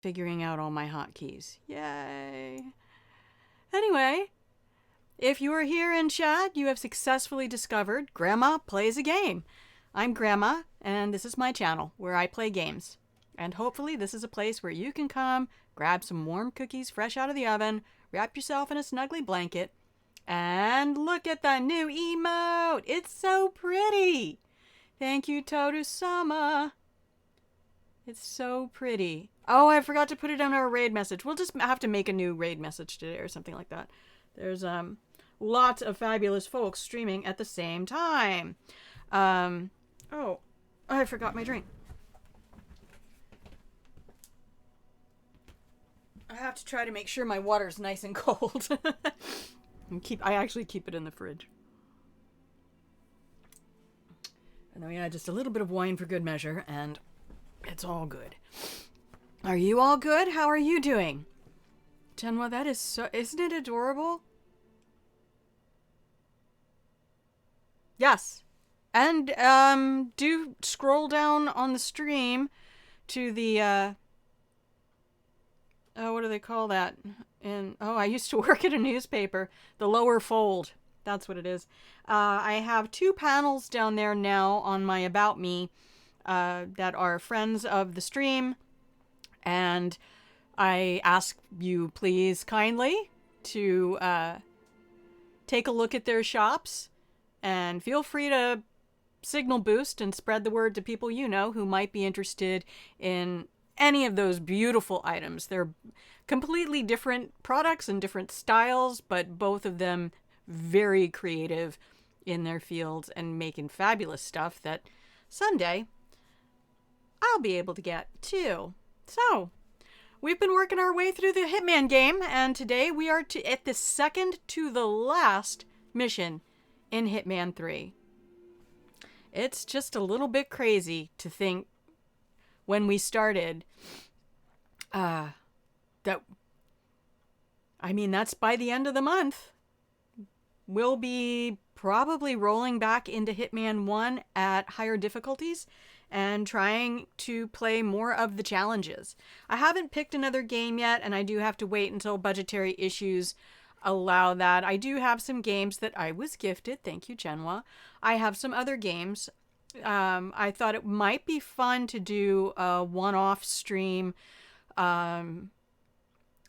figuring out all my hotkeys. Yay. Anyway, if you are here in chat, you have successfully discovered Grandma Plays a Game. I'm Grandma, and this is my channel where I play games. And hopefully this is a place where you can come, grab some warm cookies fresh out of the oven, wrap yourself in a snuggly blanket, and look at the new emote! It's so pretty! Thank you, Toru-sama. It's so pretty. Oh, I forgot to put it on our raid message. We'll just have to make a new raid message today or something like that. There's lots of fabulous folks streaming at the same time. Oh, I forgot my drink. I have to try to make sure my water's nice and cold. I actually keep it in the fridge. And then we add just a little bit of wine for good measure, and it's all good. Are you all good? How are you doing? Genwa, that is so... Isn't it adorable? Yes. And, do scroll down on the stream to the, oh, what do they call that? I used to work at a newspaper. The lower fold. That's what it is. I have 2 panels down there now on my About Me that are friends of the stream. And I ask you please kindly to take a look at their shops. And feel free to signal boost and spread the word to people you know who might be interested in any of those beautiful items. They're completely different products and different styles, but both of them very creative in their fields and making fabulous stuff that someday I'll be able to get too. So, we've been working our way through the Hitman game, and today we are at the second to the last mission in Hitman 3. It's just a little bit crazy to think when we started that's by the end of the month. We'll be probably rolling back into Hitman 1 at higher difficulties and trying to play more of the challenges. I haven't picked another game yet, and I do have to wait until budgetary issues allow that. I do have some games that I was gifted. Thank you, Genwa. I have some other games. I thought it might be fun to do a one-off stream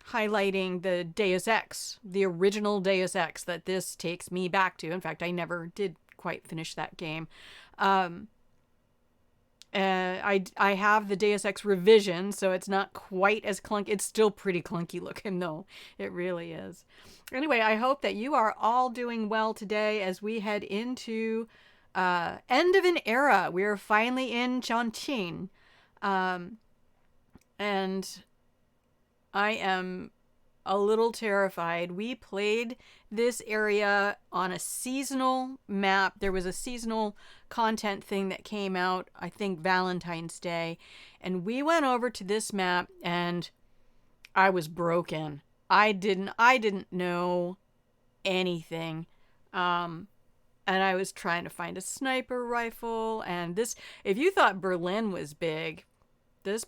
highlighting the Deus Ex, the original Deus Ex that this takes me back to. In fact, I never did quite finish that game. I have the Deus Ex revision, so it's not quite as clunky. It's still pretty clunky looking, though. It really is. Anyway, I hope that you are all doing well today as we head into end of an era. We're finally in Chongqing. And I am a little terrified. We played this area on a seasonal map. There was a seasonal content thing that came out, I think Valentine's Day, and we went over to this map and I was broken. I didn't know anything. And I was trying to find a sniper rifle, and if you thought Berlin was big, this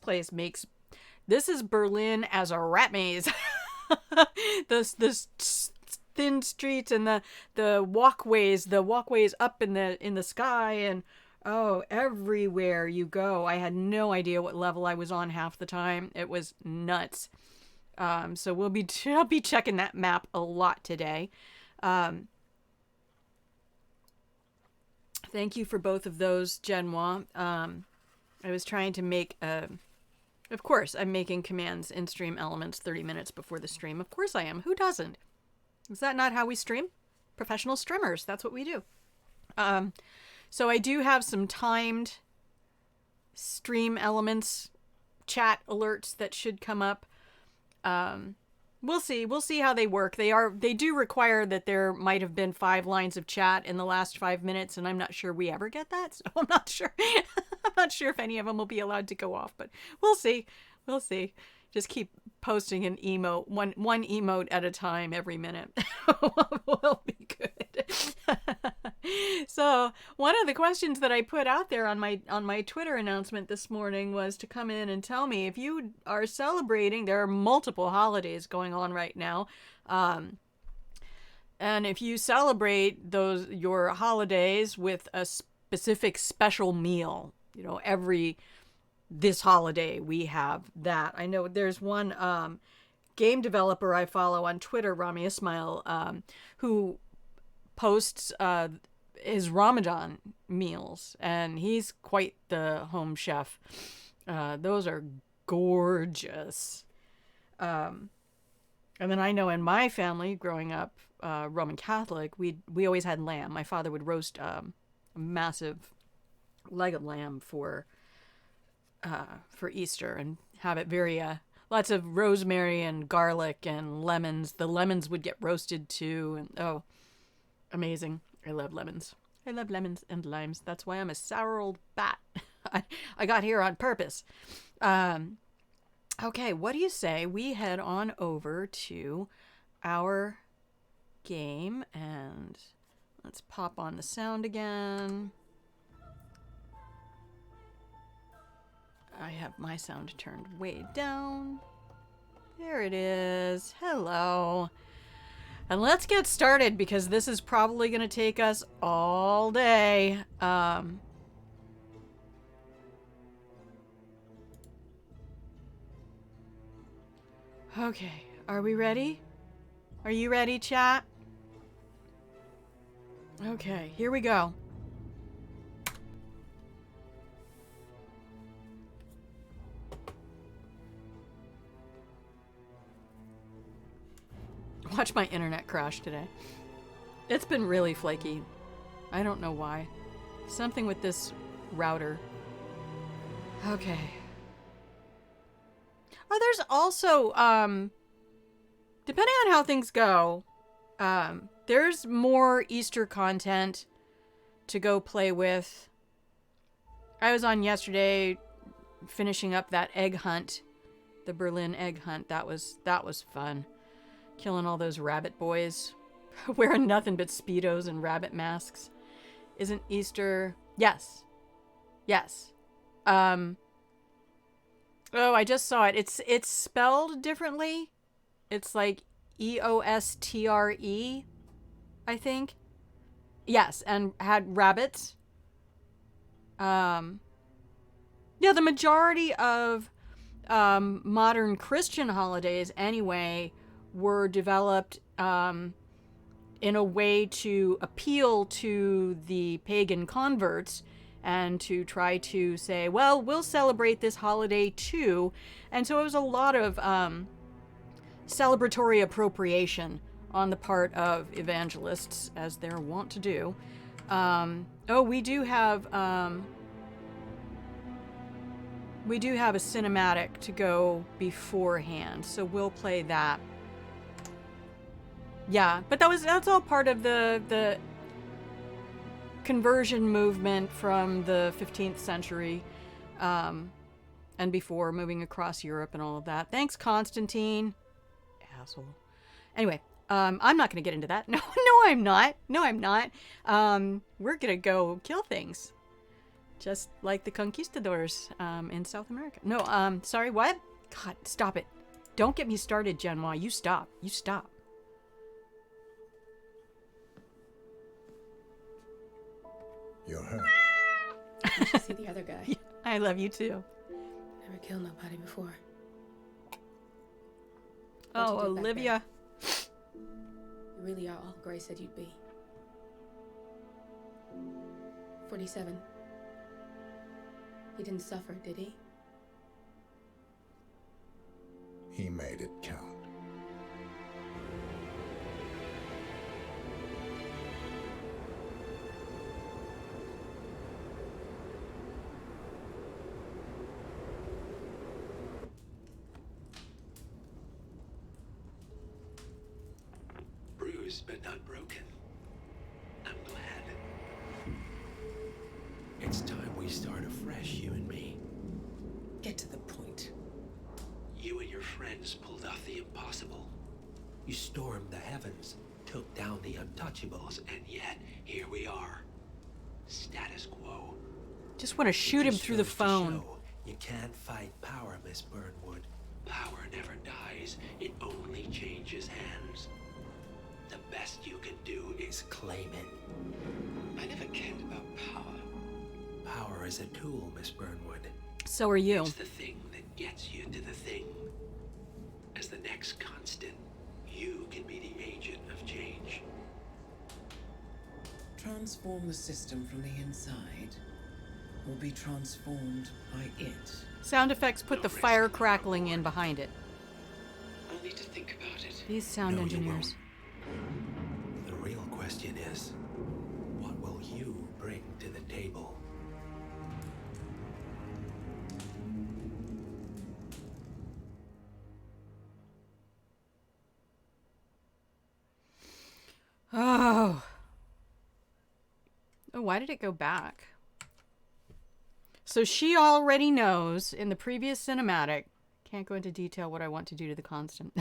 is Berlin as a rat maze. This thin streets and the walkways up in the sky, and everywhere you go. I had no idea what level I was on half the time. It was nuts. So I'll be checking that map a lot today. Thank you for both of those, Genwa. I was trying to make of course, I'm making commands in stream elements 30 minutes before the stream. Of course I am. Who doesn't? Is that not how we stream? Professional streamers. That's what we do. So I do have some timed stream elements, chat alerts that should come up. We'll see. We'll see how they work. They do require that there might have been 5 lines of chat in the last 5 minutes, and I'm not sure we ever get that. So I'm not sure. I'm not sure if any of them will be allowed to go off, but we'll see. We'll see. Just keep posting an emote, one emote at a time every minute. We'll be good. So one of the questions that I put out there on my Twitter announcement this morning was to come in and tell me if you are celebrating. There are multiple holidays going on right now, and if you celebrate your holidays with a specific special meal, this holiday we have that. I know there's one game developer I follow on Twitter, Rami Ismail, who posts his Ramadan meals, and he's quite the home chef. Those are gorgeous. And then I know in my family, growing up Roman Catholic, we always had lamb. My father would roast a massive leg of lamb for Easter and have it very lots of rosemary and garlic and lemons. The lemons would get roasted too, and oh, amazing. I love lemons. I love lemons and limes. That's why I'm a sour old bat. I got here on purpose. Okay, what do you say we head on over to our game and let's pop on the sound again. I have my sound turned way down. There it is. Hello. And let's get started because this is probably going to take us all day. Okay, are we ready? Are you ready, chat? Okay, here we go. Watch my internet crash today. It's been really flaky. I don't know why. Something with this router. Okay. Oh, there's also, depending on how things go, there's more Easter content to go play with. I was on yesterday finishing up that egg hunt, the Berlin egg hunt. That was fun. Killing all those rabbit boys, wearing nothing but Speedos and rabbit masks. Isn't Easter? Yes. Oh, I just saw it. It's spelled differently. It's like EOSTRE, I think. Yes, and had rabbits. Yeah, the majority of modern Christian holidays, anyway, were developed in a way to appeal to the pagan converts and to try to say, well, we'll celebrate this holiday too. And so it was a lot of celebratory appropriation on the part of evangelists, as they're wont to do. We do have a cinematic to go beforehand, so we'll play that. Yeah, but that's all part of the conversion movement from the 15th century and before, moving across Europe and all of that. Thanks, Constantine. Asshole. Anyway, I'm not going to get into that. No, I'm not. We're going to go kill things. Just like the conquistadors in South America. No, sorry, what? God, stop it. Don't get me started, Genoa. You stop. You're hurt. You should see the other guy. I love you too. Never killed nobody before. Oh, Olivia. You really are all Gray said you'd be. 47. He didn't suffer, did he? He made it count. Bruised but not broken. I'm glad. It's time we start afresh, you and me. Get to the point. You and your friends pulled off the impossible. You stormed the heavens, took down the untouchables, and yet here we are. Status quo. Just want to shoot him Just through the goes to phone. show you can't fight power, Miss Burnwood. Power never dies. It only changes hands. The best you can do is claim it. I never cared about power. Power is a tool, Miss Burnwood. So are you. It's the thing that gets you to the thing. As the next constant, you can be the agent of change. Transform the system from the inside, or be transformed by it. Sound effects put the fire crackling in behind it. I'll need to think about it. These sound No, you engineers. won't. The real question is, what will you bring to the table? Oh. Oh, why did it go back? So she already knows in the previous cinematic. Can't go into detail what I want to do to the constant.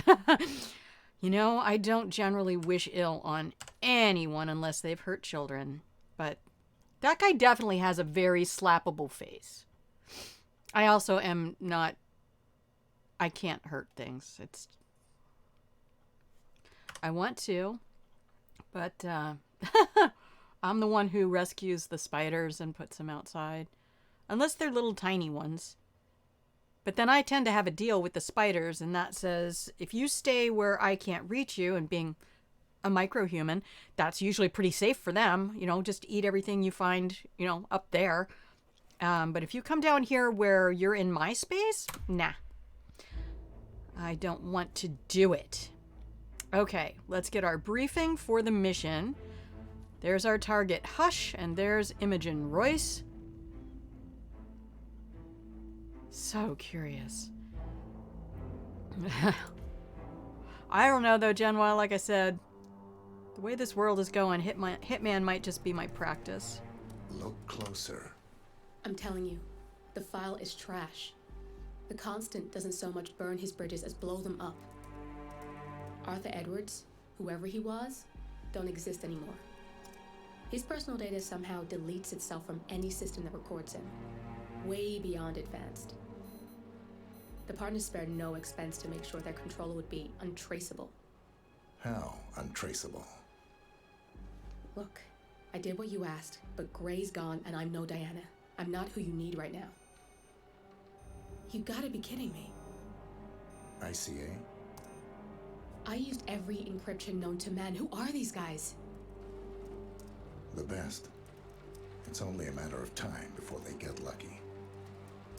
You know, I don't generally wish ill on anyone unless they've hurt children. But that guy definitely has a very slappable face. I also am not... I can't hurt things. I want to, but I'm the one who rescues the spiders and puts them outside. Unless they're little tiny ones. But then I tend to have a deal with the spiders, and that says, if you stay where I can't reach you, and being a microhuman, that's usually pretty safe for them. You know, just eat everything you find, you know, up there. But if you come down here where you're in my space, nah. I don't want to do it. Okay, let's get our briefing for the mission. There's our target, Hush, and there's Imogen Royce. So curious. I don't know though, Genwa, like I said, the way this world is going, Hitman might just be my practice. Look closer. I'm telling you, the file is trash. The Constant doesn't so much burn his bridges as blow them up. Arthur Edwards, whoever he was, don't exist anymore. His personal data somehow deletes itself from any system that records him. Way beyond advanced. The partners spared no expense to make sure their controller would be untraceable. How untraceable? Look, I did what you asked, but Gray's gone and I'm no Diana. I'm not who you need right now. You gotta be kidding me. ICA? I used every encryption known to man. Who are these guys? The best. It's only a matter of time before they get lucky.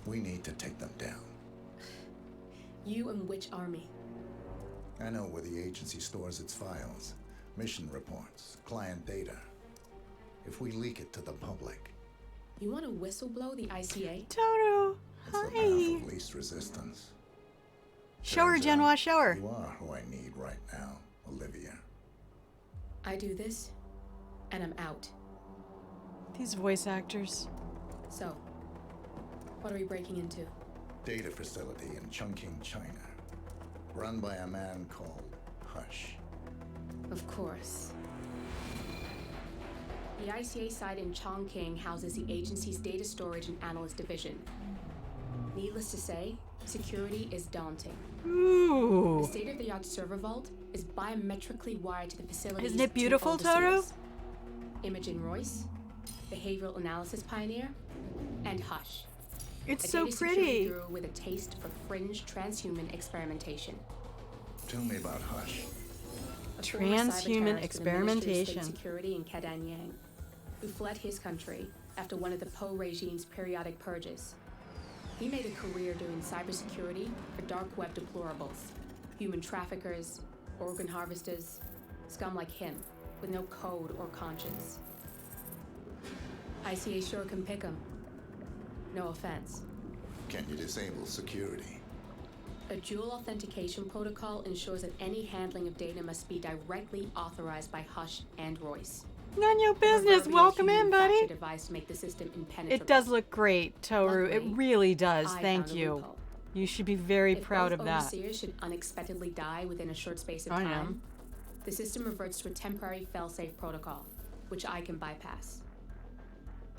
We need to take them down. You and which army? I know where the agency stores its files, mission reports, client data. If we leak it to the public, You want to whistleblow the ICA? Toto, it's the path hi. of least resistance. Show her, Turns Genwa, out show her. You are who I need right now, Olivia. I do this, and I'm out. These voice actors. So, what are we breaking into? Data facility in Chongqing, China. Run by a man called Hush. Of course. The ICA site in Chongqing houses the agency's data storage and analyst division. Needless to say, security is daunting. The Ooh. state-of-the-art server vault is biometrically wired to the facility's Isn't it two beautiful, overseers, Toto? Imogen Royce, behavioral analysis pioneer, and Hush. It's A so data security pretty. guru with a taste for fringe transhuman experimentation. Tell me about Hush. A former cyber Transhuman terrorist in the Ministry of experimentation. State Security in Kadanyang, who fled his country after one of the Po regime's periodic purges. He made a career doing cybersecurity for dark web deplorables, human traffickers, organ harvesters, scum like him, with no code or conscience. ICA sure can pick 'em. No offense. Can you disable security? A dual authentication protocol ensures that any handling of data must be directly authorized by Hush and Royce. None your business. Proverbial Welcome in, human-factor buddy. device to make the system impenetrable. It does look great, Toru. It Luckily, really does. I Thank found a you. loophole. You should be very If proud both of that. overseers should unexpectedly die within a short space of I time, am. the system reverts to a temporary fail-safe protocol, which I can bypass.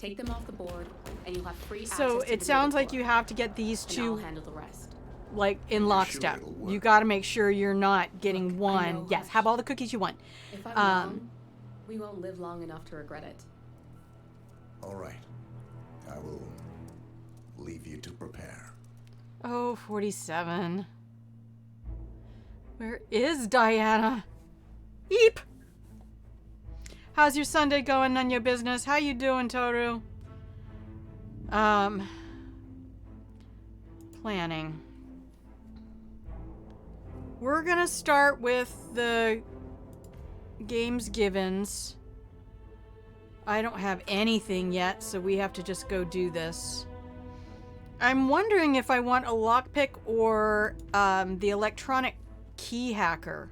Take them off the board, and you'll have free So access to it the sounds data like core, you have to get these and I'll two handle the rest. like in lockstep. it'll work. You got to make sure you're not getting Look, I one. know, Yes, hush. have all the cookies you want. If I'm wrong, we won't live long enough to regret it. All right. I will leave you to prepare. Oh, 47. Where is Diana? Eep! How's your Sunday going? None your business. How you doing, Toru? Planning. We're gonna start with the games givens. I don't have anything yet, so we have to just go do this. I'm wondering if I want a lockpick or the electronic key hacker.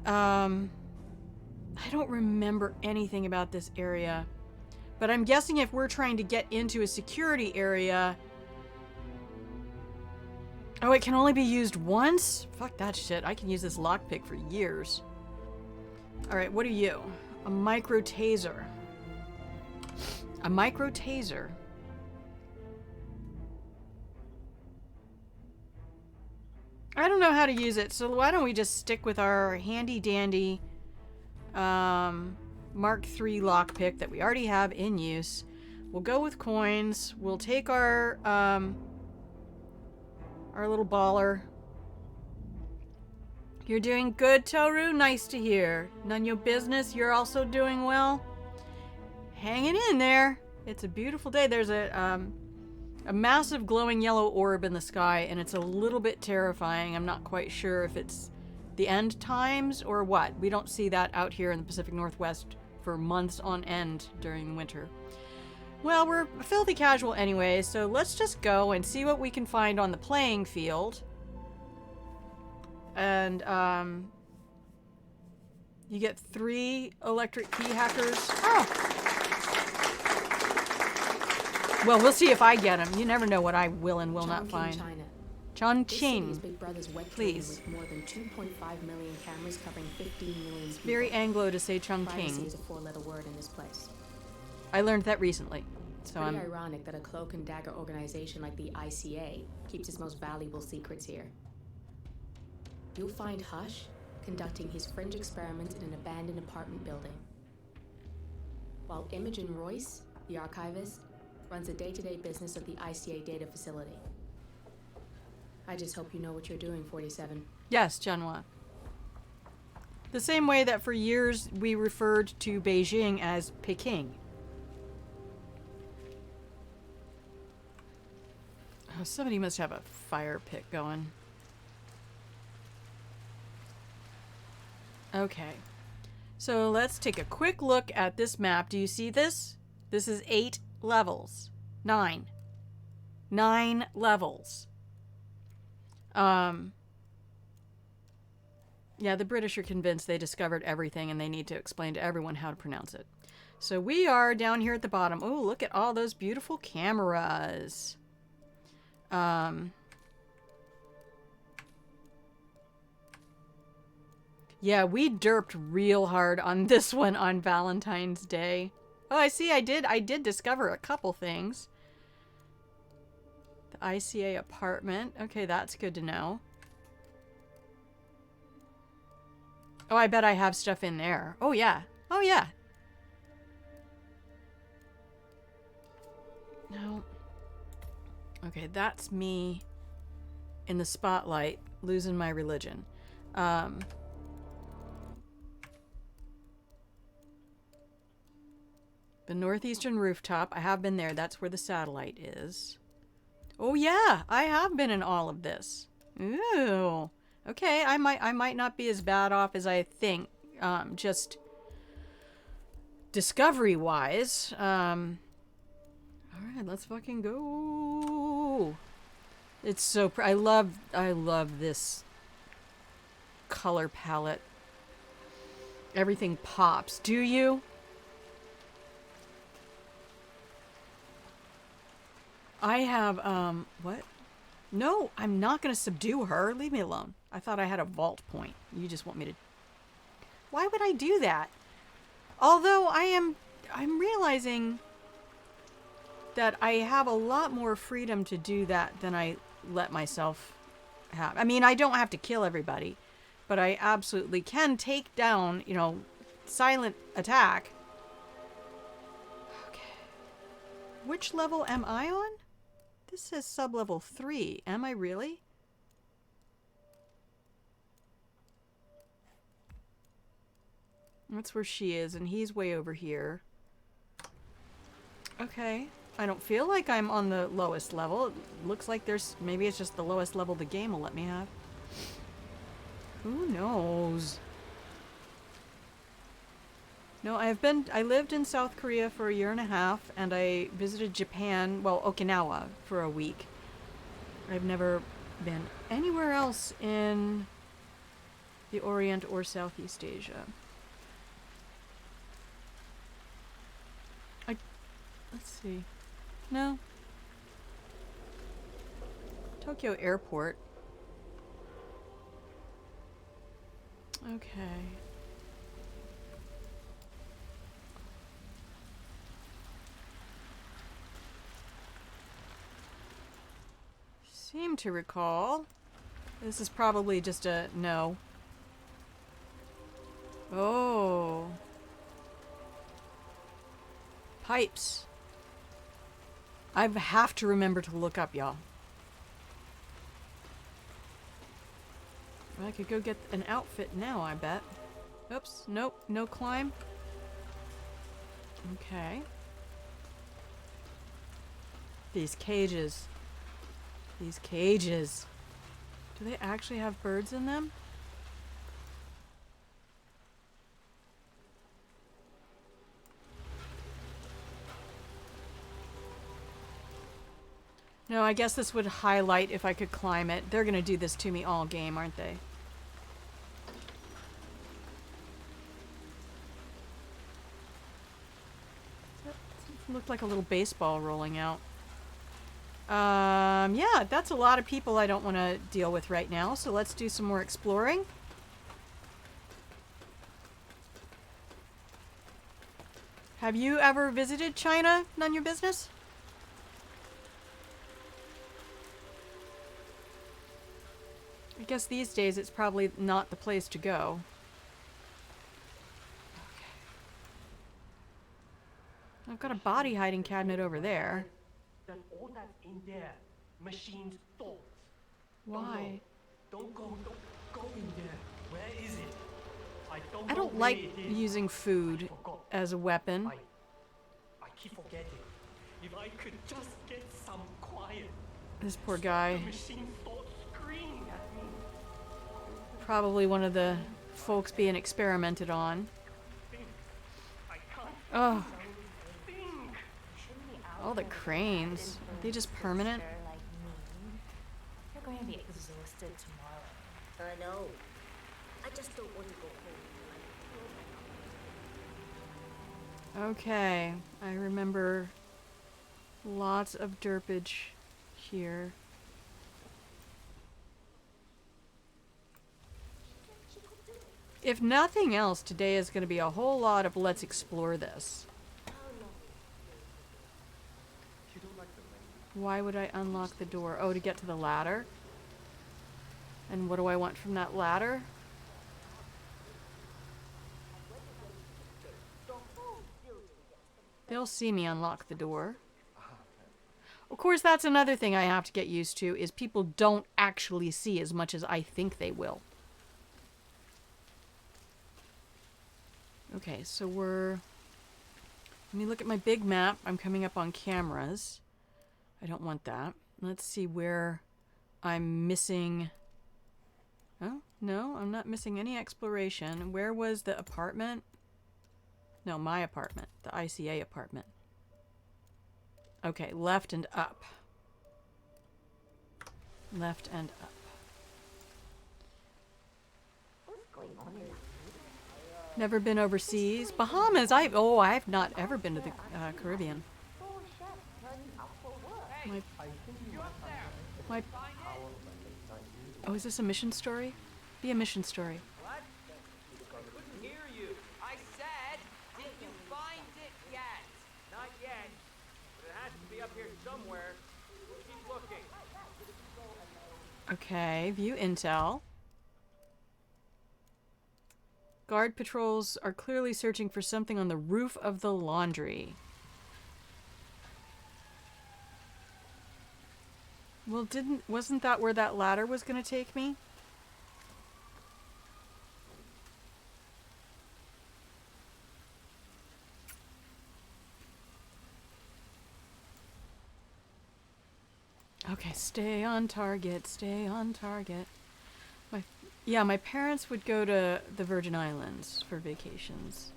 I don't remember anything about this area. But I'm guessing if we're trying to get into a security area... Oh, it can only be used once? Fuck that shit. I can use this lockpick for years. Alright, what are you? A micro taser. A micro taser. I don't know how to use it, so why don't we just stick with our handy dandy Mark III lockpick that we already have in use. We'll go with coins. We'll take our little baller. You're doing good, Toru. Nice to hear. None your business. You're also doing well. Hanging in there. It's a beautiful day. There's a massive glowing yellow orb in the sky, and it's a little bit terrifying. I'm not quite sure if it's the end times or what. We don't see that out here in the Pacific Northwest for months on end during the winter. Well, we're filthy casual anyway, so let's just go and see what we can find on the playing field. And, you get 3 electric key hackers. Oh! Well, we'll see if I get them. You never know what I will and will not find. China. This city Chongqing. is Big Brother's web Please. with more than 2.5 million cameras covering 15 million people. Very Anglo to say Privacy Chongqing. is a 4-letter word in this place. I learned that recently. It's So pretty I'm ironic that a cloak and dagger organization like the ICA keeps its most valuable secrets here. You'll find Hush conducting his fringe experiments in an abandoned apartment building, while Imogen Royce, the archivist, runs the day-to-day business of the ICA data facility. I just hope you know what you're doing, 47. Yes, Genwa. The same way that for years we referred to Beijing as Peking. Oh, somebody must have a fire pit going. Okay. So let's take a quick look at this map. Do you see this? This is 8 levels. 9. 9 levels. Yeah, the British are convinced they discovered everything and they need to explain to everyone how to pronounce it. So we are down here at the bottom. Oh, look at all those beautiful cameras. Yeah, we derped real hard on this one on Valentine's Day. Oh, I see. I did discover a couple things. The ICA apartment. Okay, that's good to know. Oh, I bet I have stuff in there. Oh, yeah. Oh, yeah. No. Okay, that's me in the spotlight, losing my religion. The northeastern rooftop. I have been there. That's where the satellite is. Oh, yeah. I have been in all of this. Ooh. Okay, I might not be as bad off as I think. Just discovery-wise. Alright, let's fucking go. It's so I love this color palette. Everything pops. Do you? I have, what? No, I'm not going to subdue her. Leave me alone. I thought I had a vault point. You just want me to... Why would I do that? Although I am... I'm realizing that I have a lot more freedom to do that than I let myself have. I mean, I don't have to kill everybody, but I absolutely can take down, you know, silent attack. Okay. Which level am I on? This says sub-level 3. Am I really? That's where she is, and he's way over here. Okay. I don't feel like I'm on the lowest level. It looks like there's... maybe it's just the lowest level the game will let me have. Who knows? No, I lived in South Korea for 1.5 years, and I visited Japan, well, Okinawa, for a week. I've never been anywhere else in the Orient or Southeast Asia. Let's see. No. Tokyo Airport. Okay. Seem to recall. This is probably just a no. Oh. Pipes. I have to remember to look up, y'all. I could go get an outfit now, I bet. Oops, nope, no climb. Okay. These cages. These cages. Do they actually have birds in them? No, I guess this would highlight if I could climb it. They're gonna do this to me all game, aren't they? It looked like a little baseball rolling out. Yeah, that's a lot of people I don't want to deal with right now, so let's do some more exploring. Have you ever visited China? None of your business? I guess these days it's probably not the place to go. Okay. I've got a body hiding cabinet over there. That all that's in there, machine's thoughts. Why? Don't go in there. Where is it? I know don't where like it is. using food I forgot. as a weapon. I keep forgetting. If I could just get some quiet. This poor guy. The machine thoughts screaming at me. Probably one of the folks being experimented on. Think. I can't Oh, think. all the cranes. Are they just permanent? Like me, you're going to be exhausted tomorrow. I know. I just don't want to go home. Okay, I remember lots of derpage here. If nothing else, today is going to be a whole lot of let's explore this. Why would I unlock the door? Oh, to get to the ladder? And what do I want from that ladder? They'll see me unlock the door. Of course, that's another thing I have to get used to, is people don't actually see as much as I think they will. Okay, so let me look at my big map. I'm coming up on cameras. I don't want that. Let's see where I'm missing. Oh, no, I'm not missing any exploration. Where was the apartment? No, my apartment. The ICA apartment. Okay, left and up. Left and up. Never been overseas. Bahamas, I've not ever been to the Caribbean. Oh, is this a mission story? Be a mission story. What? I couldn't hear you. I said, did you find it yet? somewhere. Keep looking. Okay, view intel. Guard patrols are clearly searching for something on the roof of the laundry. Well, wasn't that where that ladder was going to take me? Okay, stay on target, stay on target. My parents would go to the Virgin Islands for vacations.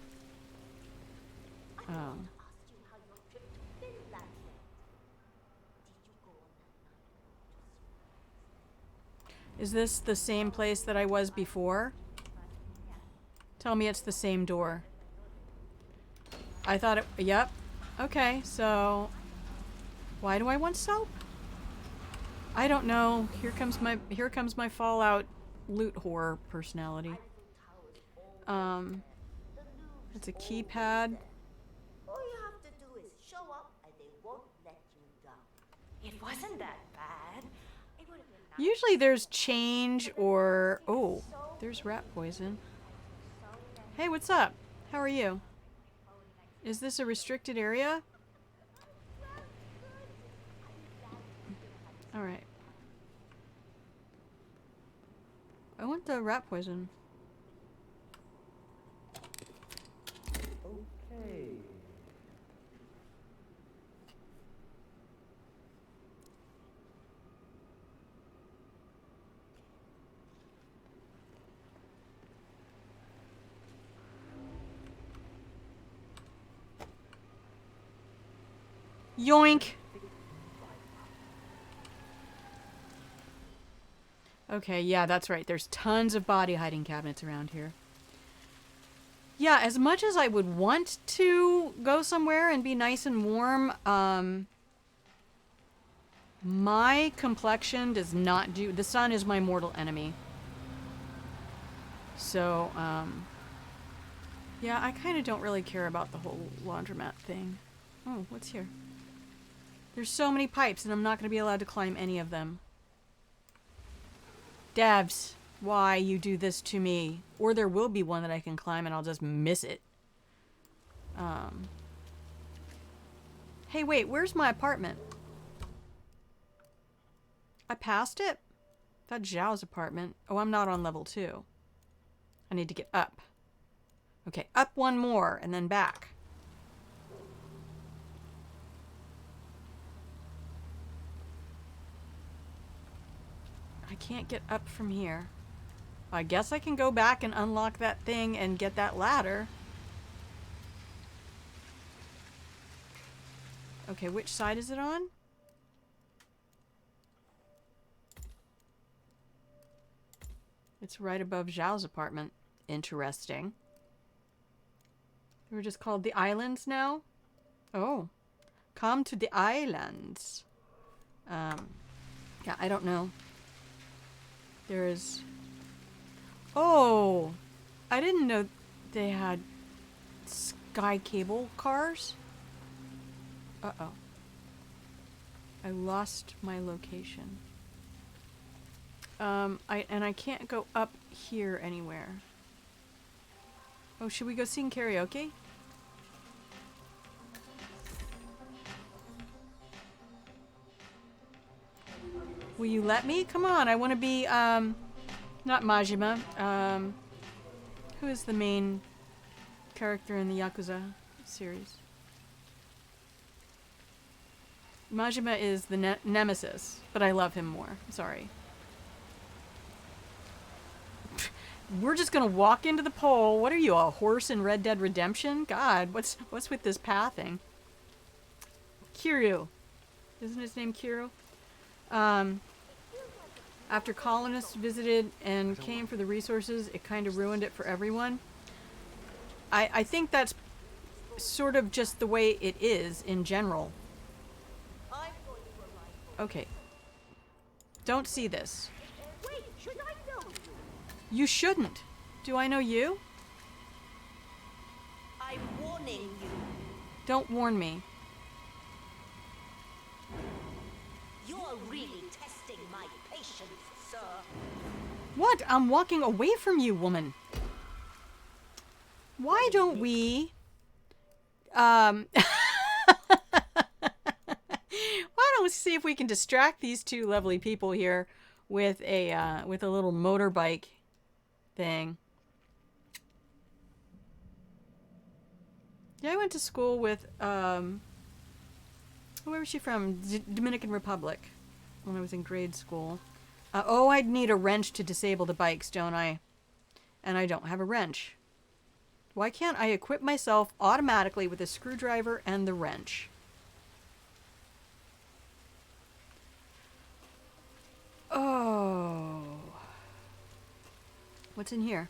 I want to ask you how your trip to Finland went. Did you go on that night? Is this the same place that I was before? Tell me it's the same door. I thought it... Yep. Okay, so... Why do I want soap? I don't know. Here comes my Fallout loot horror personality. It's a keypad. All you have to do is show up and they won't let you go. It wasn't that bad. It would have been nice. Usually there's change or... Oh, there's rat poison. Hey, what's up? How are you? Is this a restricted area? Alright. I want the rat poison. Okay. Yoink! Okay, yeah, that's right. There's tons of body hiding cabinets around here. Yeah, as much as I would want to go somewhere and be nice and warm, my complexion does not do... The sun is my mortal enemy. So, yeah, I kind of don't really care about the whole laundromat thing. Oh, what's here? There's so many pipes, and I'm not going to be allowed to climb any of them. Devs, why you do this to me? Or there will be one that I can climb and I'll just miss it. Hey, wait, where's my apartment? I passed it? That's Zhao's apartment. Oh, I'm not on level 2. I need to get up. Okay, up one more and then back. I can't get up from here. I guess I can go back and unlock that thing and get that ladder. Okay, which side is it on? It's right above Zhao's apartment. Interesting. We're just called the islands now? Oh. Come to the islands. Yeah, I don't know. There's... Oh! I didn't know they had sky cable cars. Uh-oh. I lost my location. I can't go up here anywhere. Oh, should we go sing karaoke? Will you let me? Come on, I want to be, not Majima. Who is the main character in the Yakuza series? Majima is the nemesis, but I love him more. Sorry. We're just gonna walk into the pole. What are you, a horse in Red Dead Redemption? God, what's with this pathing? Kiryu. Isn't his name Kiryu? After colonists visited and came for the resources, it kind of ruined it for everyone. I think that's sort of just the way it is in general. Okay. Don't see this. Wait, should I know you? You shouldn't. Do I know you? I'm warning you. Don't warn me. really testing my patience, sir. What? I'm walking away from you, woman. Why don't we... Why don't we see if we can distract these two lovely people here with a little motorbike thing. Yeah, I went to school with where was she from? Dominican Republic when I was in grade school. Oh, I'd need a wrench to disable the bikes, don't I? And I don't have a wrench. Why can't I equip myself automatically with a screwdriver and the wrench? Oh. What's in here?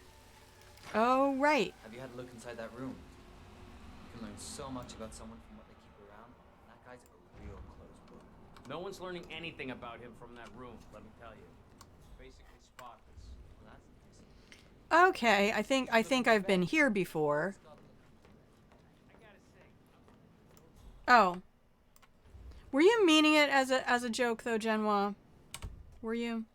Oh, right. Have you had a look inside that room? You can learn so much about someone from what they keep around. That guy's a real closed book. No one's learning anything about him from that room, let me tell you. Basically spotless. Well, that's nice. Okay, I think I've been here before. Oh. Were you meaning it as a joke though, Genwa? Were you?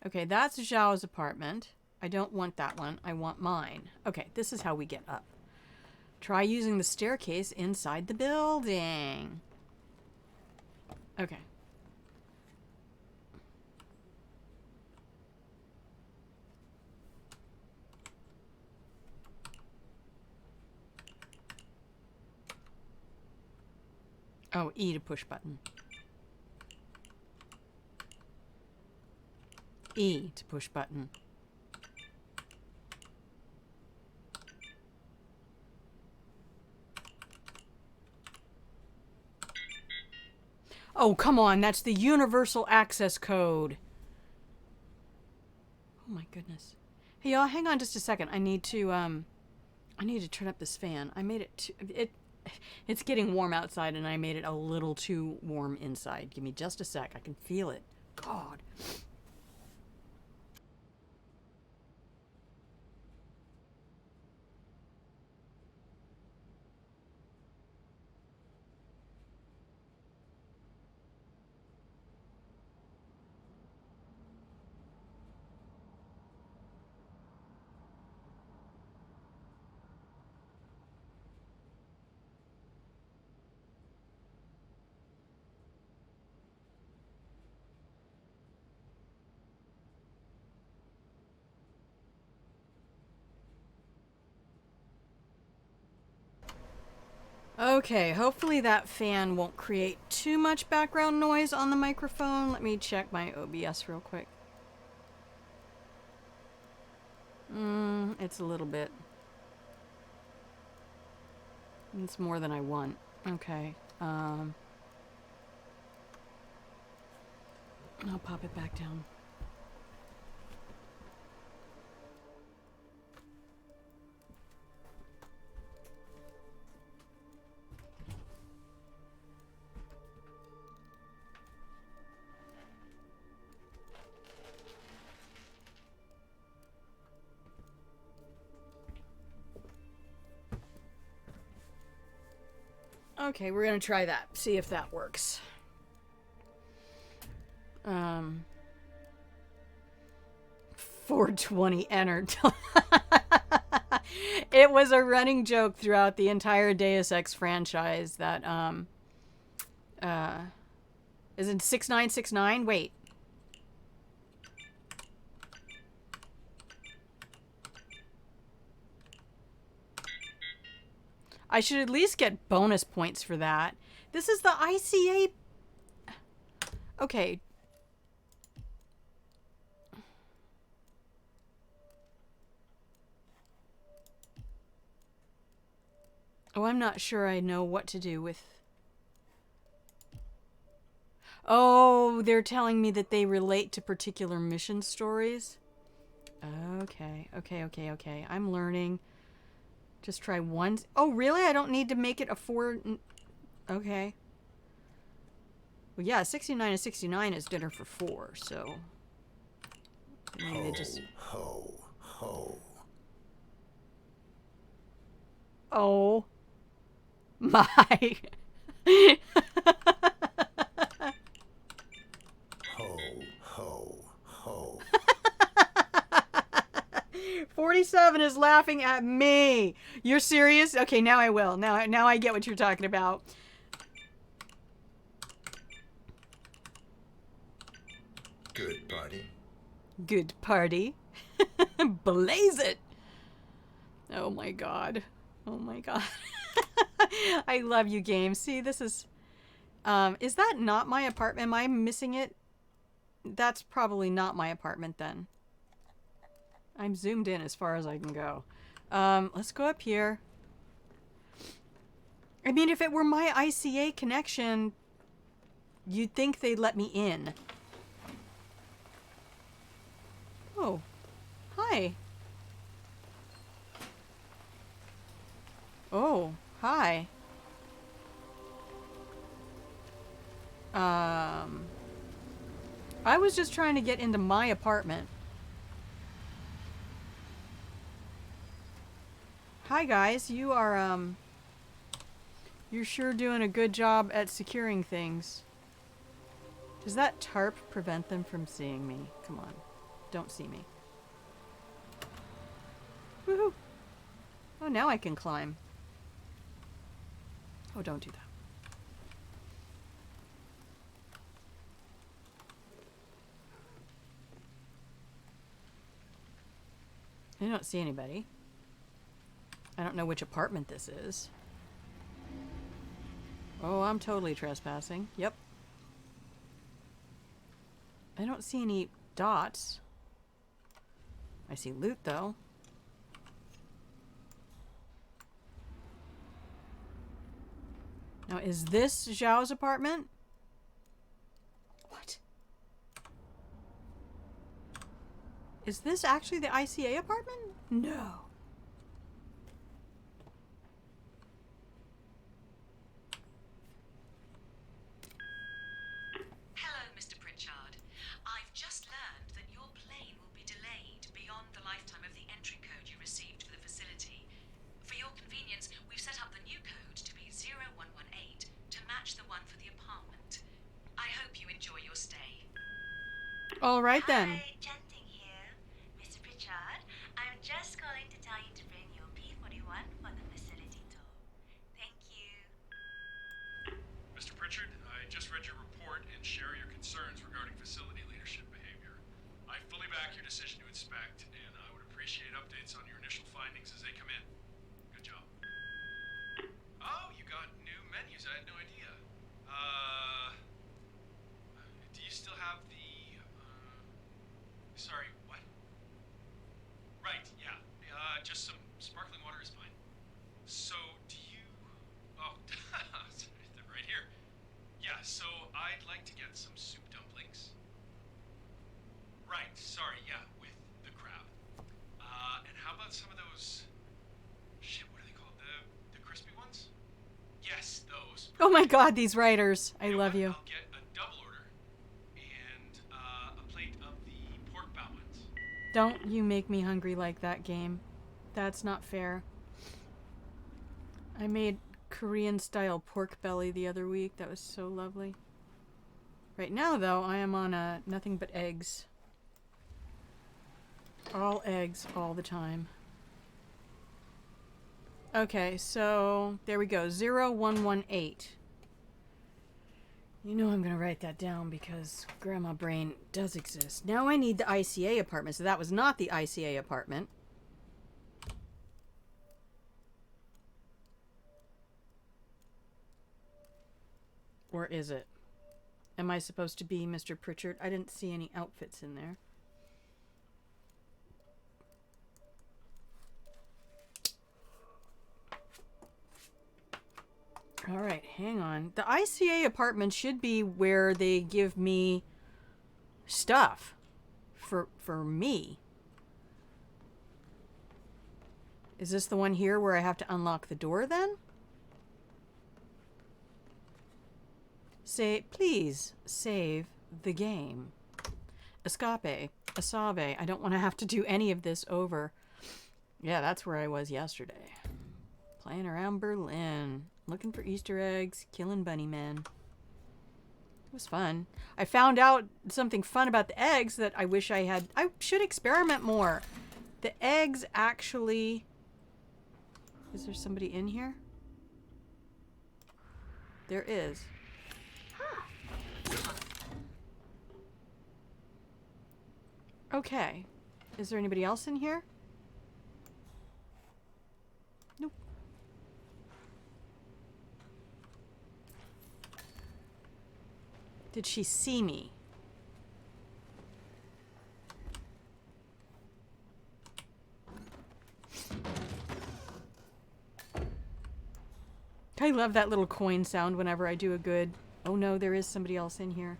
Okay, that's Zhao's apartment. I don't want that one. I want mine. Okay, this is how we get up. Try using the staircase inside the building. Okay. Oh, E to push button. E to push button. Oh, come on. That's the universal access code. Oh my goodness. Hey y'all, hang on just a second. I need to turn up this fan. I made it it's getting warm outside and I made it a little too warm inside. Give me just a sec. I can feel it. God. Okay, hopefully that fan won't create too much background noise on the microphone. Let me check my OBS real quick. It's a little bit. It's more than I want. Okay. I'll pop it back down. Okay, we're gonna try that. See if that works. 420 entered. It was a running joke throughout the entire Deus Ex franchise that is it 6969? Wait. I should at least get bonus points for that. This is the ICA. Okay. Oh, I'm not sure I know what to do with... Oh, they're telling me that they relate to particular mission stories. Okay. I'm learning. Just try one. Oh, really? I don't need to make it a 4. Okay. Well, yeah, 69 and 69 is dinner for 4, so... Maybe they just... Ho, ho. Oh. My. 47 is laughing at me. You're serious? Okay, now I will. Now I get what you're talking about. Good party. Good party. Blaze it. Oh my god. Oh my god. I love you, game. See, this is that not my apartment? Am I missing it? That's probably not my apartment then. I'm zoomed in as far as I can go. Let's go up here. I mean, if it were my ICA connection, you'd think they'd let me in. Oh. Hi. Oh, hi. I was just trying to get into my apartment. Hi guys, you are you're sure doing a good job at securing things. Does that tarp prevent them from seeing me? Come on. Don't see me. Woohoo! Oh, now I can climb. Oh, don't do that. I don't see anybody. I don't know which apartment this is. Oh, I'm totally trespassing. Yep. I don't see any dots. I see loot, though. Now, is this Zhao's apartment? What? Is this actually the ICA apartment? No. Hello, Mr. Pritchard. I've just learned that your plane will be delayed beyond the lifetime of the entry code you received for the facility. For your convenience, we've set up the new code to be 0118 to match the one for the apartment. I hope you enjoy your stay. All right then. Hi, Chanting here. Mr. Pritchard, I'm just calling to tell you to bring your P41 for the facility tour. Thank you. Mr. Pritchard, I just read your report and share your concerns regarding facility leadership behavior. I fully back your decision to inspect, and I would appreciate updates on your initial findings as they come in. Good job. Oh, you got new menus. I had no idea. Do you still have the, sorry, what? Right, yeah. Just some sparkling water is fine. So, do you, oh, they're right here. Yeah, so I'd like to get some soup dumplings. Right, sorry, yeah, with the crab. And how about some of those, shit, what are they called? The crispy ones? Yes, those. Oh my god, these writers. I know love what? you. I'll get a double order and a plate of the pork bow ones. Don't you make me hungry like that, game. That's not fair. I made Korean style pork belly the other week. That was so lovely. Right now, though, I am on nothing but eggs. All eggs, all the time. Okay, so there we go. 0118. You know I'm going to write that down because Grandma Brain does exist. Now I need the ICA apartment. So that was not the ICA apartment. Or is it? Am I supposed to be Mr. Pritchard? I didn't see any outfits in there. All right, hang on. The ICA apartment should be where they give me stuff for me. Is this the one here where I have to unlock the door then? Say, please save the game. Escape. Asave. I don't want to have to do any of this over. Yeah, that's where I was yesterday. Playing around Berlin. Looking for Easter eggs. Killing bunny men. It was fun. I found out something fun about the eggs that I wish I had. I should experiment more. The eggs actually... Is there somebody in here? There is. Okay. Is there anybody else in here? Nope. Did she see me? I love that little coin sound whenever I do a good... Oh no, there is somebody else in here.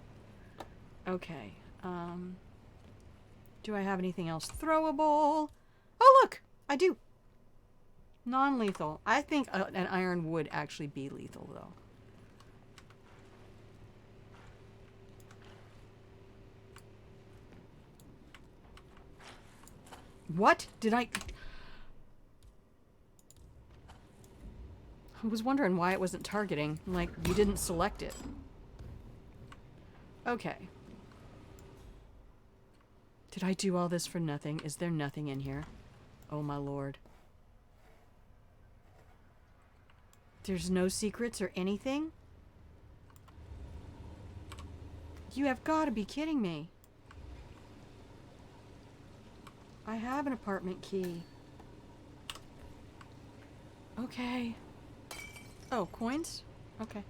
Okay. Do I have anything else throwable? Oh look! I do. Non-lethal. I think an iron would actually be lethal though. What? Did I was wondering why it wasn't targeting. Like, you didn't select it. Okay. Did I do all this for nothing? Is there nothing in here? Oh my lord. There's no secrets or anything? You have got to be kidding me. I have an apartment key. Okay. Oh, coins? Okay.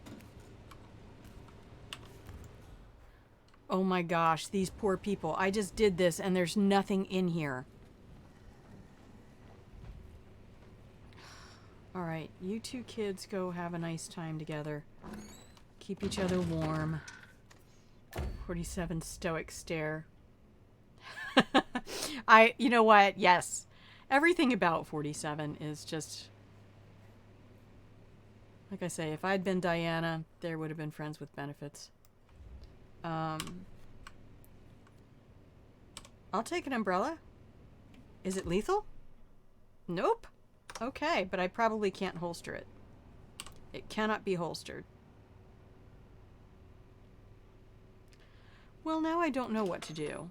Oh my gosh, these poor people. I just did this and there's nothing in here. Alright, you two kids go have a nice time together. Keep each other warm. 47 stoic stare. You know what? Yes. Everything about 47 is just... Like I say, if I'd been Diana, there would have been friends with benefits. I'll take an umbrella. Is it lethal? Nope. Okay, but I probably can't holster it. It cannot be holstered. Well, now I don't know what to do.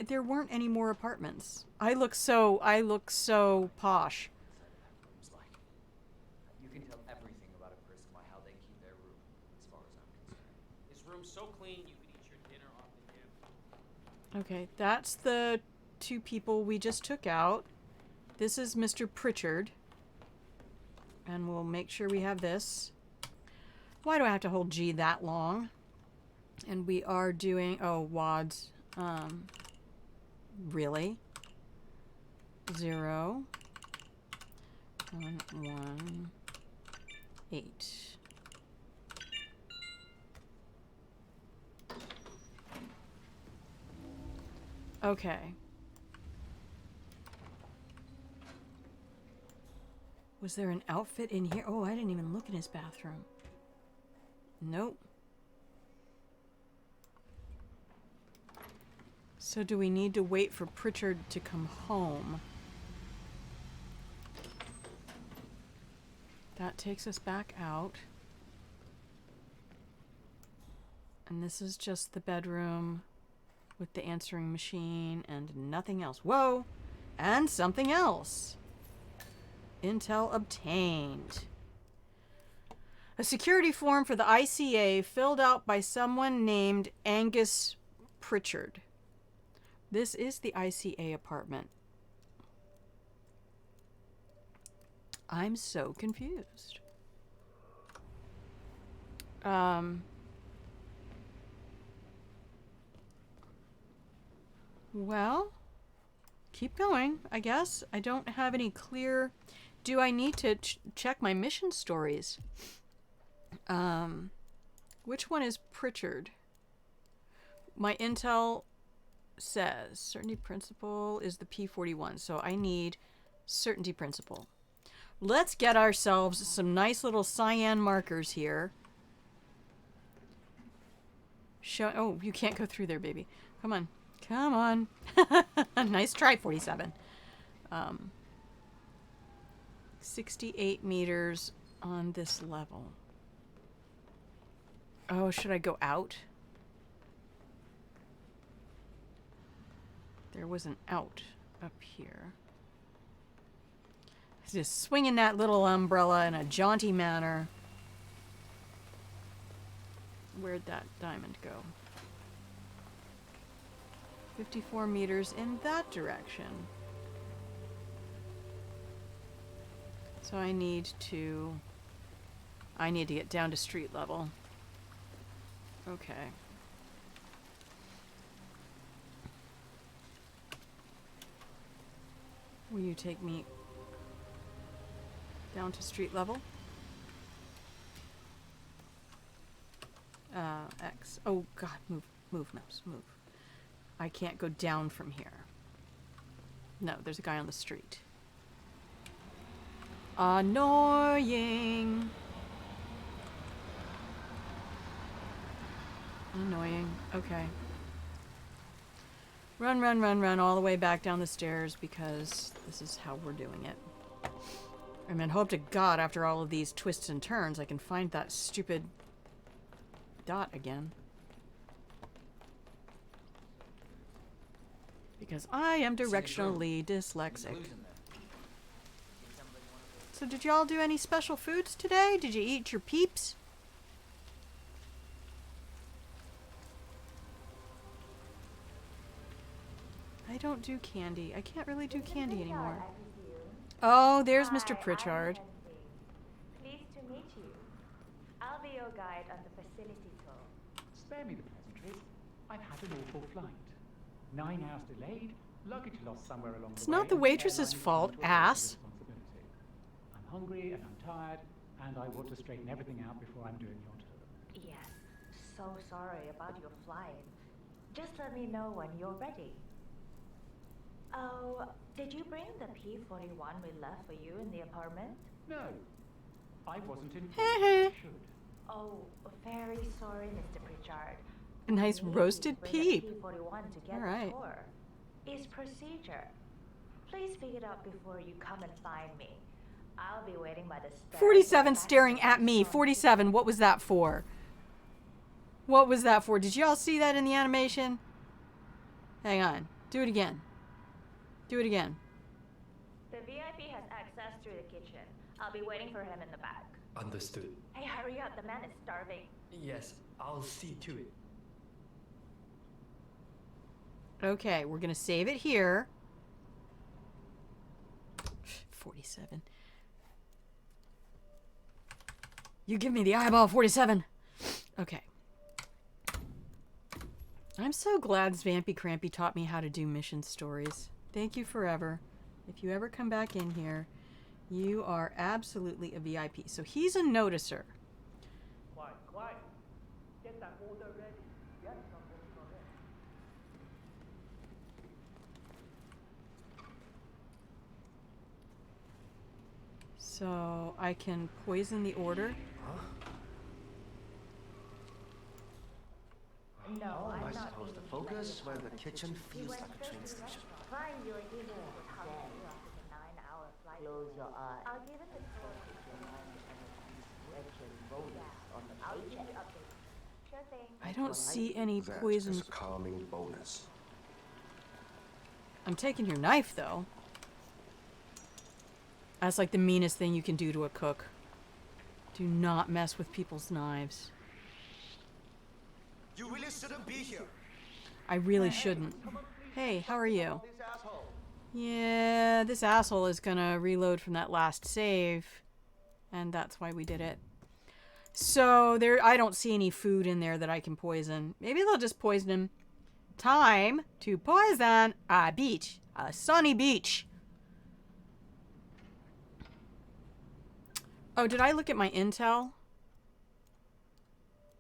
There weren't any more apartments. I look so posh. You can tell everything about a person by how they keep their room, as far as I'm concerned. This room's so clean you could eat your dinner off the table. Okay, that's the two people we just took out. This is Mr. Pritchard. And we'll make sure we have this. Why do I have to hold G that long? And we are doing... Oh, WADs. Really? 0 1 1 8. Okay. Was there an outfit in here? Oh, I didn't even look in his bathroom. Nope. So do we need to wait for Pritchard to come home? That takes us back out. And this is just the bedroom with the answering machine and nothing else. Whoa! And something else. Intel obtained. A security form for the ICA filled out by someone named Angus Pritchard. This is the ICA apartment. I'm so confused. Well, keep going, I guess. I don't have any clear... Do I need to check my mission stories? Which one is Pritchard? My intel says certainty principle is the P41, so I need certainty principle. Let's get ourselves some nice little cyan markers here. Oh, you can't go through there, baby. Come on. Come on. Nice try, 47. 68 meters on this level. Oh, should I go out? There was an out up here. Just swinging that little umbrella in a jaunty manner. Where'd that diamond go? 54 meters in that direction. So I need to get down to street level. Okay. Will you take me down to street level? X. Oh God, move, mouse, move. I can't go down from here. No, there's a guy on the street. Annoying. Annoying. Okay. Run all the way back down the stairs because this is how we're doing it. I mean, hope to God after all of these twists and turns I can find that stupid dot again. Because I am directionally dyslexic. So did y'all do any special foods today? Did you eat your peeps? I don't do candy. I can't really do candy anymore. Oh, there's Mr. Pritchard. Pleased to meet you. I'll be your guide on the facility tour. Spare me the pleasantries. I've had an awful flight. 9 hours delayed, luggage lost somewhere along the way. It's not the waitress's fault, ass. I'm hungry and I'm tired, and I want to straighten everything out before I'm doing your tour. Yes, so sorry about your flight. Just let me know when you're ready. Oh, did you bring the P-41 we left for you in the apartment? No, I wasn't informed I should. Oh, very sorry, Mr. Pritchard. A nice roasted peep. P-41 to get All right. the tour. It's procedure. Please pick it up before you come and find me. I'll be waiting by the stairs. 47 staring at me. 47, what was that for? What was that for? Did y'all see that in the animation? Hang on. Do it again. Do it again. The VIP has access through the kitchen. I'll be waiting for him in the back. Understood. Hey, hurry up. The man is starving. Yes, I'll see to it. Okay, we're going to save it here. 47. You give me the eyeball, 47. Okay. I'm so glad Svampy Crampy taught me how to do mission stories. Thank you forever. If you ever come back in here, you are absolutely a VIP. So he's a noticer. Quiet, quiet. Get that order ready. Yes, I'm working on it. So I can poison the order. No, I'm I not suppose the eating focus spaghetti. where the kitchen feels like a train station. Find your dinner was hungry after the 9-hour flight. Close your eyes. I'll give it the tour. I'll keep you updated. Sure thing. I don't see any poison. That's a calming bonus. I'm taking your knife, though. That's like the meanest thing you can do to a cook. Do not mess with people's knives. You really shouldn't be here. I really shouldn't. Hey, how are you? Yeah, this asshole is gonna reload from that last save. And that's why we did it. So, I don't see any food in there that I can poison. Maybe they'll just poison him. Time to poison a beach. A sunny beach. Oh, did I look at my intel?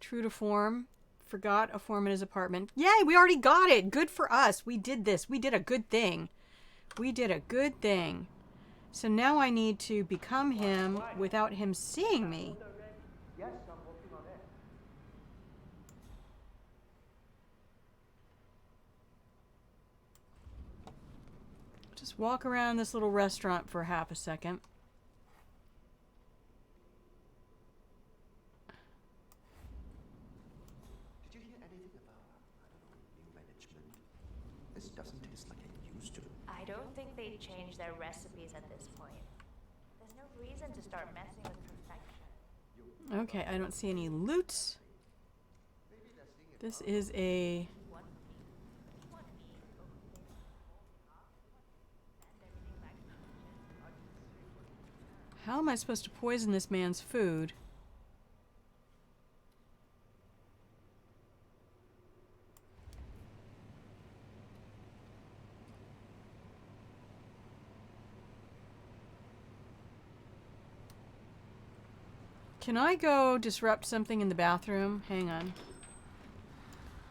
True to form. Forgot a form in his apartment. Yay, we already got it. Good for us. We did this. We did a good thing. We did a good thing. So now I need to become him without him seeing me. Yes, I'm working on it. Just walk around this little restaurant for half a second. Did you hear anything about, I don't know, new management? This doesn't taste like it used to. I don't think they changed their recipes at this point. There's no reason to start messing with perfection. Okay, I don't see any loot. This is a... How am I supposed to poison this man's food? Can I go disrupt something in the bathroom? Hang on.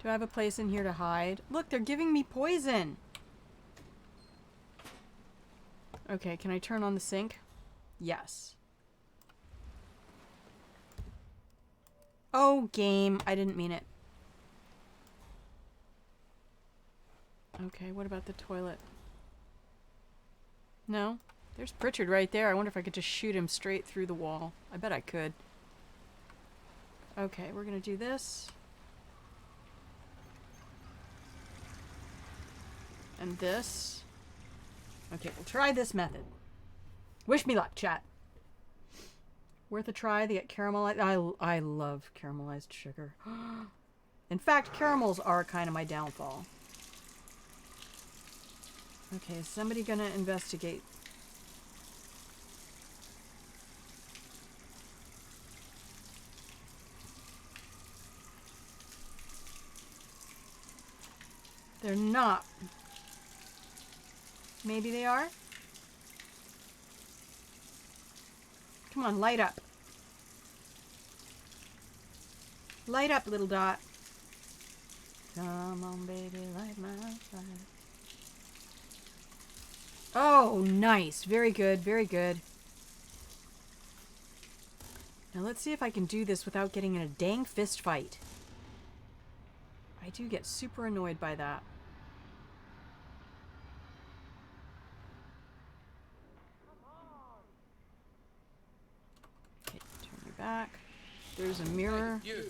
Do I have a place in here to hide? Look, they're giving me poison. Okay, can I turn on the sink? Yes. Oh, game. I didn't mean it. Okay, what about the toilet? No? There's Pritchard right there. I wonder if I could just shoot him straight through the wall. I bet I could. Okay, we're gonna do this. And this. Okay, we'll try this method. Wish me luck, chat. Worth a try. They get caramelized. I love caramelized sugar. In fact, caramels are kind of my downfall. Okay, is somebody gonna investigate? They're not. Maybe they are? Come on, light up. Light up, little dot. Come on, baby, light my fire. Oh, nice. Very good, very good. Now let's see if I can do this without getting in a dang fist fight. I do get super annoyed by that. Okay, turn your back. There's a mirror. Hey, you.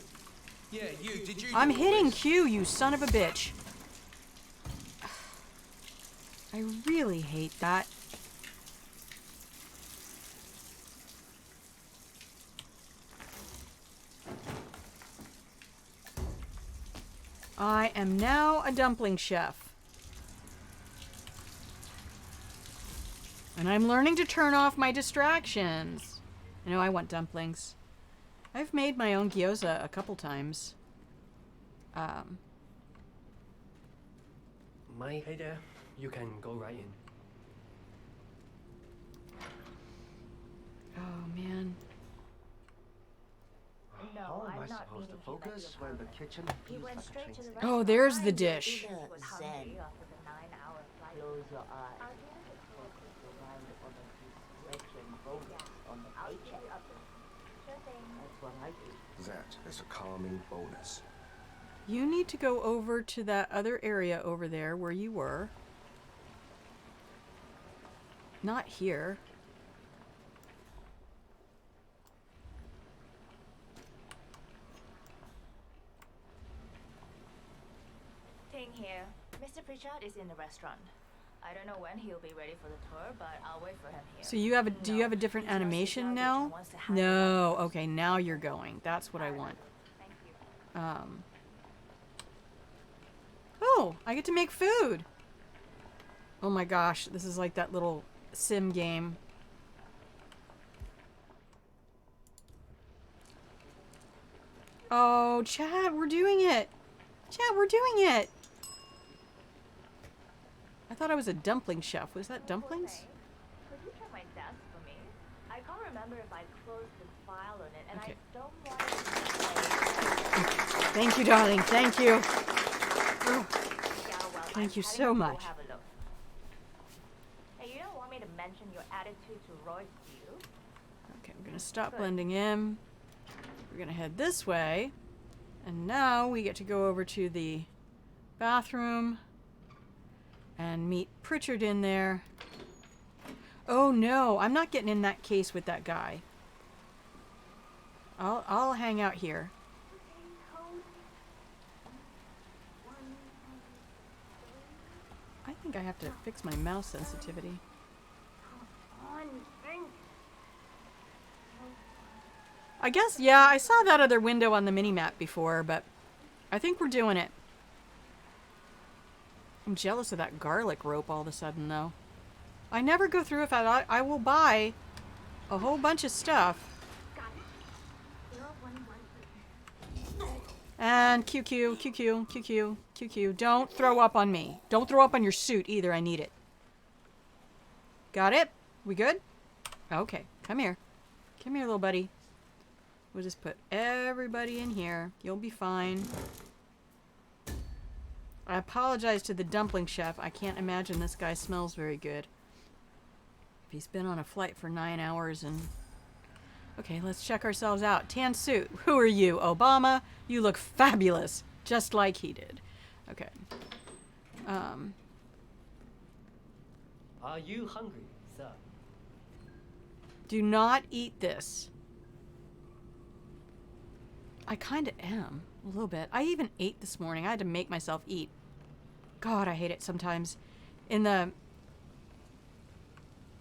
Yeah, you. Did you? I'm hitting Q, you son of a bitch. I really hate that. I am now a dumpling chef. And I'm learning to turn off my distractions. I know I want dumplings. I've made my own gyoza a couple times. Hey there, you can go right in. Oh, man. No, How am I'm I not supposed to meaning focus when the kitchen He feels went like a straight train to the station? Oh, there's the dish. He was hungry after the 9-hour flight. Close your eyes. Focus your mind on the discretion bonus on the paycheck. Sure thing. That's what I do. That is a calming bonus. You need to go over to that other area over there where you were. Not here. Thing here. Mr. Pritchard is in the restaurant. I don't know when he'll be ready for the tour, but I'll wait for him here. So you have a, do you have a different animation now? No. Okay, now you're going. That's what I want. Thank you. Oh, I get to make food. Oh my gosh, this is like that little sim game. Oh, Chad, we're doing it. Chad, we're doing it. I thought I was a dumpling chef. Was that dumplings? Could you check my desk for me? I can't remember if I closed the file on it, and Okay. I don't want it. Thank you, darling. Thank you. Oh, Yeah, well, thank you I'm so heading to go much. have a look. Hey, you don't want me to mention your attitude to Royce, do you? Okay, we're gonna stop blending in. We're gonna head this way. And now we get to go over to the bathroom and meet Pritchard in there. Oh no, I'm not getting in that case with that guy. I'll hang out here. think I have to fix my mouse sensitivity. I guess, yeah, I saw that other window on the mini-map before, but I think we're doing it. I'm jealous of that garlic rope all of a sudden, though. I never go through if I will buy a whole bunch of stuff. And QQ, QQ, QQ, QQ. Don't throw up on me. Don't throw up on your suit either. I need it. Got it? We good? Okay. Come here. Come here, little buddy. We'll just put everybody in here. You'll be fine. I apologize to the dumpling chef. I can't imagine this guy smells very good. If he's been on a flight for 9 hours and... Okay, let's check ourselves out. Tan suit. Who are you? Obama? You look fabulous. Just like he did. Okay. Are you hungry, sir? Do not eat this. I kind of am. A little bit. I even ate this morning. I had to make myself eat. God, I hate it sometimes. In the...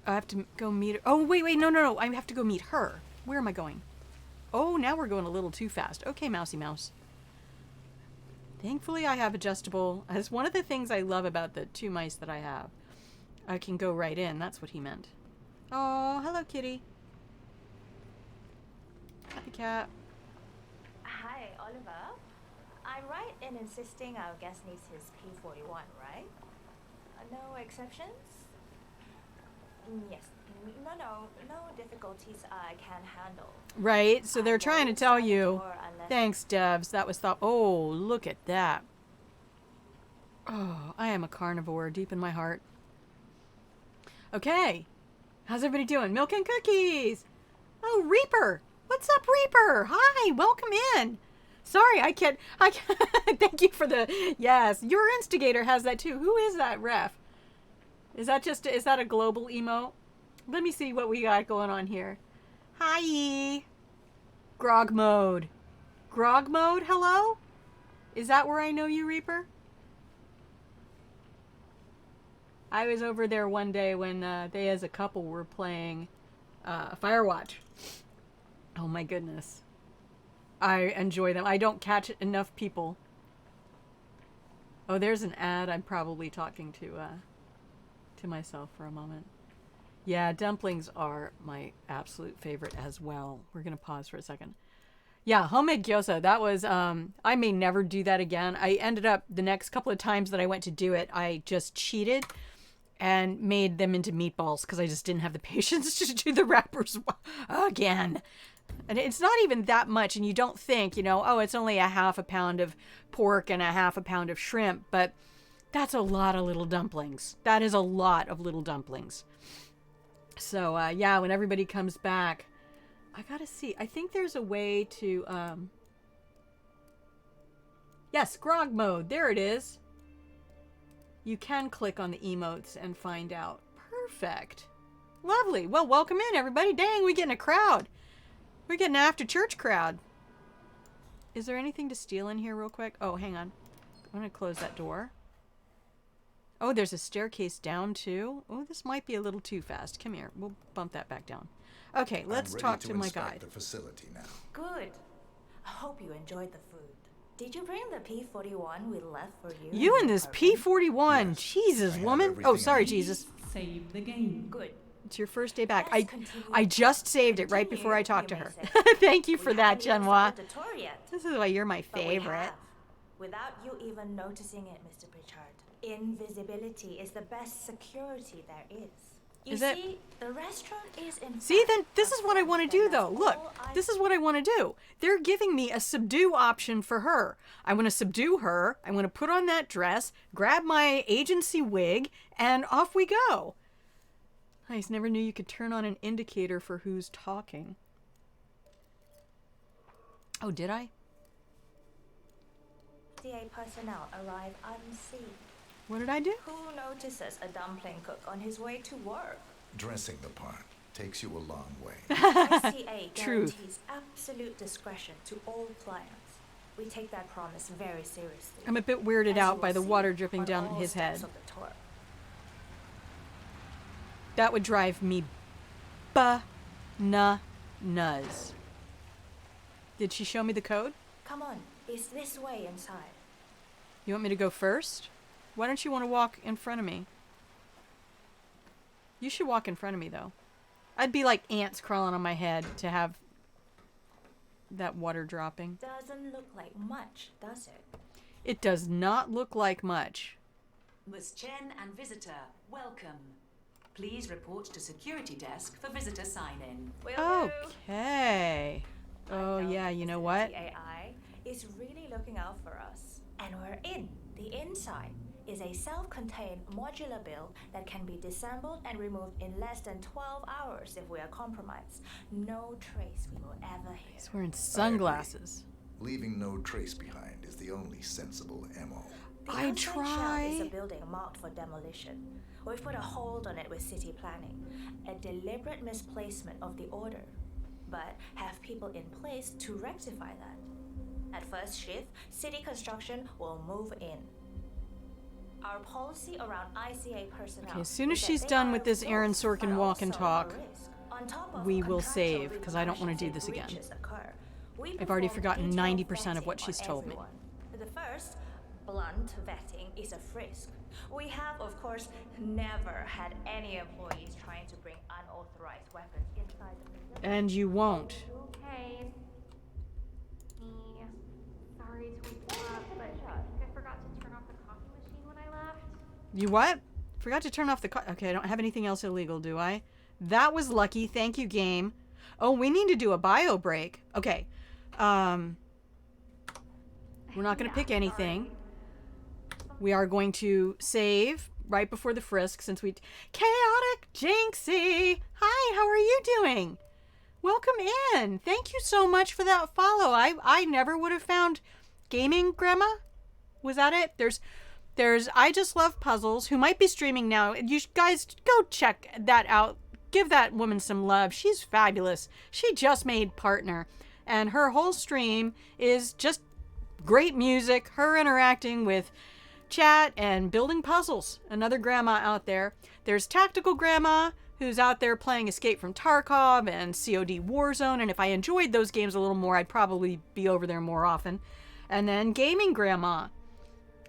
I have to go meet her. Oh, wait, no. I have to go meet her. Where am I going? Oh, now we're going a little too fast. Okay, mousy mouse. Thankfully, I have adjustable. That's one of the things I love about the 2 mice that I have. I can go right in. That's what he meant. Oh, hello, kitty. Hi, cat. Hi, Oliver. I'm right in insisting our guest needs his P41, right? No exceptions? Yes. No difficulties I can handle. Right, so they're trying to tell you. Thanks, devs. That was thought. Oh, look at that. Oh, I am a carnivore deep in my heart. Okay. How's everybody doing? Milk and cookies. Oh, Reaper. What's up, Reaper? Hi, welcome in. Sorry, I can't. Thank you for the. Yes, your instigator has that too. Who is that ref? Is that a global emote? Let me see what we got going on here. Hi. Grog mode. Grog mode, hello? Is that where I know you, Reaper? I was over there one day when they as a couple were playing Firewatch. Oh my goodness. I enjoy them. I don't catch enough people. Oh, there's an ad. I'm probably talking to myself for a moment. Yeah, dumplings are my absolute favorite as well. We're going to pause for a second. Yeah, homemade gyoza. That was, I may never do that again. I ended up, the next couple of times that I went to do it, I just cheated and made them into meatballs because I just didn't have the patience to do the wrappers again. And it's not even that much, and you don't think, oh, it's only a half a pound of pork and a half a pound of shrimp, but that's a lot of little dumplings. That is a lot of little dumplings. So, yeah, when everybody comes back, I gotta see. I think there's a way to, yes, grog mode. There it is. You can click on the emotes and find out. Perfect. Lovely. Well, welcome in, everybody. Dang, we're getting a crowd. We're getting an after church crowd. Is there anything to steal in here real quick? Oh, hang on. I'm going to close that door. Oh, there's a staircase down too. Oh, this might be a little too fast. Come here. We'll bump that back down. Okay, let's talk to my guide. The facility now. Good. I hope you enjoyed the food. Did you bring the P41 we left for you? You and this P41. Yes. Jesus, woman. Oh, sorry, Jesus. Save the game. Good. It's your first day back. I just saved it right before I talked to her. Thank you for that, Genwa. This is why you're my favorite. Without you even noticing it, Mr. Pritchard. Invisibility is the best security there is. You see, the restaurant is in. See, then this is what I want to do, though. Look, this is what I want to do. They're giving me a subdue option for her. I want to subdue her. I want to put on that dress, grab my agency wig, and off we go. I just never knew you could turn on an indicator for who's talking. Oh, did I? DA personnel arrive unseen. What did I do? Who notices a dumpling cook on his way to work? Dressing the part takes you a long way. ICA Truth. guarantees absolute discretion to all clients. We take that promise very seriously. I'm a bit weirded out by the water dripping down his head. That would drive me bananas. Did she show me the code? Come on, it's this way inside. You want me to go first? Why don't you want to walk in front of me? You should walk in front of me, though. I'd be like ants crawling on my head to have that water dropping. Doesn't look like much, does it? It does not look like much. Ms. Chen and visitor, welcome. Please report to security desk for visitor sign-in. Okay. Oh, yeah, you know what? The AI is really looking out for us. And we're in. The inside is a self-contained modular build that can be disassembled and removed in less than 12 hours if we are compromised. No trace we will ever hear. He's wearing sunglasses. Leaving no trace behind is the only sensible MO. The I outside shell try. is a building marked for demolition. We've put a hold on it with city planning. A deliberate misplacement of the order. But have people in place to rectify that. At first shift, city construction will move in. Our policy around ICA personnel. Okay, as soon as is that she's they done are with this a Aaron force, Sorkin but walk and also talk, a risk. On top of we will contractual save, because I don't want to do repercussions this if again. breaches occur, we I've already perform forgotten detailed 90% of what vetting she's on told me. everyone. The first, blunt vetting, is a frisk. We have, of course, never had any employees trying to bring unauthorized weapons inside the facility. And you won't. Okay. Me. Sorry to wake you up, but I forgot to turn off the coffee machine when I left. You what? Forgot to turn off the okay, I don't have anything else illegal, do I? That was lucky. Thank you, game. Oh, we need to do a bio break. Okay. We're not going to pick anything. We are going to save right before the frisk since we... Chaotic Jinxie! Hi, how are you doing? Welcome in. Thank you so much for that follow. I never would have found Gaming Grandma. Was that it? There's I Just Love Puzzles, who might be streaming now. You guys go check that out. Give that woman some love. She's fabulous. She just made Partner. And her whole stream is just great music, her interacting with chat and building puzzles. Another grandma out there. There's Tactical Grandma, who's out there playing Escape from Tarkov and COD Warzone. And if I enjoyed those games a little more, I'd probably be over there more often. And then Gaming Grandma.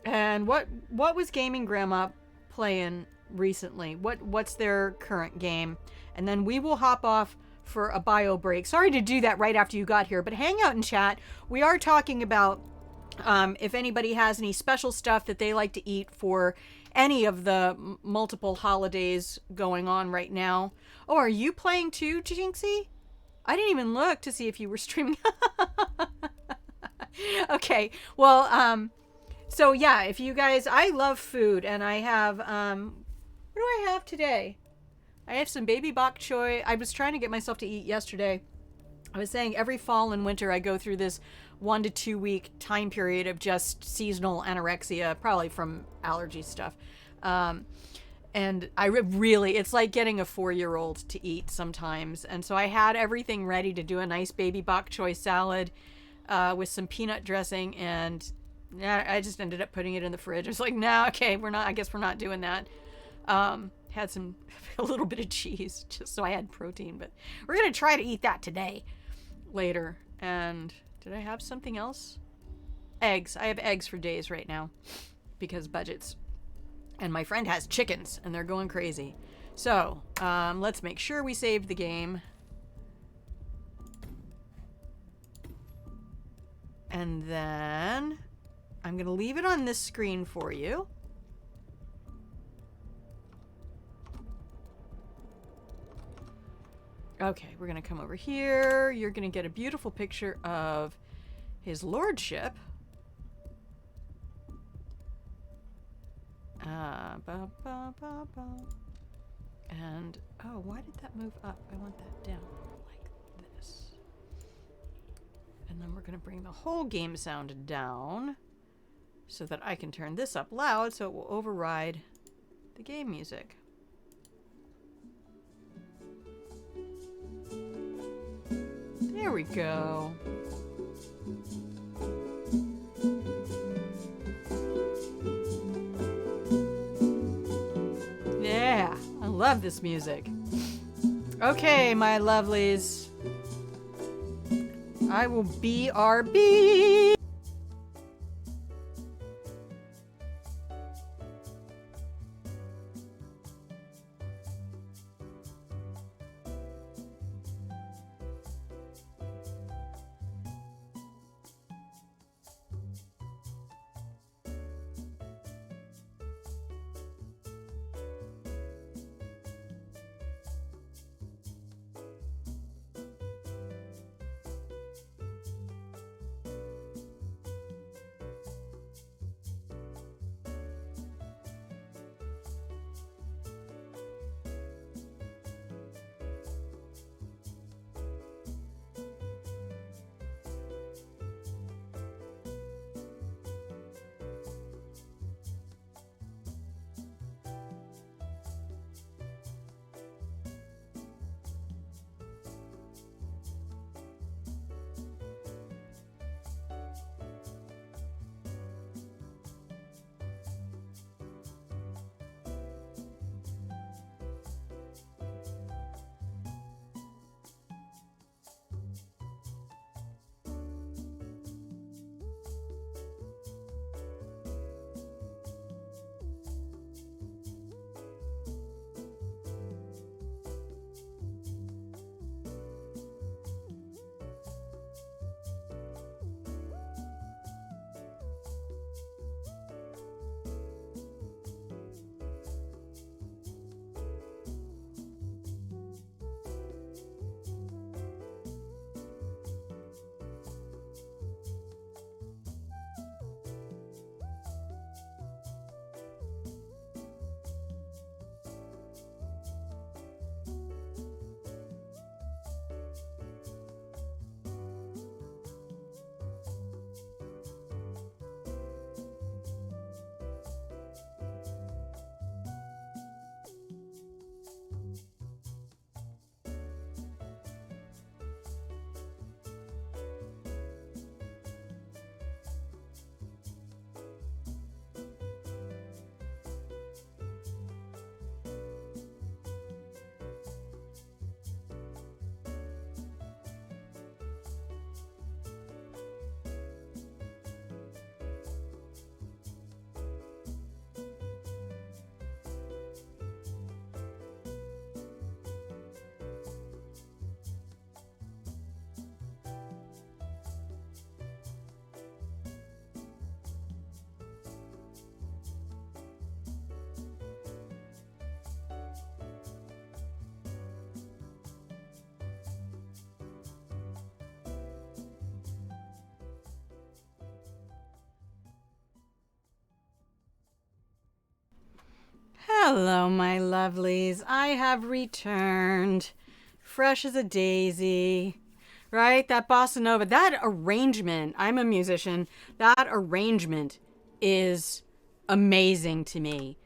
And what was Gaming Grandma playing recently? What's their current game? And then we will hop off for a bio break. Sorry to do that right after you got here, but hang out and chat. We are talking about if anybody has any special stuff that they like to eat for any of the multiple holidays going on right now. Oh, are you playing too, Jinxie? I didn't even look to see if you were streaming. Okay, well, so yeah, if you guys, I love food, and I have, what do I have today? I have some baby bok choy. I was trying to get myself to eat yesterday. I was saying every fall and winter I go through this 1 to 2 week time period of just seasonal anorexia, probably from allergy stuff. And I really, it's like getting a 4-year-old to eat sometimes. And so I had everything ready to do a nice baby bok choy salad with some peanut dressing, and I just ended up putting it in the fridge. I was like, no, okay, I guess we're not doing that. Had a little bit of cheese just so I had protein, but we're going to try to eat that today, later. And did I have something else? Eggs. I have eggs for days right now because budgets. And my friend has chickens and they're going crazy. So, let's make sure we saved the game. And then I'm going to leave it on this screen for you. Okay, we're going to come over here. You're going to get a beautiful picture of his lordship. And, oh, why did that move up? I want that down like this. And then we're going to bring the whole game sound down so that I can turn this up loud so it will override the game music. There we go. Yeah, I Love this music. Okay, my lovelies. I will BRB. Hello, my lovelies. I have returned. Fresh as a daisy. Right? That bossa nova, that arrangement, I'm a musician. That arrangement is amazing to me.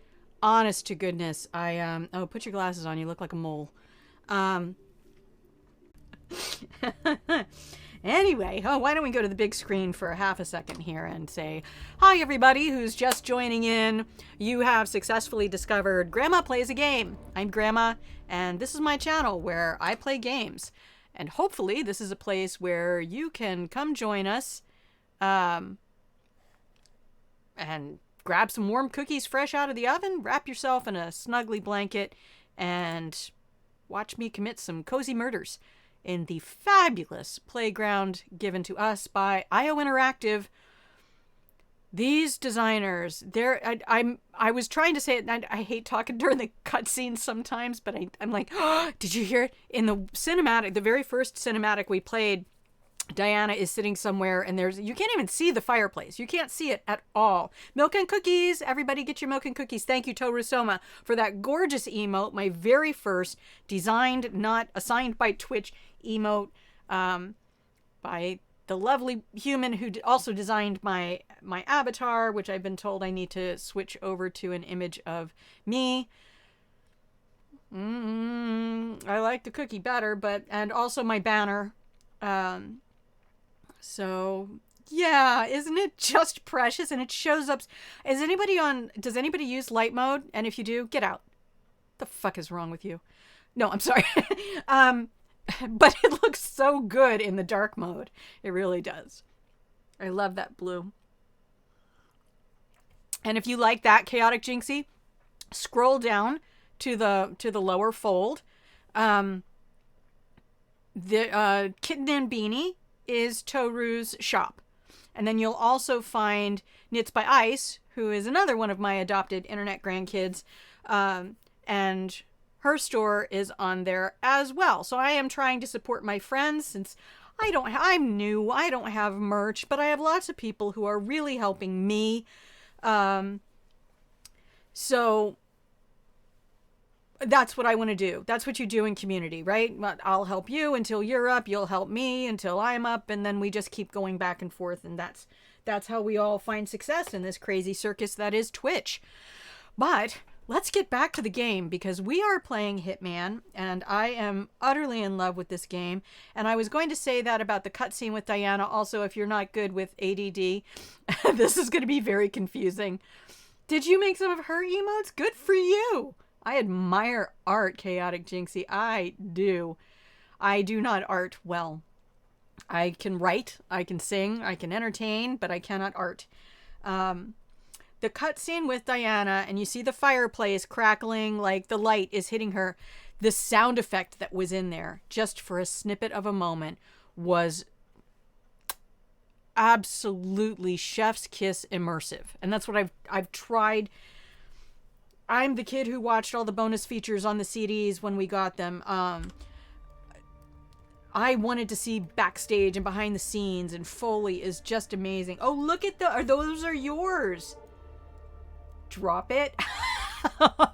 Honest to goodness. Oh, put your glasses on. You look like a mole. Anyway, why don't we go to the big screen for half a second here and say, hi, everybody who's just joining in. You have successfully discovered Grandma Plays a Game. I'm Grandma, and this is my channel where I play games. And hopefully this is a place where you can come join us and grab some warm cookies fresh out of the oven, wrap yourself in a snuggly blanket, and watch me commit some cozy murders in the fabulous playground given to us by IO Interactive. These designers, I was trying to say it, and I hate talking during the cutscenes sometimes, but I'm like, oh, did you hear it? In the cinematic, the very first cinematic we played, Diana is sitting somewhere and you can't even see the fireplace. You can't see it at all. Milk and cookies. Everybody get your milk and cookies. Thank you, Toru Soma, for that gorgeous emote. My very first designed, not assigned by Twitch emote, by the lovely human who also designed my avatar, which I've been told I need to switch over to an image of me. I like the cookie better, and also my banner. So yeah, isn't it just precious? And it shows up. Does anybody use light mode? And if you do, get out. The fuck is wrong with you? No, I'm sorry. But it looks so good in the dark mode. It really does. I love that blue. And if you like that, Chaotic Jinxie, scroll down to the lower fold. The Kitten and Beanie is Toru's shop. And then you'll also find Knits by Ice, who is another one of my adopted internet grandkids. And her store is on there as well. So I am trying to support my friends since I'm new. I don't have merch, but I have lots of people who are really helping me. So that's what I want to do. That's what you do in community, right? I'll help you until you're up. You'll help me until I'm up. And then we just keep going back and forth. And that's how we all find success in this crazy circus that is Twitch. But let's get back to the game because we are playing Hitman and I am utterly in love with this game. And I was going to say that about the cutscene with Diana. Also, if you're not good with ADD, this is going to be very confusing. Did you make some of her emotes? Good for you. I admire art, Chaotic Jinxie. I do. I do not art well. I can write, I can sing, I can entertain, but I cannot art. The cutscene with Diana, and you see the fireplace crackling, like the light is hitting her. The sound effect that was in there, just for a snippet of a moment, was absolutely chef's kiss immersive. And that's what I've tried. I'm the kid who watched all the bonus features on the CDs when we got them. I wanted to see backstage and behind the scenes, and Foley is just amazing. Oh, look at those are yours. Drop it.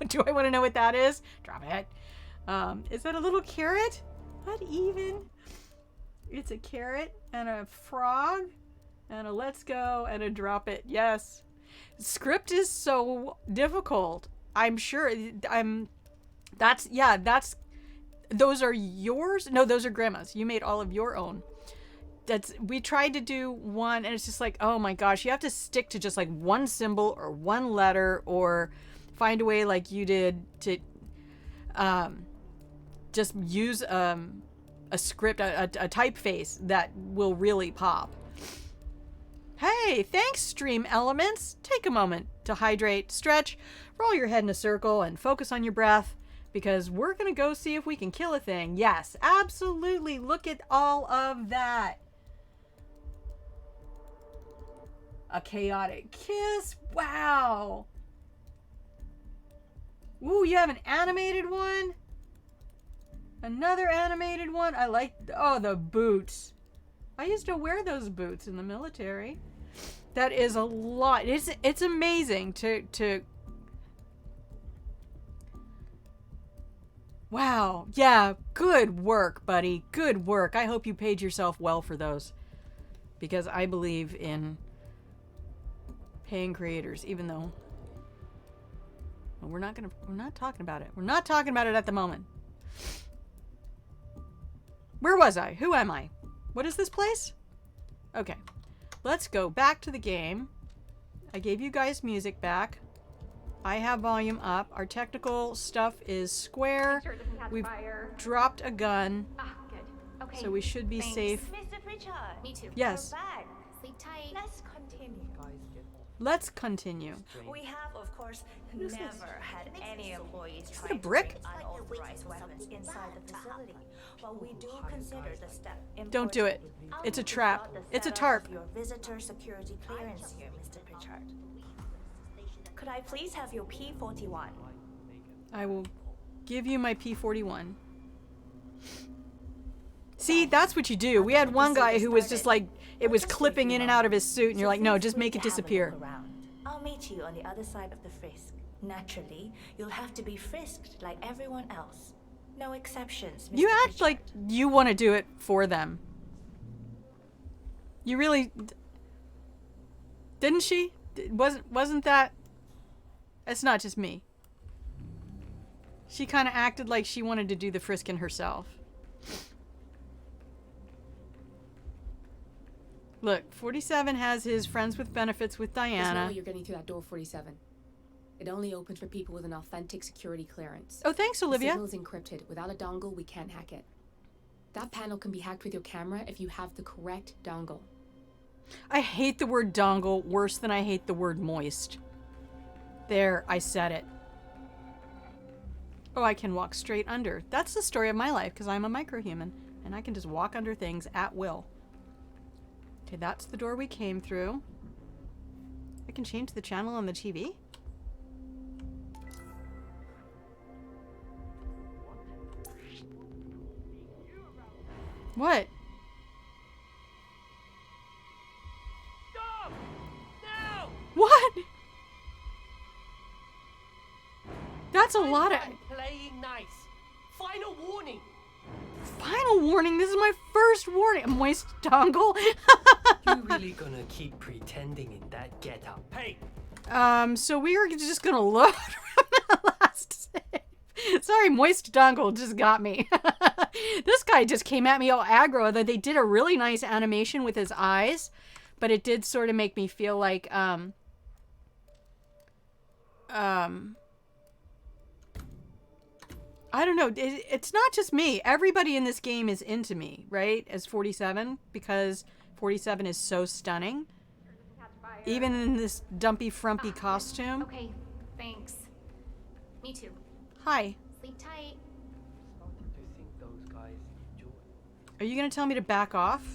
Do I want to know what that is? Drop it. Is that a little carrot? Not even. It's a carrot and a frog and a let's go and a drop it. Yes. Script is so difficult. I'm sure those are yours. No, those are Grandma's. You made all of your own. We tried to do one and it's just like, oh my gosh, you have to stick to just like one symbol or one letter or find a way like you did to just use a script, a typeface that will really pop. Hey, thanks, Stream Elements. Take a moment to hydrate, stretch, roll your head in a circle, and focus on your breath, because we're going to go see if we can kill a thing. Yes, absolutely. Look at all of that. A chaotic kiss. Wow. Ooh, you have an animated one? Another animated one? I like... Oh, the boots. I used to wear those boots in the military. That is a lot. It's amazing to Wow. Yeah, good work, buddy. Good work. I hope you paid yourself well for those. Because I believe in paying creators, even though well, we're not talking about it. We're not talking about it at the moment. Where was I? Who am I? What is this place? Okay. Let's go back to the game. I gave you guys music back. I have volume up. Our technical stuff is square. Sure it doesn't catch We've fire. dropped a gun. Ah, good. Okay. So we should be Thanks. safe. Mr. Pritchard. Me too. Yes. You're back. Sleep tight. Let's continue. Let's continue. We have, of course, never had any employees Is try it a brick? to bring unauthorized weapons inside the facility. But we do consider the step important. Don't do it. It's a trap. It's a tarp. Your visitor security clearance here, Mr. Pritchard. Could I please have your P41? I will give you my P41. See, that's what you do. We had one guy who was just like, it was clipping in and out of his suit, and you're like, no, just make it disappear. I'll meet you on the other side of the frisk. Naturally, you'll have to be frisked like everyone else. No exceptions, Mr. You act Pritchard. like you want to do it for them. You really... Didn't she? Wasn't that... It's not just me. She kind of acted like she wanted to do the frisking herself. Look, 47 has his friends with benefits with There's no Diana. way you're getting through that door, 47. It only opens for people with an authentic security clearance. Oh, thanks, Olivia. The signal is encrypted. Without a dongle, we can't hack it. That panel can be hacked with your camera if you have the correct dongle. I hate the word dongle worse than I hate the word moist. There, I said it. Oh, I can walk straight under. That's the story of my life, because I'm a microhuman, and I can just walk under things at will. Okay, that's the door we came through. I can change the channel on the TV? What? Stop! Now! What? That's a lot of... I'm playing nice. Final warning. Final warning? This is my first warning. A moist dongle? You really gonna keep pretending in that getup? Hey! So we were just gonna load from the last save. Sorry, moist dongle just got me. This guy just came at me all aggro. That they did a really nice animation with his eyes, but it did sort of make me feel like, I don't know. It's not just me. Everybody in this game is into me, right? As 47, because 47 is so stunning. Even in this dumpy, frumpy costume. Okay, thanks. Me too. Hi. Sleep tight. Are you going to tell me to back off?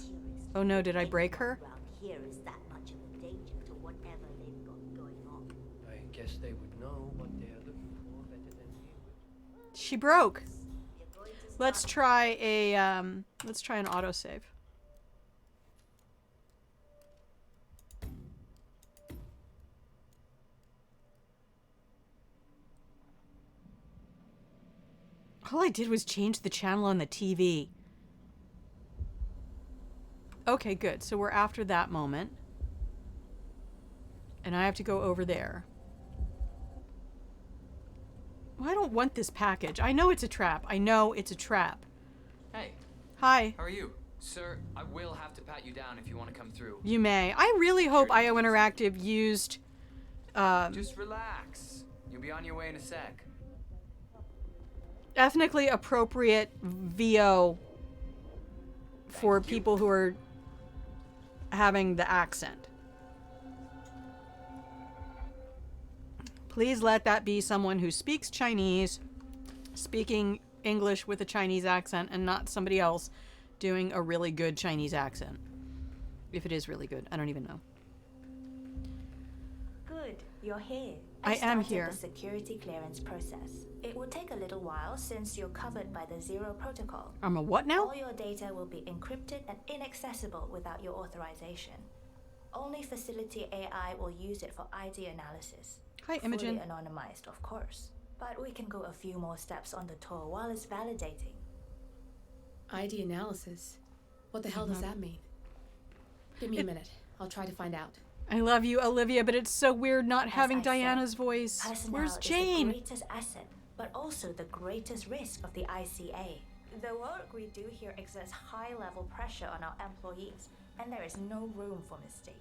Oh no, did I break her? Here is that much of a danger to whatever they've got going on. I guess they would know what they're looking for better than you would. She broke. Let's try an autosave. All I did was change the channel on the TV. Okay, good. So we're after that moment. And I have to go over there. Well, I don't want this package. I know it's a trap. I know it's a trap. Hey. Hi. How are you? Sir, I will have to pat you down if you want to come through. You may. I really hope IO Interactive used... Just relax. You'll be on your way in a sec. ethnically appropriate VO for people who are having the accent. Please let that be someone who speaks Chinese, speaking English with a Chinese accent, and not somebody else doing a really good Chinese accent. If it is really good. I don't even know. Good, you're here. I am started here. The security clearance process. It will take a little while since you're covered by the Zero Protocol. I'm a what now? All your data will be encrypted and inaccessible without your authorization. Only facility AI will use it for ID analysis. Hi, Imogen. Fully anonymized, of course. But we can go a few more steps on the tour while it's validating. ID analysis? What the hell does that mean? Give me a minute. I'll try to find out. I love you, Olivia, but it's so weird not having I said, Diana's voice. Personnel Where's is Jane? the greatest asset, but also the greatest risk of the ICA. The work we do here exerts high-level pressure on our employees, and there is no room for mistakes.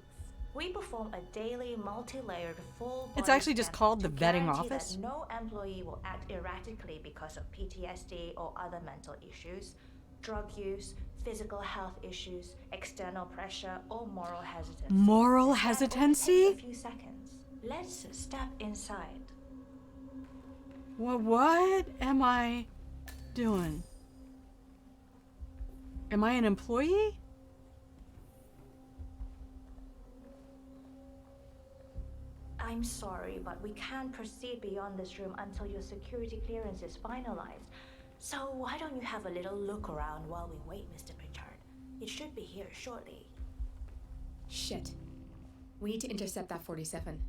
We perform a daily, multi-layered, full. It's actually just called the vetting guarantee office. That no employee will act erratically because of PTSD or other mental issues, drug use, physical health issues, external pressure, or moral hesitancy. Moral That will hesitancy? take a few seconds. Let's step inside. What am I doing? Am I an employee? I'm sorry, but we can't proceed beyond this room until your security clearance is finalized. So why don't you have a little look around while we wait, Mr. Pritchard? It should be here shortly. Shit. We need to intercept that 47,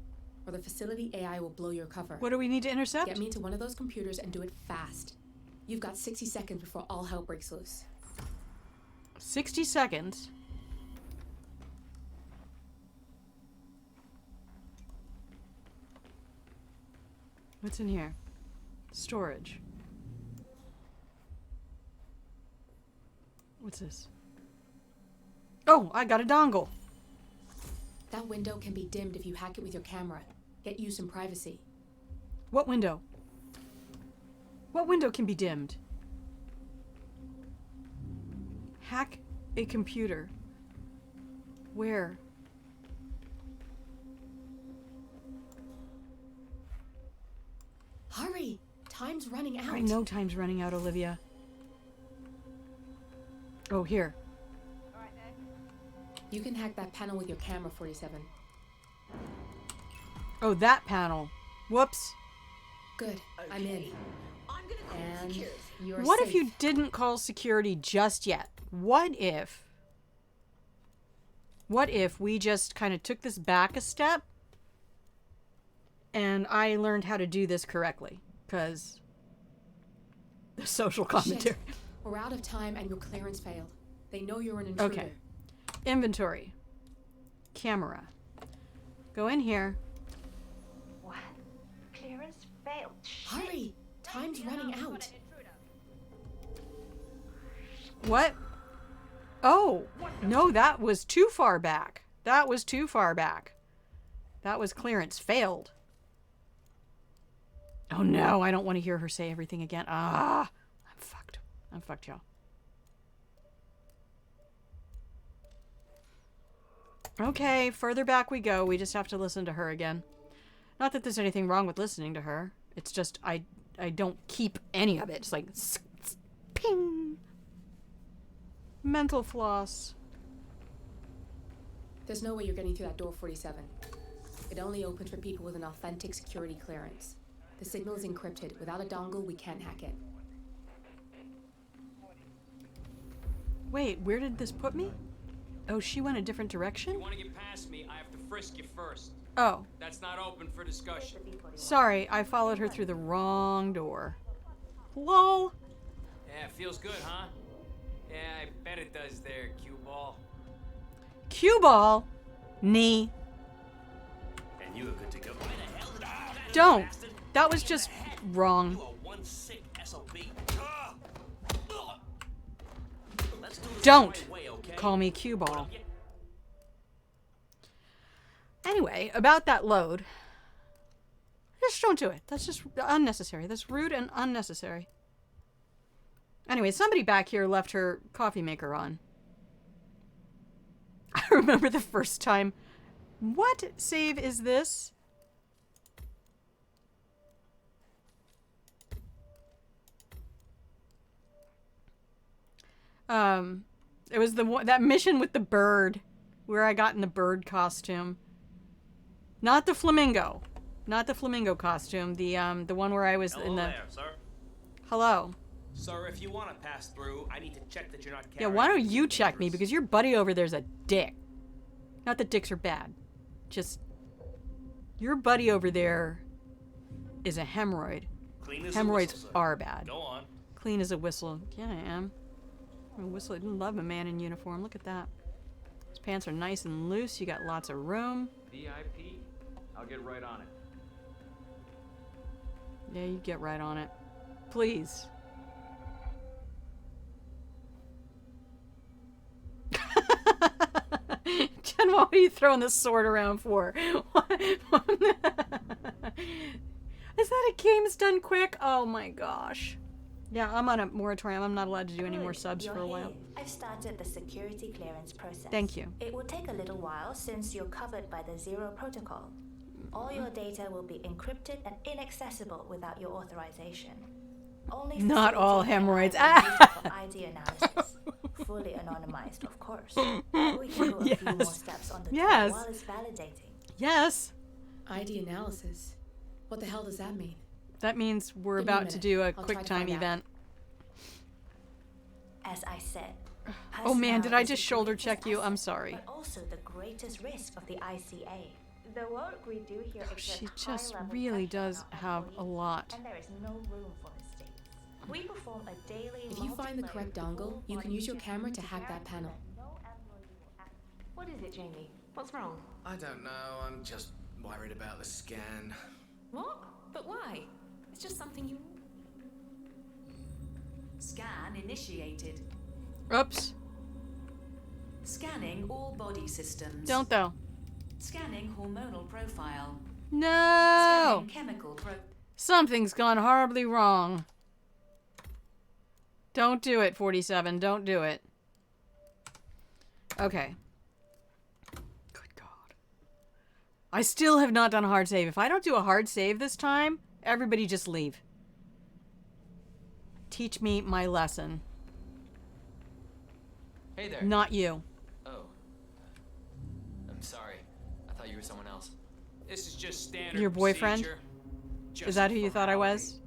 or the facility AI will blow your cover. What do we need to intercept? Get me into one of those computers and do it fast. You've got 60 seconds before all hell breaks loose. 60 seconds. What's in here? Storage. What's this? Oh, I got a dongle. That window can be dimmed if you hack it with your camera. Get you some privacy. What window? What window can be dimmed? Hack a computer. Where? Hurry! Time's running out. I know time's running out, Olivia. Oh, here. You can hack that panel with your camera, 47. Oh, that panel. Whoops. Good. I'm in. And you're What safe. if you didn't call security just yet? What if we just kind of took this back a step and I learned how to do this correctly? Because the social commentary. Shit. We're out of time and your clearance failed. They know you're an intruder. Okay. Inventory. Camera. Go in here. What? Clearance failed. Hurry! Time's running out. What? Oh, no, that was too far back. That was too far back. That was clearance failed. Oh no, I don't want to hear her say everything again. Ah, I'm fucked. I'm fucked, y'all. Okay, further back we go. We just have to listen to her again. Not that there's anything wrong with listening to her. It's just I don't keep any of it. It's like ping. Mental floss. There's no way you're getting through that door, 47. It only opens for people with an authentic security clearance. The signal is encrypted. Without a dongle, we can't hack it. Wait, where did this put me? Oh, she went a different direction? If you want to get past me, I have to frisk you first. Oh. That's not open for discussion. Sorry, I followed her through the wrong door. Lol. Yeah, feels good, huh? Yeah, I bet it does there, cue ball. Cue ball? Knee. And you are good to go. Don't. That was just wrong. You are one sick SOB. Let's do this Don't the right way, okay? call me cue ball. Anyway, about that load. Just don't do it. That's just unnecessary. That's rude and unnecessary. Anyway, somebody back here left her coffee maker on. I remember the first time. What save is this? It was the one, that mission with the bird, where I got in the bird costume. Not the flamingo. Not the flamingo costume. The one where I was Hello in the... there, sir. Hello. Sir, if you want to pass through, I need to check that you're not Yeah, carrying... why don't you check me? Because your buddy over there's a dick. Not that dicks are bad. Just... Your buddy over there is a hemorrhoid. Clean as a Hemorrhoids whistle, sir. are bad. Go on. Clean as a whistle. Yeah, I am. I'm a whistle. I love a man in uniform. Look at that. His pants are nice and loose. You got lots of room. VIP? I'll get right on it. Yeah, you get right on it. Please. Jen, what are you throwing this sword around for? Is that a game's done quick? Oh my gosh. Yeah, I'm on a moratorium. I'm not allowed to do any more subs for a while. I've started the security clearance process. Thank you. It will take a little while since you're covered by the Zero Protocol. All your data will be encrypted and inaccessible without your authorization. Only Not all hemorrhoids. for ID analysis. Fully anonymized, of course. We can go a few more steps on the tool Yes. while it's validating. Yes. ID analysis? What the hell does that mean? That means we're Give me a about to minute. do a I'll try quick to time find out. event. As I said, Oh man, did I personnel is just the shoulder greatest check you? I'm asset, sorry. But also the greatest risk of the ICA. The work we do here exerts She high just level really pressure on does our have a employees, lot. and there is no room for mistakes. We perform a daily. If you find the correct dongle, you can use your camera to hack that panel. What is it, Jamie? What's wrong? I don't know. I'm just worried about the scan. What? But why? It's just something you... Scan initiated. Oops. Scanning all body systems. Don't though. Scanning hormonal profile. No. Scanning chemical Something's gone horribly wrong. Don't do it, 47. Don't do it. Okay. Good God. I still have not done a hard save. If I don't do a hard save this time, everybody just leave. Teach me my lesson. Hey there. Not you. Oh. I'm sorry. I thought you were someone else. This is just standard Your boyfriend? procedure. Just Is that who you thought I formality. was?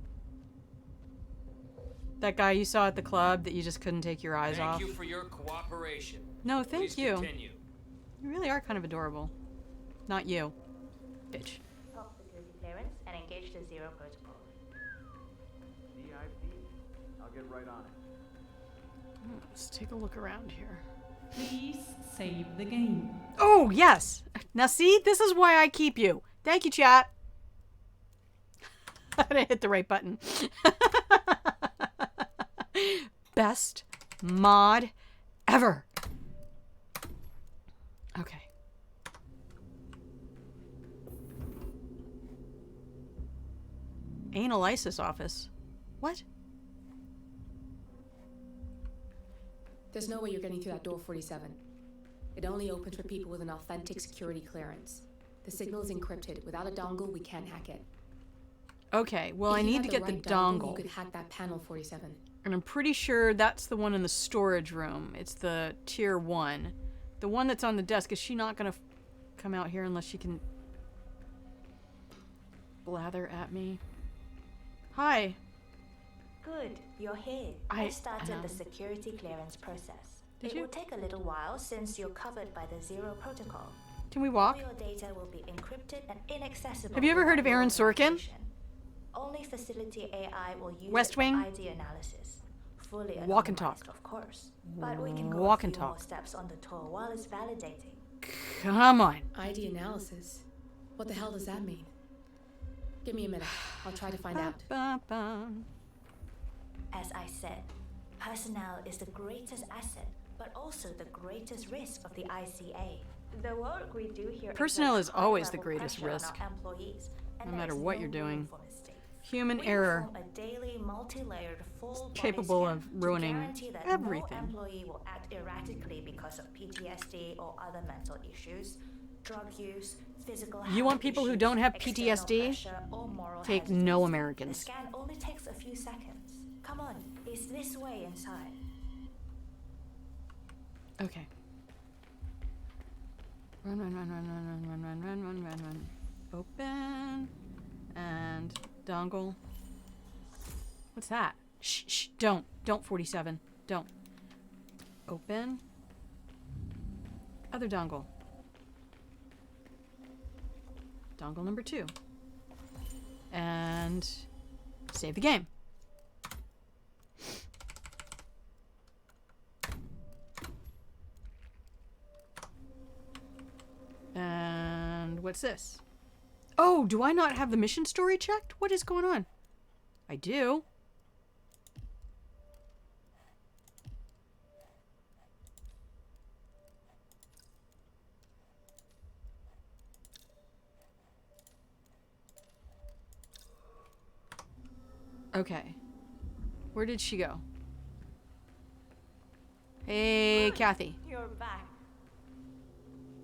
That guy you saw at the club that you just couldn't take your eyes off? Thank you for your cooperation. No, thank Please you. Continue. You really are kind of adorable. Not you. Bitch. Top security clearance and engage the Zero Protocol. VIP. I'll get right on it. Let's take a look around here. Please save the game. Oh, yes! Now see, this is why I keep you. Thank you, chat. I didn't hit the right button. Best mod ever. Okay. Analysis office. What? There's no way you're getting through that door, 47. It only opens for people with an authentic security clearance. The signal is encrypted. Without a dongle, we can't hack it. Okay, well, If I you need had to get the right dongle. You could hack that panel, 47. And I'm pretty sure that's the one in the storage room. It's the tier 1. The one that's on the desk. Is she not going to come out here unless she can blather at me? Hi. Good, you're here. I started the security clearance process. Did It you? will take a little while since you're covered by the Zero Protocol. Can we walk? All your data will be encrypted and inaccessible. Have you ever heard of without Aaron your Sorkin? authorization. Only facility AI will use West it for Wing? ID analysis. Fully Walk and talk. anonymized, of course. But we can go Walk a and few more talk. steps on the tour while it's validating. Come on. ID analysis? What the hell does that mean? Give me a minute. I'll try to find out. As I said, personnel is the greatest asset, but also the greatest risk of the ICA. The work we do here Personnel exerts is always high the level greatest pressure on risk. our employees, and No there matter is what no you're room doing. for mistakes. Human We error. perform a daily multi-layered full body Capable scan of ruining to guarantee that everything. no employee will act erratically because of PTSD or other mental issues, drug use, physical You want health people who issues, don't have external PTSD? pressure, or moral Take hesitancy. no The Americans. scan only takes a few seconds. Come on, it's this way inside. Okay. Run, run, run, run, run, run, run, run, run, run, run, run. Open. And dongle. What's that? Shh, shh, don't. Don't, 47. Don't. Open. Other dongle. Dongle number 2. And save the game. And what's this? Oh, do I not have the mission story checked? What is going on? I do. Okay. Where did she go? Hey, Kathy. You're back.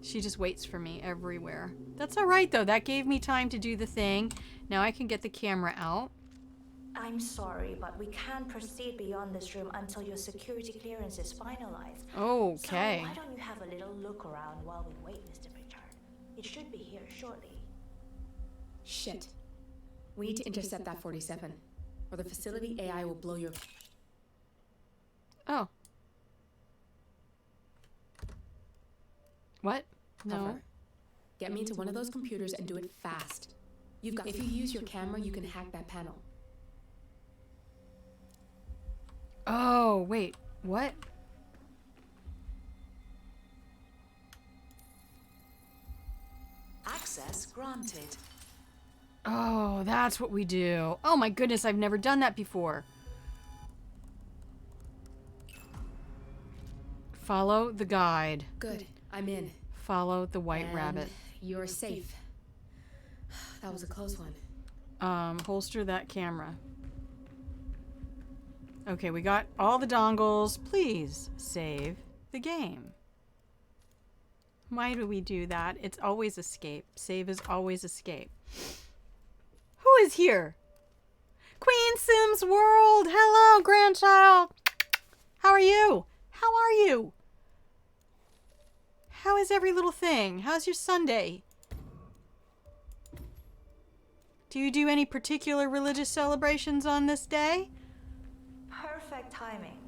She just waits for me everywhere. That's all right, though. That gave me time to do the thing. Now I can get the camera out. I'm sorry, but we can't proceed beyond this room until your security clearance is finalized. Okay. So why don't you have a little look around while we wait, Mr. Pritchard? It should be here shortly. Shit. We need to intercept that 47, or the facility AI will blow your... Oh. What? No. Cover. Get me into one of those computers and do it fast. You've got... If you use your camera, you can hack that panel. Oh, wait. What? Access granted. Oh, that's what we do. Oh my goodness, I've never done that before. Follow the guide. Good. I'm in. Follow the white And rabbit. you're safe. That was a close one. Holster that camera. Okay, we got all the dongles. Please save the game. Why do we do that? It's always escape. Save is always escape. Who is here? Queen Sims World! Hello, grandchild! How are you? How are you? How is every little thing? How's your Sunday? Do you do any particular religious celebrations on this day? Perfect timing.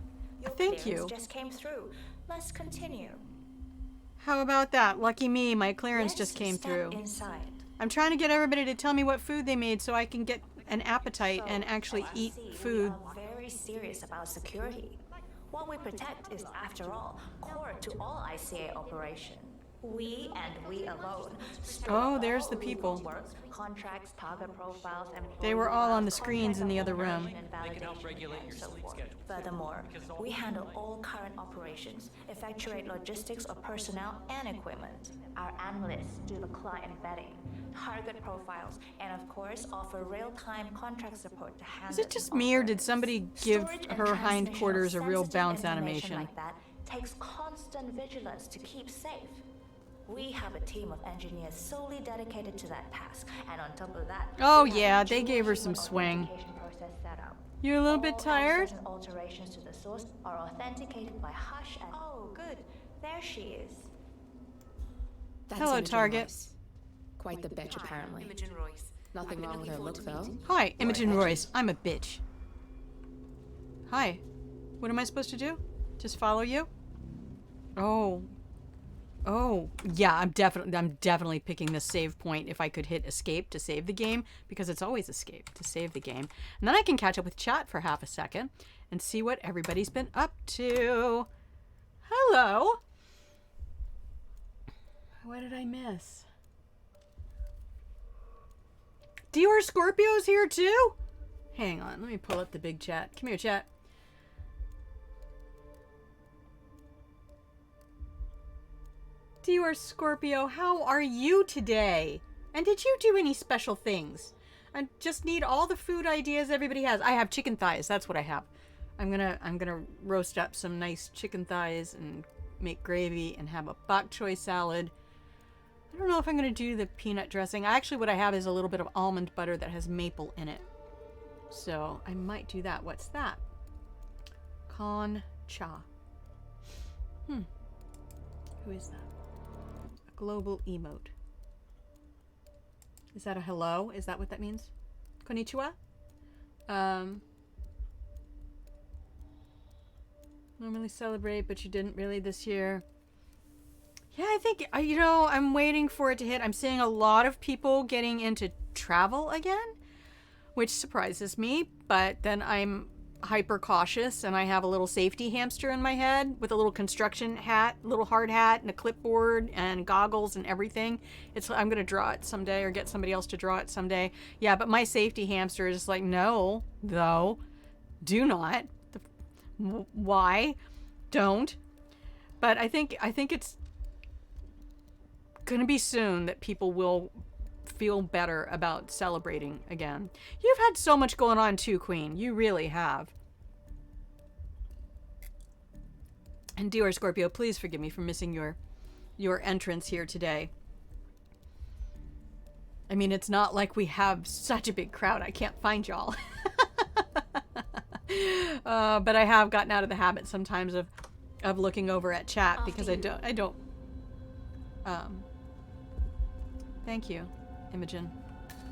Your Thank clearance you. just came through. Let's continue. How about that? Lucky me, my clearance Let's just came step through. inside. I'm trying to get everybody to tell me what food they made so I can get an appetite and actually eat food. We are very serious about security. What we protect is, after all, core to all ICA operation. We and we alone. Oh, there's the people. Work, contracts, target profiles, They were all on the screens in the other room. They can help regulate your sleep schedule. Furthermore, we handle all current operations, effectuate logistics of personnel and equipment. Our analysts do the client vetting, target profiles, and of course offer real-time contract support to handle. Is it just me or did somebody give her hindquarters a real bounce animation? Like that takes constant vigilance to keep safe. We have a team of engineers solely dedicated to that task, and on top of that, Oh yeah, they gave her some swing. process set up. You're a little bit tired? And alterations to the source are authenticated by Hush and oh, good, there she is. That's Hello, Imogen Target. Royce. Quite the bitch, apparently. Imogen Royce. Nothing wrong with her look, though. Hi, Imogen Royce. I'm a bitch. Hi. What am I supposed to do? Just follow you? Oh. Oh. Yeah, I'm definitely picking the save point if I could hit escape to save the game, because it's always escape to save the game. And then I can catch up with chat for half a second and see what everybody's been up to. Hello. What did I miss? Dior Scorpio's here too? Hang on, let me pull up the big chat. Come here, chat. Dior Scorpio, how are you today? And did you do any special things? I just need all the food ideas everybody has. I have chicken thighs, that's what I have. I'm gonna roast up some nice chicken thighs and make gravy and have a bok choy salad. I don't know if I'm going to do the peanut dressing. Actually, what I have is a little bit of almond butter that has maple in it. So I might do that. What's that? Con cha. Who is that? A global emote. Is that a hello? Is that what that means? Konnichiwa? Normally celebrate, but you didn't really this year. Yeah, I think, you know, I'm waiting for it to hit. I'm seeing a lot of people getting into travel again, which surprises me, but then I'm hyper cautious and I have a little safety hamster in my head with a little construction hat, little hard hat and a clipboard and goggles and everything. I'm going to draw it someday or get somebody else to draw it someday. Yeah, but my safety hamster is like, no, though, do not. Why? Don't. But I think it's gonna be soon that people will feel better about celebrating again. You've had so much going on too, Queen. You really have. And Dior Scorpio, please forgive me for missing your entrance here today. I mean, it's not like we have such a big crowd. I can't find y'all. But I have gotten out of the habit sometimes of looking over at chat because I don't. Thank you, Imogen.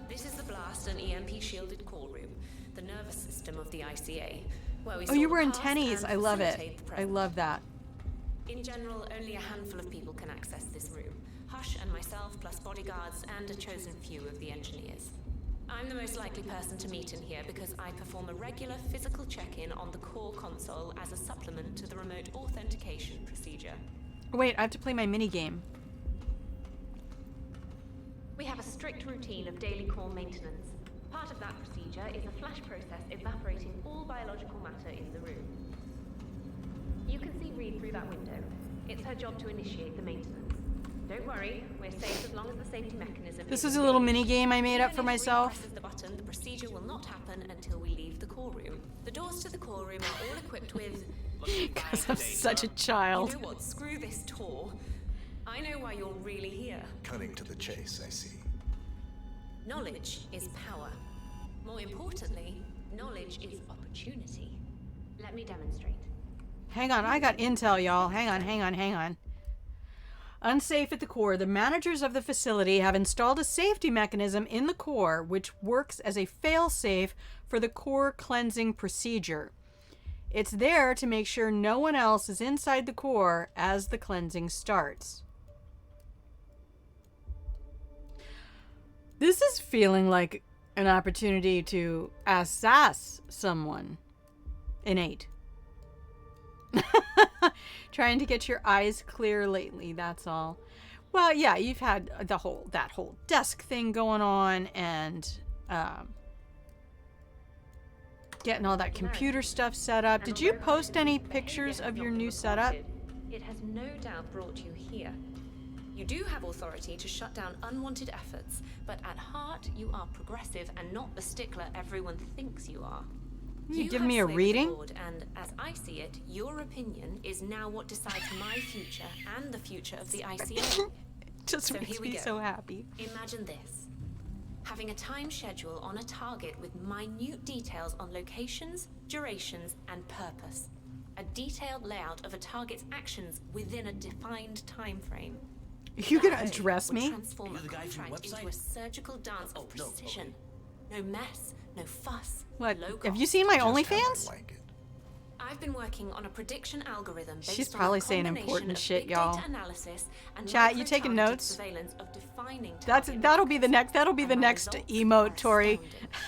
This is the blast and EMP shielded call room, the nervous system of the ICA, where we Oh, you sort were in past tennies. and I love it. facilitate the I present. love that. In general, only a handful of people can access this room. Hush and myself, plus bodyguards and a chosen few of the engineers. I'm the most likely person to meet in here because I perform a regular physical check-in on the core console as a supplement to the remote authentication procedure. Wait, I have to play my mini game. We have a strict routine of daily core maintenance. Part of that procedure is a flash process evaporating all biological matter in the room. You can see Reed through that window. It's her job to initiate the maintenance. Don't worry, we're safe as long as the safety mechanism This is a little mini game I made up for myself. The button, the happen until we leave the core room. The doors to the core room are all equipped with... Because I'm such a child. You know what? Screw this tour. I know why you're really here. Cutting to the chase, I see. Knowledge is power. More importantly, knowledge is opportunity. Let me demonstrate. Hang on, I got intel, y'all. Hang on. Unsafe at the core. The managers of the facility have installed a safety mechanism in the core which works as a fail-safe for the core cleansing procedure. It's there to make sure no one else is inside the core as the cleansing starts. This is feeling like an opportunity to assess someone. Innate. Trying to get your eyes clear lately, that's all. Well, yeah, you've had that whole desk thing going on, and getting all that computer stuff set up. Did you post any pictures of your new setup? It has no doubt brought you here. You do have authority to shut down unwanted efforts, but at heart you are progressive and not the stickler everyone thinks you are. You give me a reading? Board, and as I see it, your opinion is now what decides my future and the future of the ICA. Just so makes me so happy. Imagine this. Having a time schedule on a target with minute details on locations, durations, and purpose. A detailed layout of a target's actions within a defined time frame. Are you gonna address me? Transform a contract into a surgical dance of precision. No mess, no fuss. What? Low Have cost. you seen my OnlyFans? I've been working on a prediction algorithm based She's on probably a saying combination important of shit, big y'all. data analysis and Chat, you taking micro-targeted notes? surveillance of defining That'll be the next emote, Tori.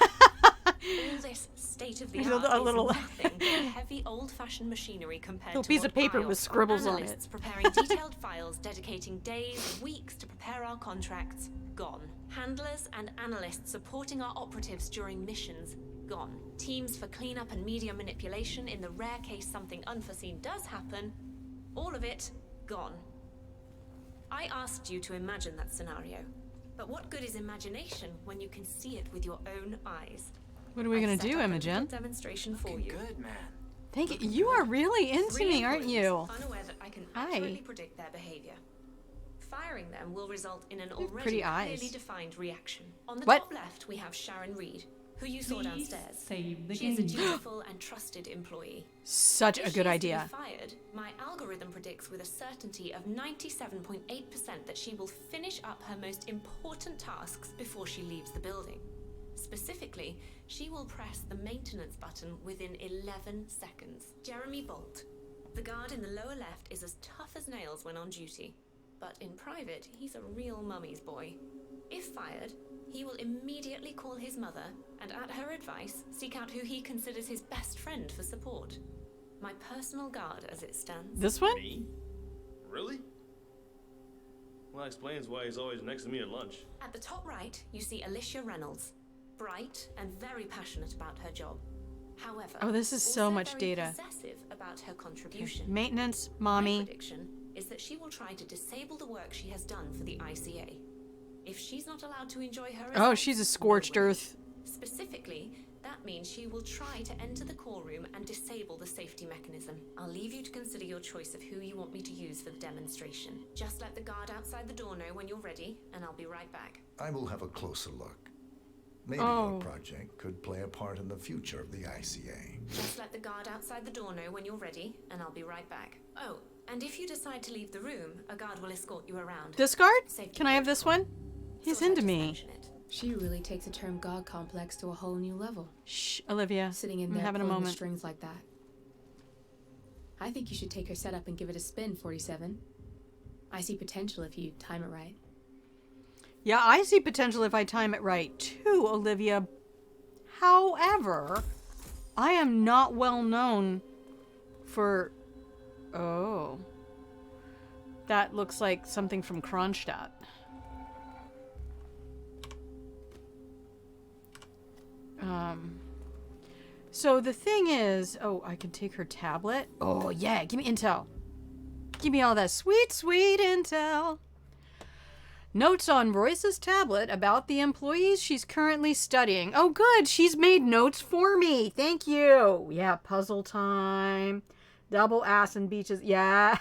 all this state-of-the-art A little is nothing but heavy old-fashioned machinery compared little to piece what of paper I with offer. scribbles on it. Analysts preparing detailed files, dedicating days, weeks to prepare our contracts, gone. Handlers and analysts supporting our operatives during missions, gone. Teams for cleanup and media manipulation in the rare case something unforeseen does happen, all of it, gone. I asked you to imagine that scenario, but what good is imagination when you can see it with your own eyes? What are we gonna do, Imogen? Demonstration for you. Good, man. Thank you. You are really into me, aren't you? Unaware that I can Hi. accurately predict their behavior. Firing them will result in an have already pretty eyes. clearly defined reaction. On the What? top left, we have Sharon Reed, who you saw Please downstairs. save the She is a game. dutiful and trusted employee. Such If a she good is to be idea. fired, my algorithm predicts with a certainty of 97.8% that she will finish up her most important tasks before she leaves the building. Specifically, she will press the maintenance button within 11 seconds. Jeremy Bolt. The guard in the lower left is as tough as nails when on duty, but in private, he's a real mummy's boy. If fired, he will immediately call his mother and, at her advice, seek out who he considers his best friend for support. My personal guard, as it stands. This one? Me? Really? Well, that explains why he's always next to me at lunch. At the top right, you see Alicia Reynolds, bright and very passionate about her job. However, Oh, this is so also much very data. possessive about her contribution. Maintenance, My mommy. prediction is that she will try to disable the work she has done for the ICA. If she's not allowed to enjoy her Oh, results, she's a scorched earth. Specifically, that means she will try to enter the core room and disable the safety mechanism. I'll leave you to consider your choice of who you want me to use for the demonstration. Just let the guard outside the door know when you're ready, and I'll be right back. I will have a closer look. Maybe Oh. your project could play a part in the future of the ICA. Just let the guard outside the door know when you're ready, and I'll be right back. Oh, and if you decide to leave the room, a guard will escort you around. This guard? Safety Can I have this one? He's into me. mention it. She really takes a term god complex to a whole new level. Shh, Olivia. Sitting in I'm there having a pulling the moment. strings like that. I think you should take her setup and give it a spin, 47. I see potential if you time it right. Yeah, I see potential if I time it right, too, Olivia. However, I am not well known for... Oh. That looks like something from Kronstadt. So the thing is... Oh, I can take her tablet? Oh, yeah, give me intel. Give me all that sweet, sweet intel. Notes on Royce's tablet about the employees she's currently studying. Oh, good. She's made notes for me. Thank you. Yeah, puzzle time. Double ass and beaches. Yeah.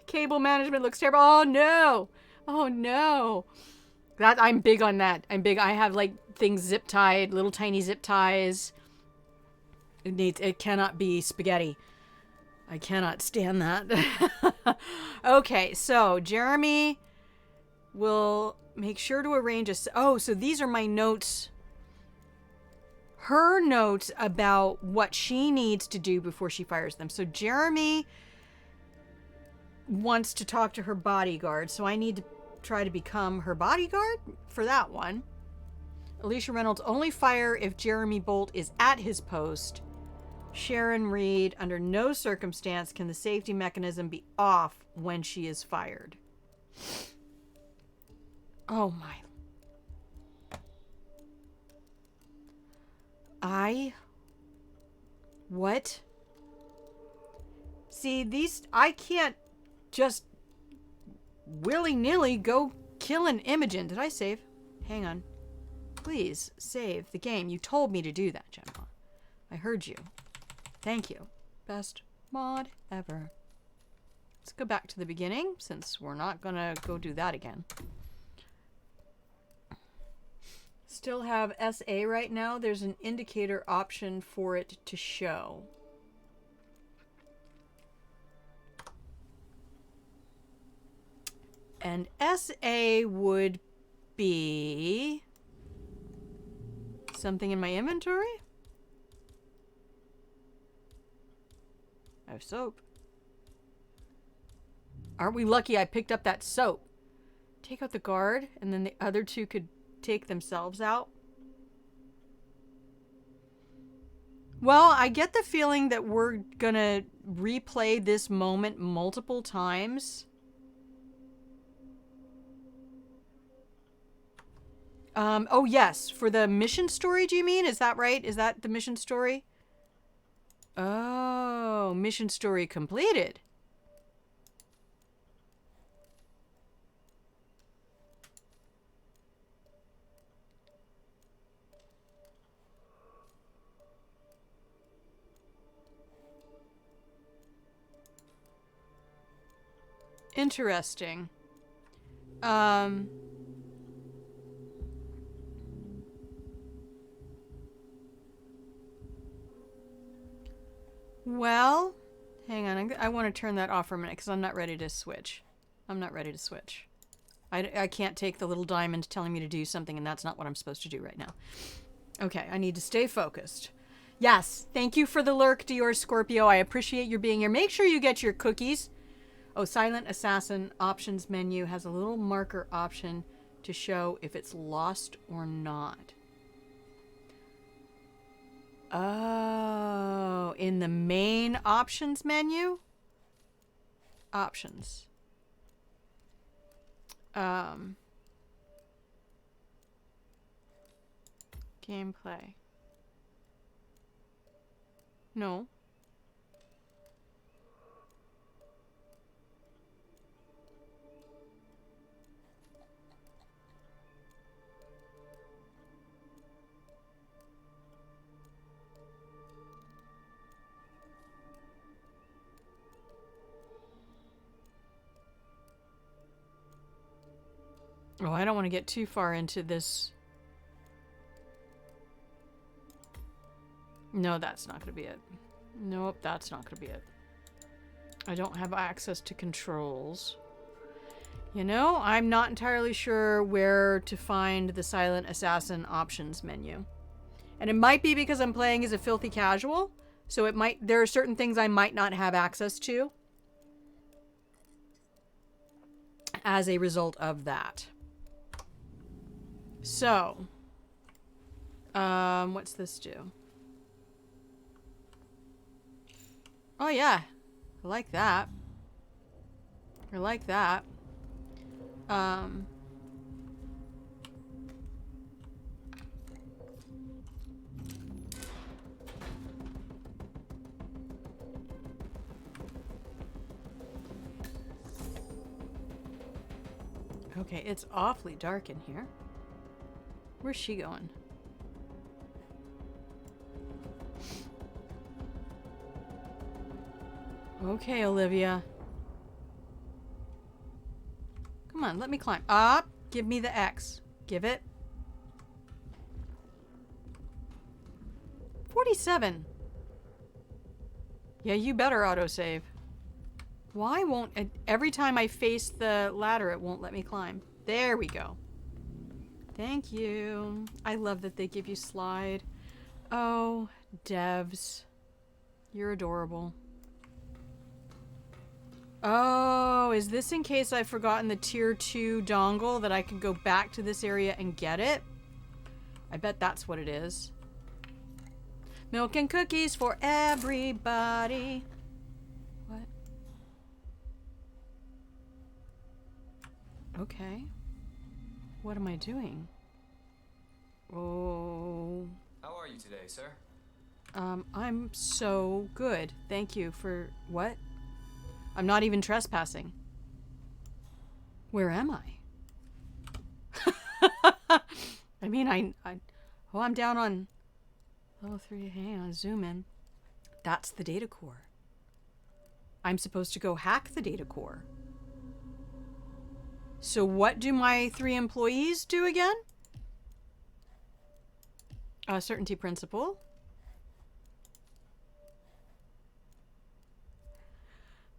Cable management looks terrible. Oh, no. Oh, no. I'm big on that. I have, like, things zip tied, little tiny zip ties. It cannot be spaghetti. I cannot stand that. Okay, so Jeremy will make sure to arrange oh, so these are my notes. Her notes about what she needs to do before she fires them. So Jeremy wants to talk to her bodyguard, so I need to try to become her bodyguard for that one. Alicia Reynolds only fire if Jeremy Bolt is at his post. Sharon Reed, under no circumstance can the safety mechanism be off when she is fired. Oh my. What? See, I can't just willy-nilly go kill an Imogen. Did I save? Hang on. Please, save the game. You told me to do that, Gemma. I heard you. Thank you. Best mod ever. Let's go back to the beginning, since we're not gonna go do that again. Still have SA right now. There's an indicator option for it to show. And SA would be something in my inventory? I have soap. Aren't we lucky I picked up that soap? Take out the guard, and then the other two could take themselves out. Well, I get the feeling that we're gonna replay this moment multiple times. Oh yes, for the mission story, do you mean? Is that right? Is that the mission story? Oh, mission story completed. Interesting. Well, hang on. I want to turn that off for a minute because I'm not ready to switch. I'm not ready to switch. I can't take the little diamond telling me to do something, and that's not what I'm supposed to do right now. Okay, I need to stay focused. Yes, thank you for the lurk, Dior Scorpio. I appreciate your being here. Make sure you get your cookies. Oh, Silent Assassin options menu has a little marker option to show if it's lost or not. Oh, in the main options menu? Options. Gameplay. No. Oh, I don't want to get too far into this. No, that's not going to be it. Nope, that's not going to be it. I don't have access to controls. You know, I'm not entirely sure where to find the Silent Assassin options menu. And it might be because I'm playing as a filthy casual, so there are certain things I might not have access to as a result of that. So, what's this do? Oh yeah, I like that. I like that. Okay, it's awfully dark in here. Where's she going? Okay, Olivia. Come on, let me climb. Up! Give me the X. Give it. 47. Yeah, you better autosave. Why won't it, every time I face the ladder, it won't let me climb. There we go. Thank you. I love that they give you slide. Oh, devs. You're adorable. Oh, is this in case I've forgotten the tier 2 dongle that I could go back to this area and get it? I bet that's what it is. Milk and cookies for everybody. What? Okay. What am I doing? Oh. How are you today, sir? I'm so good. Thank you for what? I'm not even trespassing. Where am I? I mean, oh, I'm down on level 3. Hang on, zoom in. That's the data core. I'm supposed to go hack the data core. So what do my 3 employees do again? Certainty principle.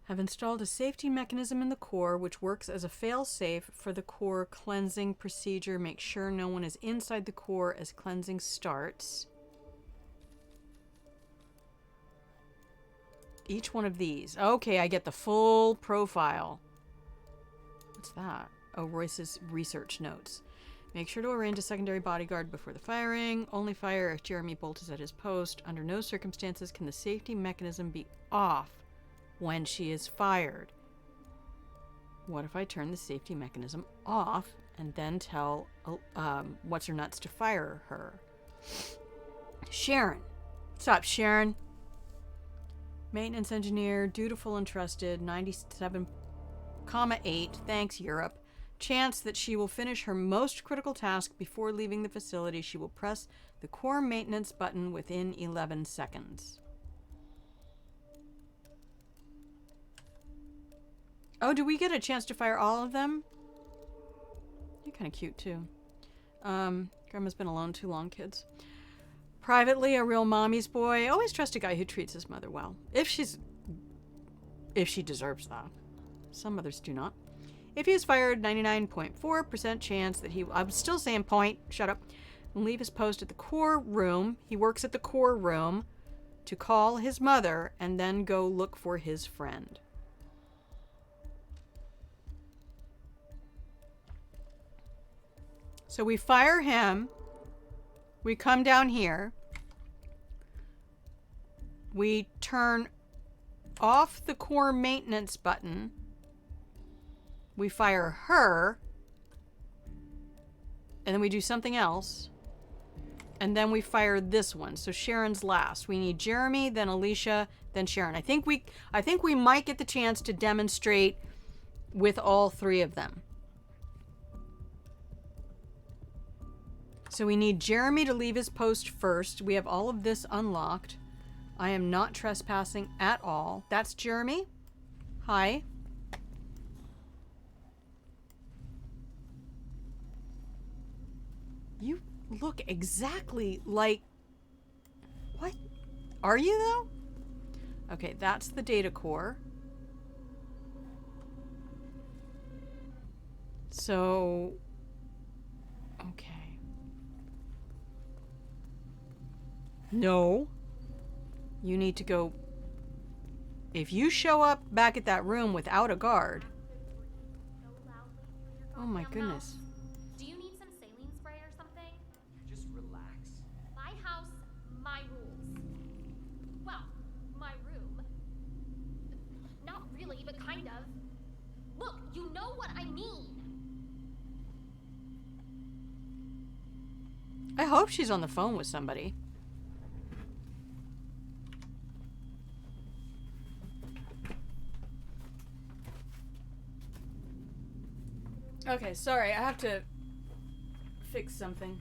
Have installed a safety mechanism in the core which works as a fail-safe for the core cleansing procedure. Make sure no one is inside the core as cleansing starts. Each one of these. Okay, I get the full profile. What's that? Oh, Royce's research notes. Make sure to arrange a secondary bodyguard before the firing. Only fire if Jeremy Bolt is at his post. Under no circumstances can the safety mechanism be off when she is fired. What if I turn the safety mechanism off and then tell what's her nuts to fire her? Sharon. What's up, Sharon? Maintenance engineer, dutiful and trusted, 97,8. Thanks, Europe. Chance that she will finish her most critical task before leaving the facility. She will press the core maintenance button within 11 seconds. Oh, do we get a chance to fire all of them? You're kind of cute, too. Grandma's been alone too long, kids. Privately, a real mommy's boy. Always trust a guy who treats his mother well. If she deserves that. Some mothers do not. If he is fired, 99.4% chance that he... I'm still saying point. Shut up. And leave his post at the core room. He works at the core room to call his mother and then go look for his friend. So we fire him. We come down here. We turn off the core maintenance button. We fire her. And then we do something else. And then we fire this one. So Sharon's last. We need Jeremy, then Alicia, then Sharon. I think we might get the chance to demonstrate with all 3 of them. So we need Jeremy to leave his post first. We have all of this unlocked. I am not trespassing at all. That's Jeremy. Hi. You look exactly like... What? Are you, though? Okay, that's the data core. So... Okay. No. You need to go... If you show up back at that room without a guard... Oh my goodness. Do you need some saline spray or something? Just relax. My house, my rules. Well, my room. Not really, but kind of. Look, you know what I mean. I hope she's on the phone with somebody. Okay, sorry, I have to fix something.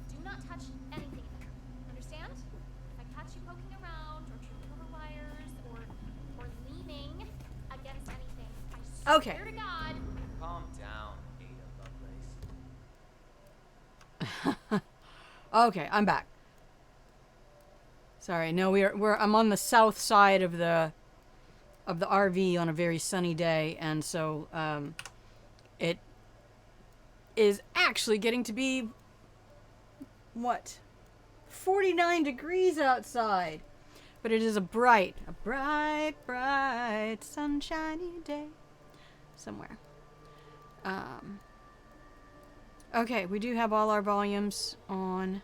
Do not touch anything in there. Understand? If I catch you poking around or tripping over wires or leaning against anything, I Okay. swear to God. Calm down, Ada Lovelace. Okay, I'm back. Sorry, no, I'm on the south side of the RV on a very sunny day, and so it is actually getting to be what? 49 degrees outside. But it is a bright, bright, sunshiny day somewhere. Okay, we do have all our volumes on.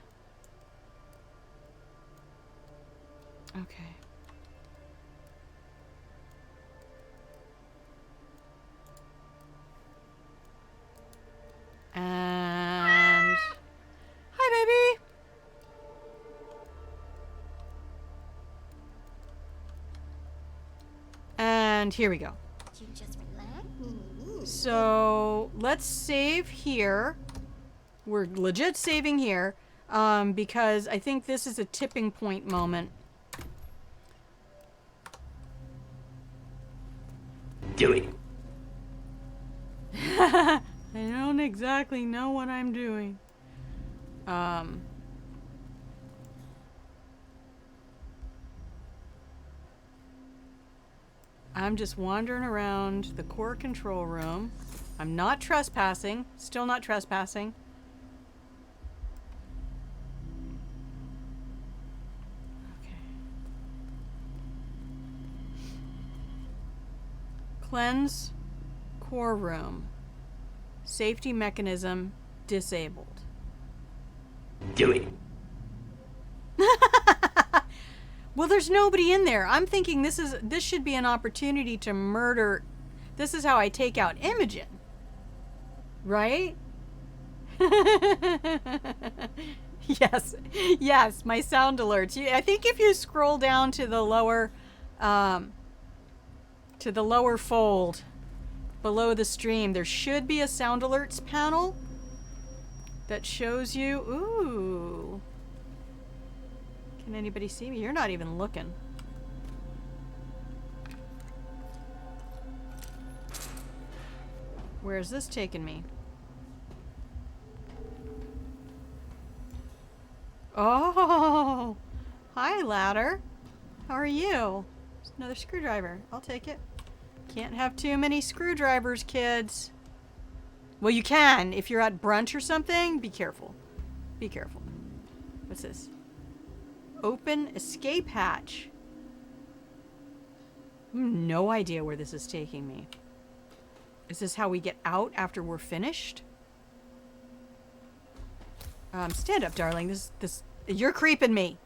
Okay. And hi, baby. And here we go. You just relax. So let's save here. We're legit saving here because I think this is a tipping point moment. Do it. I don't exactly know what I'm doing. I'm just wandering around the core control room. I'm not trespassing. Still not trespassing. Okay. Cleanse core room. Safety mechanism disabled. Do it. Well, there's nobody in there. I'm thinking this should be an opportunity to murder. This is how I take out Imogen. Right? Yes. Yes, my sound alerts. I think if you scroll down to the lower fold below the stream, there should be a sound alerts panel that shows you. Ooh. Can anybody see me? You're not even looking. Where's this taking me? Oh! Hi, ladder. How are you? There's another screwdriver. I'll take it. Can't have too many screwdrivers, kids. Well, you can. If you're at brunch or something, be careful. Be careful. What's this? Open escape hatch. No idea where this is taking me. Is this how we get out after we're finished? Stand up, darling. You're creeping me.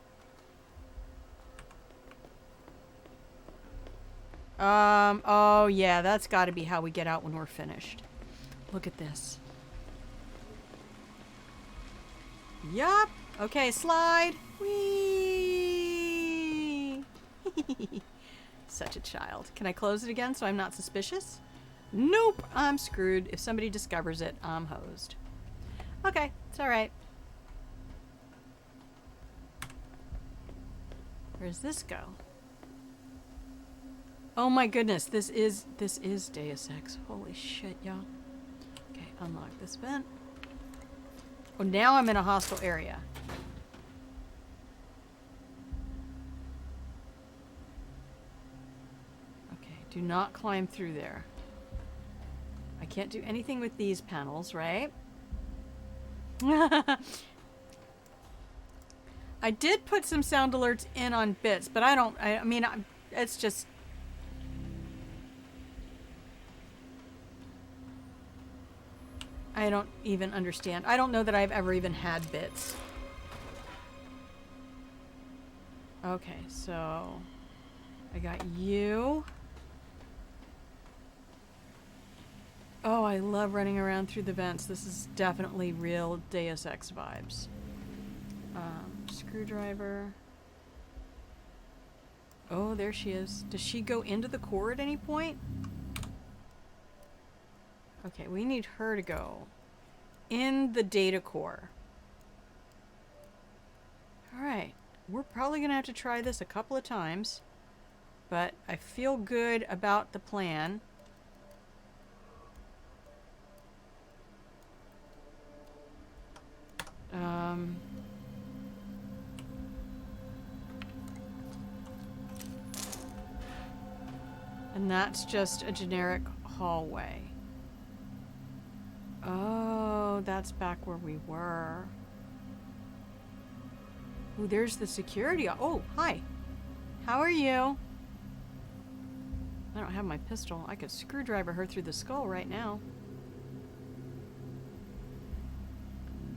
Oh yeah, that's gotta be how we get out when we're finished. Look at this. Yup. Okay, slide. Whee! Such a child. Can I close it again so I'm not suspicious? Nope, I'm screwed. If somebody discovers it, I'm hosed. Okay, it's alright. Where's this go? Oh my goodness, this is Deus Ex. Holy shit, y'all. Okay, unlock this vent. Oh, now I'm in a hostile area. Okay, do not climb through there. I can't do anything with these panels, right? I did put some sound alerts in on bits, but I mean, it's just... I don't even understand. I don't know that I've ever even had bits. Okay, so I got you. Oh, I love running around through the vents. This is definitely real Deus Ex vibes. Screwdriver. Oh, there she is. Does she go into the core at any point? Okay, we need her to go in the data core. Alright, we're probably going to have to try this a couple of times, but I feel good about the plan. And that's just a generic hallway. Oh, that's back where we were. Oh, there's the security. Oh, hi. How are you? I don't have my pistol. I could screwdriver her through the skull right now.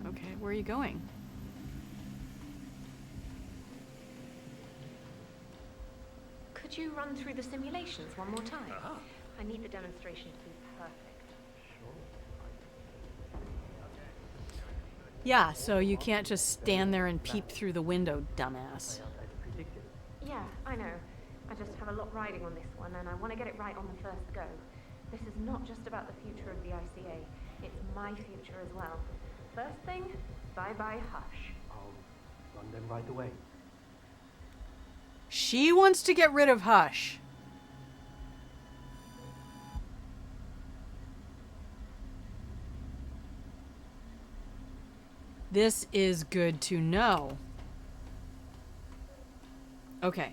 Okay, where are you going? Could you run through the simulations one more time? I need the demonstration to be perfect. Yeah, so you can't just stand there and peep through the window, dumbass. Yeah, I know. I just have a lot riding on this one, and I want to get it right on the first go. This is not just about the future of the ICA. It's my future as well. First thing, bye-bye Hush. I'll run them right away. She wants to get rid of Hush. This is good to know. Okay.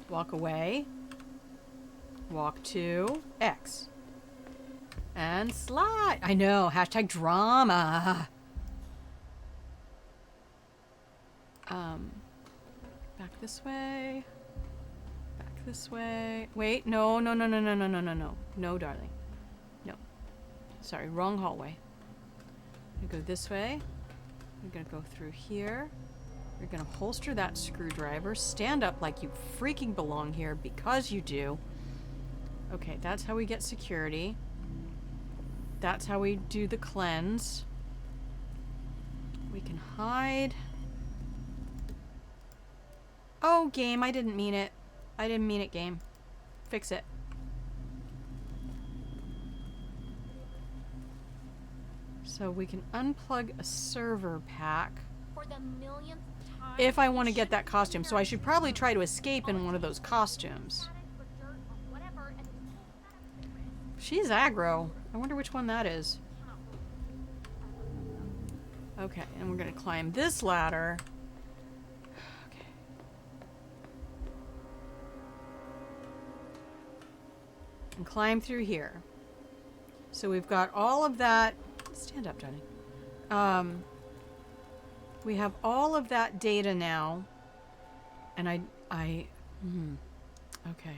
Walk away. Walk to X. And slide. I know. Hashtag drama. Back this way. Back this way. Wait, no. No, darling. No. Sorry, wrong hallway. We go this way. We're gonna go through here. You're gonna holster that screwdriver. Stand up like you freaking belong here, because you do. Okay, that's how we get security. That's how we do the cleanse. We can hide. Oh, game, I didn't mean it. I didn't mean it, game. Fix it. So we can unplug a server pack. For the millionth time. If I want to get that costume. So I should probably try to escape in one of those costumes. She's aggro. I wonder which one that is. Okay, and we're going to climb this ladder. Okay. And climb through here. So we've got all of that. Stand up, Johnny. We have all of that data now. And okay. Okay.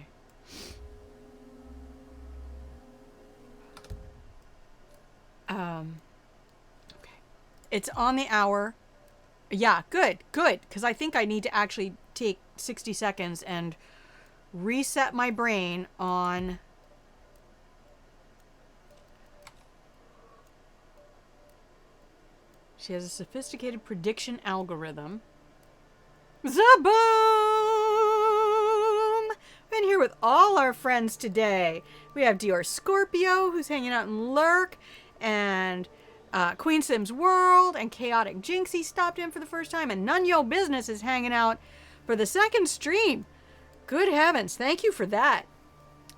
It's on the hour. Yeah, good. Because I think I need to actually take 60 seconds and reset my brain on... She has a sophisticated prediction algorithm. Zaboom! We're in here with all our friends today. We have Dior Scorpio, who's hanging out in Lurk, and Queen Sim's World, and Chaotic Jinxie stopped in for the first time, and None Yo Business is hanging out for the second stream. Good heavens, thank you for that.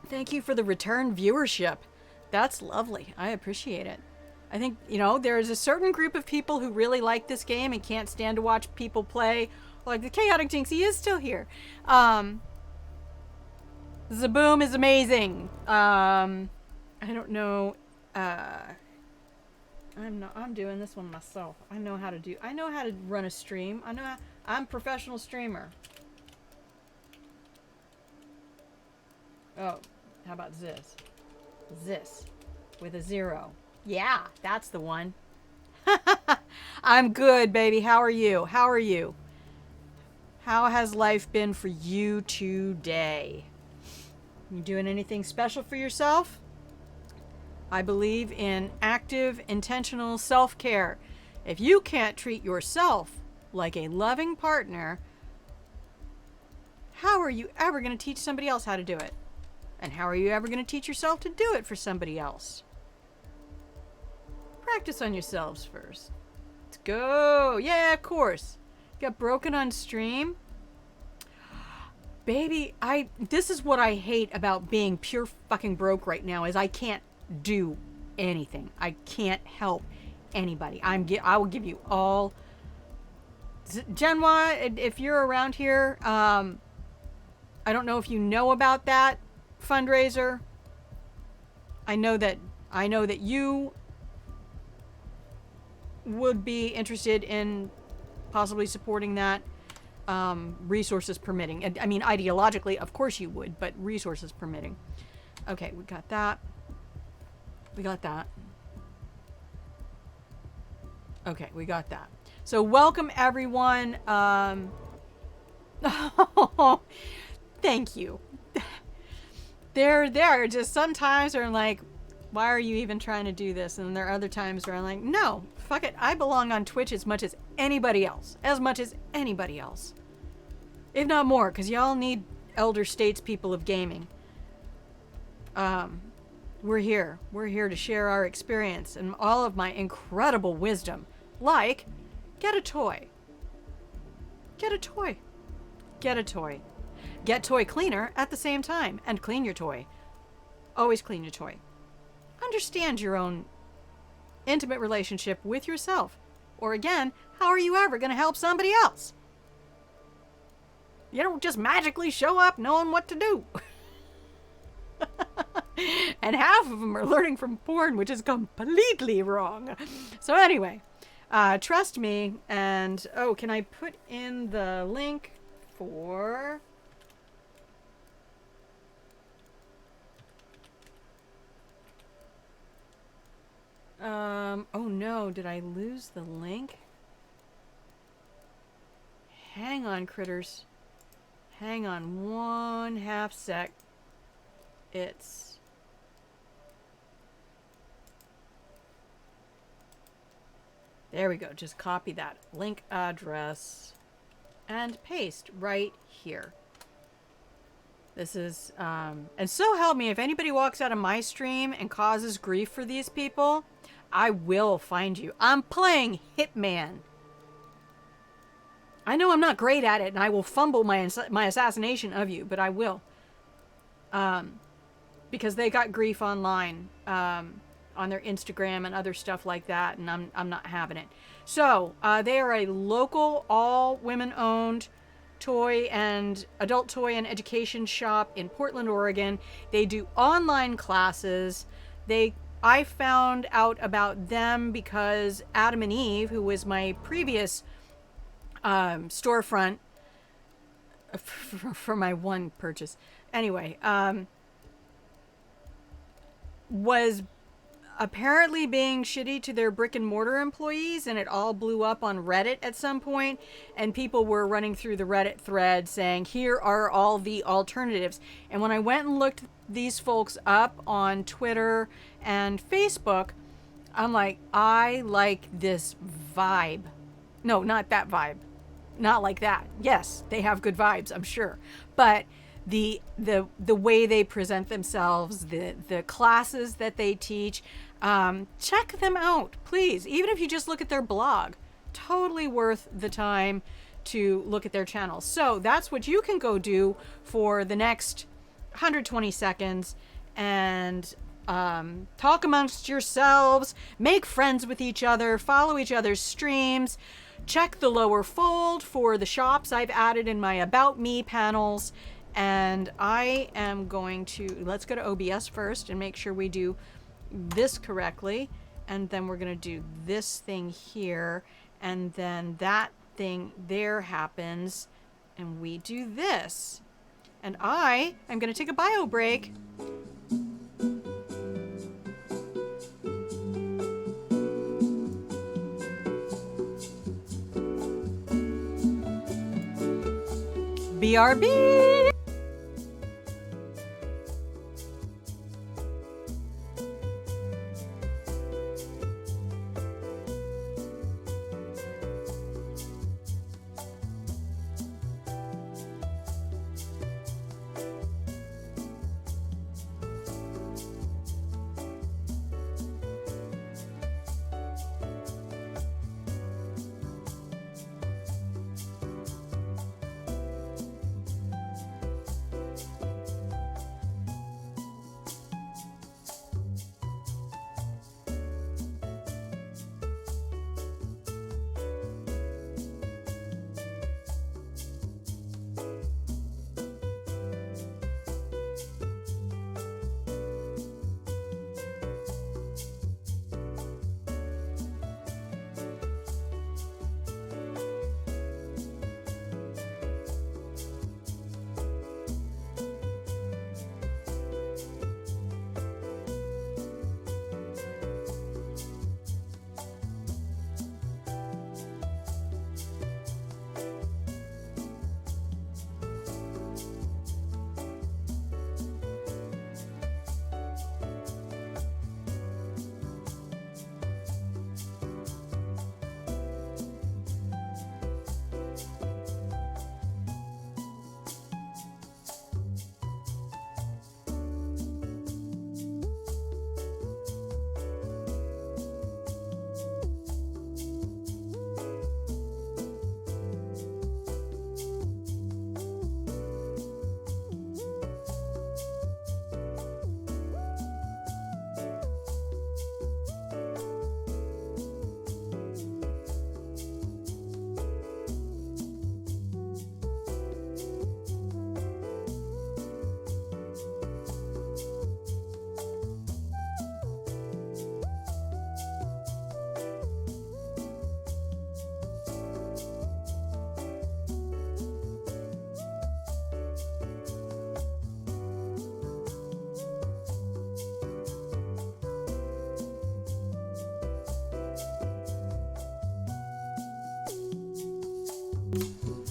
Thank you for the return viewership. That's lovely. I appreciate it. I think, you know, there is a certain group of people who really like this game and can't stand to watch people play. Like the Chaotic Jinxie is still here. Zaboom is amazing. I don't know. I'm doing this one myself. I know how to run a stream. I'm a professional streamer. Oh, how about this? This with a 0. Yeah, that's the one. I'm good, baby. How are you? How are you? How has life been for you today? You doing anything special for yourself? I believe in active, intentional self-care. If you can't treat yourself like a loving partner, how are you ever going to teach somebody else how to do it? And how are you ever going to teach yourself to do it for somebody else? Practice on yourselves first. Let's go. Yeah, of course. Got broken on stream. Baby, this is what I hate about being pure fucking broke right now is I can't do anything. I can't help anybody. I will give you all. Genwa, if you're around here, I don't know if you know about that fundraiser. I know that you would be interested in possibly supporting that, resources permitting. And I mean, ideologically, of course you would, but resources permitting. Okay, we got that. We got that. Okay, we got that. So welcome everyone. Thank you. There just sometimes are like, why are you even trying to do this? And there are other times where I'm like, no, fuck it. I belong on Twitch as much as anybody else. As much as anybody else. If not more, because y'all need elder statespeople of gaming. We're here. We're here to share our experience and all of my incredible wisdom. Like, get a toy. Get a toy. Get a toy. Get toy cleaner at the same time. And clean your toy. Always clean your toy. Understand your own intimate relationship with yourself. Or again, how are you ever going to help somebody else? You don't just magically show up knowing what to do. And half of them are learning from porn, which is completely wrong. So anyway, trust me. And, oh, can I put in the link for... oh no, did I lose the link? Hang on, critters. Hang on 1/2 sec. It's... There we go. Just copy that link address and paste right here. This is, and so help me, if anybody walks out of my stream and causes grief for these people, I will find you. I'm playing Hitman. I know I'm not great at it, and I will fumble my assassination of you, but I will. Because they got grief online, on their Instagram and other stuff like that, and I'm not having it. So, they are a local, all women-owned toy and adult toy and education shop in Portland, Oregon. They do online classes. I found out about them because Adam and Eve, who was my previous storefront for my one purchase, anyway, was apparently being shitty to their brick and mortar employees, and it all blew up on Reddit at some point, and people were running through the Reddit thread saying, here are all the alternatives. And when I went and looked these folks up on Twitter and Facebook, I'm like, I like this vibe. No, not that vibe. Not like that. Yes, they have good vibes, I'm sure. But the way they present themselves, the classes that they teach, check them out, please. Even if you just look at their blog, totally worth the time to look at their channel. So that's what you can go do for the next 120 seconds and talk amongst yourselves, make friends with each other, follow each other's streams, check the lower fold for the shops I've added in my About Me panels. And I am going to, let's go to OBS first and make sure we do this correctly. and then we're going to do this thing here, and then that thing there happens, and we do this. And I am going to take a bio break. BRB!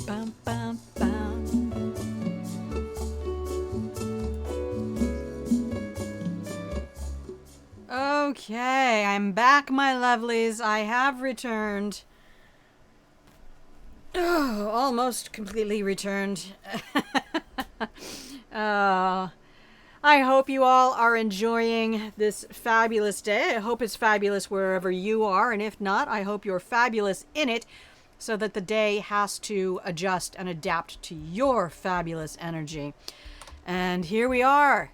Bum, bum, bum. Okay, I'm back, my lovelies. I have returned. Oh, almost completely returned. I hope you all are enjoying this fabulous day. I hope it's fabulous wherever you are, and if not, I hope you're fabulous in it, so that the day has to adjust and adapt to your fabulous energy. And here we are.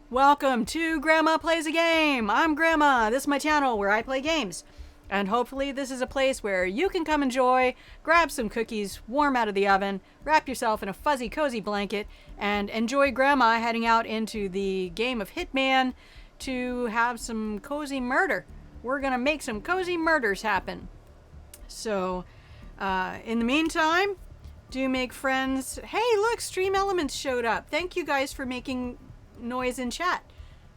Welcome to Grandma Plays a Game. I'm Grandma. This is my channel where I play games. And hopefully this is a place where you can come enjoy, grab some cookies warm out of the oven, wrap yourself in a fuzzy cozy blanket, and enjoy Grandma heading out into the game of Hitman to have some cozy murder. We're gonna make some cozy murders happen. So, in the meantime, do make friends. Hey, look, Stream Elements showed up. Thank you guys for making noise in chat.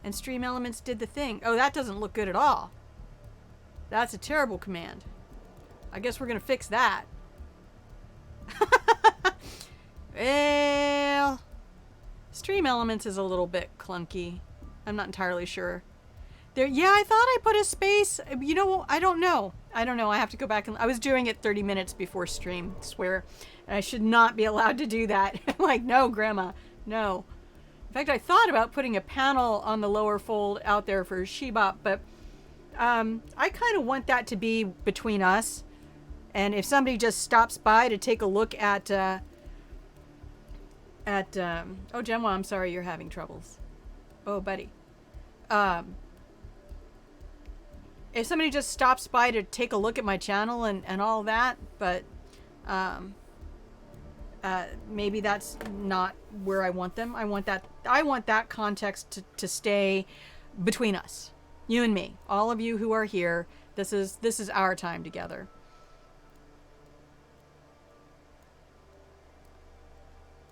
And Stream Elements did the thing. Oh, that doesn't look good at all. That's a terrible command. I guess we're gonna fix that. Well, Stream Elements is a little bit clunky. I'm not entirely sure. There, yeah, I thought I put a space. You know, I don't know. I have to go back and I was doing it 30 minutes before stream, I swear. And I should not be allowed to do that. Like, no, Grandma, no. In fact, I thought about putting a panel on the lower fold out there for Shebop, but I kind of want that to be between us. And if somebody just stops by to take a look at oh, Genwa, I'm sorry you're having troubles. Oh, buddy. If somebody just stops by to take a look at my channel and all that, but maybe that's not where I want them. I want that context to stay between us. You and me. All of you who are here. This is our time together.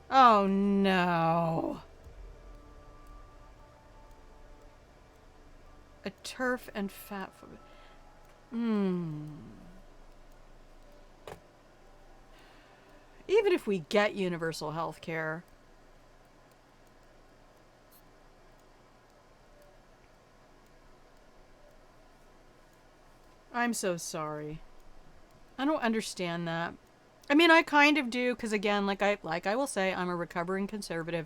Oh no. A turf and fat food. Even if we get universal health care. I'm so sorry. I don't understand that. I mean, I kind of do, because again, like I will say, I'm a recovering conservative.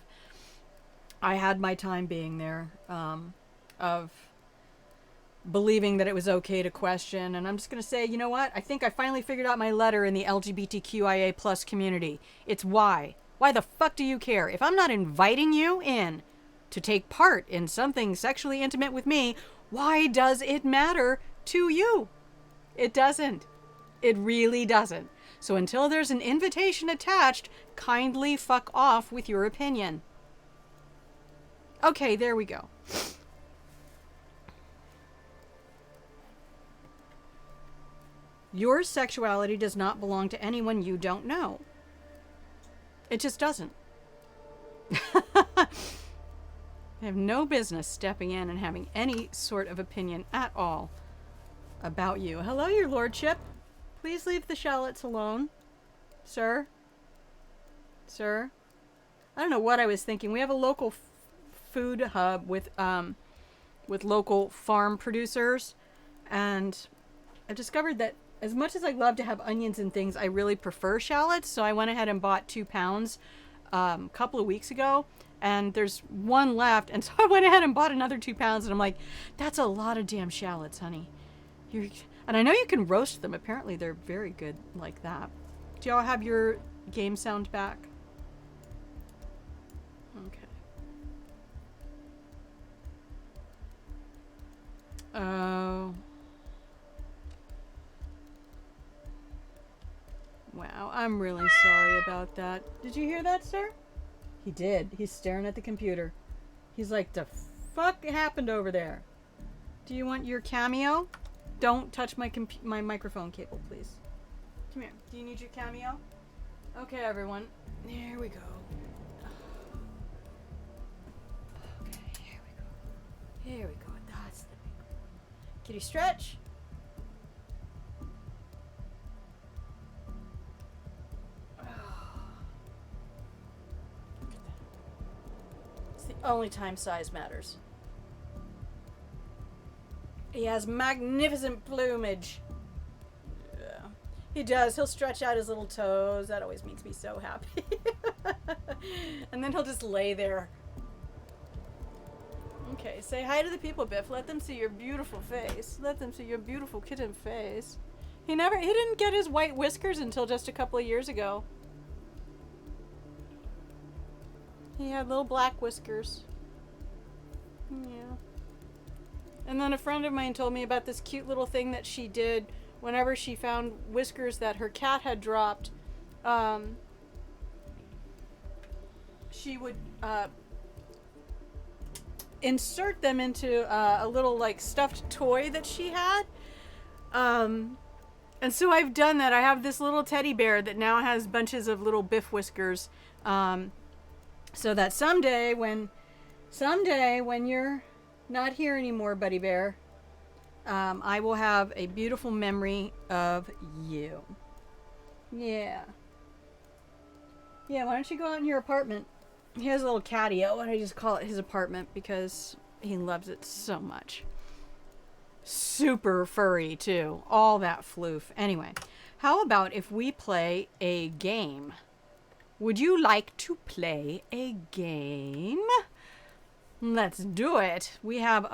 I had my time being there, of believing that it was okay to question, and I'm just gonna say, you know what? I think I finally figured out my letter in the LGBTQIA plus community. It's why. Why the fuck do you care? If I'm not inviting you in to take part in something sexually intimate with me, why does it matter to you? It doesn't. It really doesn't. So until there's an invitation attached, kindly fuck off with your opinion. Okay, there we go. Your sexuality does not belong to anyone you don't know. It just doesn't. I have no business stepping in and having any sort of opinion at all about you. Hello, your lordship. Please leave the shallots alone. Sir? Sir? I don't know what I was thinking. We have a local food hub with local farm producers, and I've discovered that as much as I love to have onions and things, I really prefer shallots, so I went ahead and bought 2 pounds a couple of weeks ago, and there's one left, and so I went ahead and bought another 2 pounds, and I'm like, that's a lot of damn shallots, honey. And I know you can roast them. Apparently they're very good like that. Do y'all have your game sound back? Okay. Oh. Wow, I'm really sorry about that. Did you hear that, sir? He did. He's staring at the computer. He's like, the fuck happened over there? Do you want your cameo? Don't touch my microphone cable, please. Come here. Do you need your cameo? Okay, everyone. Here we go. Okay, here we go. Here we go. That's the big one. Kitty stretch. It's the only time size matters. He has magnificent plumage. Yeah. He does. He'll stretch out his little toes. That always makes me so happy. And then he'll just lay there. Okay, say hi to the people, Biff. Let them see your beautiful face. Let them see your beautiful kitten face. He didn't get his white whiskers until just a couple of years ago. He had little black whiskers. Yeah. And then a friend of mine told me about this cute little thing that she did whenever she found whiskers that her cat had dropped. She would insert them into a little like stuffed toy that she had. And so I've done that. I have this little teddy bear that now has bunches of little Biff whiskers. So that someday when you're not here anymore, Buddy Bear, I will have a beautiful memory of you. Yeah. Yeah, why don't you go out in your apartment? He has a little catio, and I just call it his apartment because he loves it so much. Super furry, too. All that floof. Anyway, how about if we play a game? Would you like to play a game? Let's do it. We have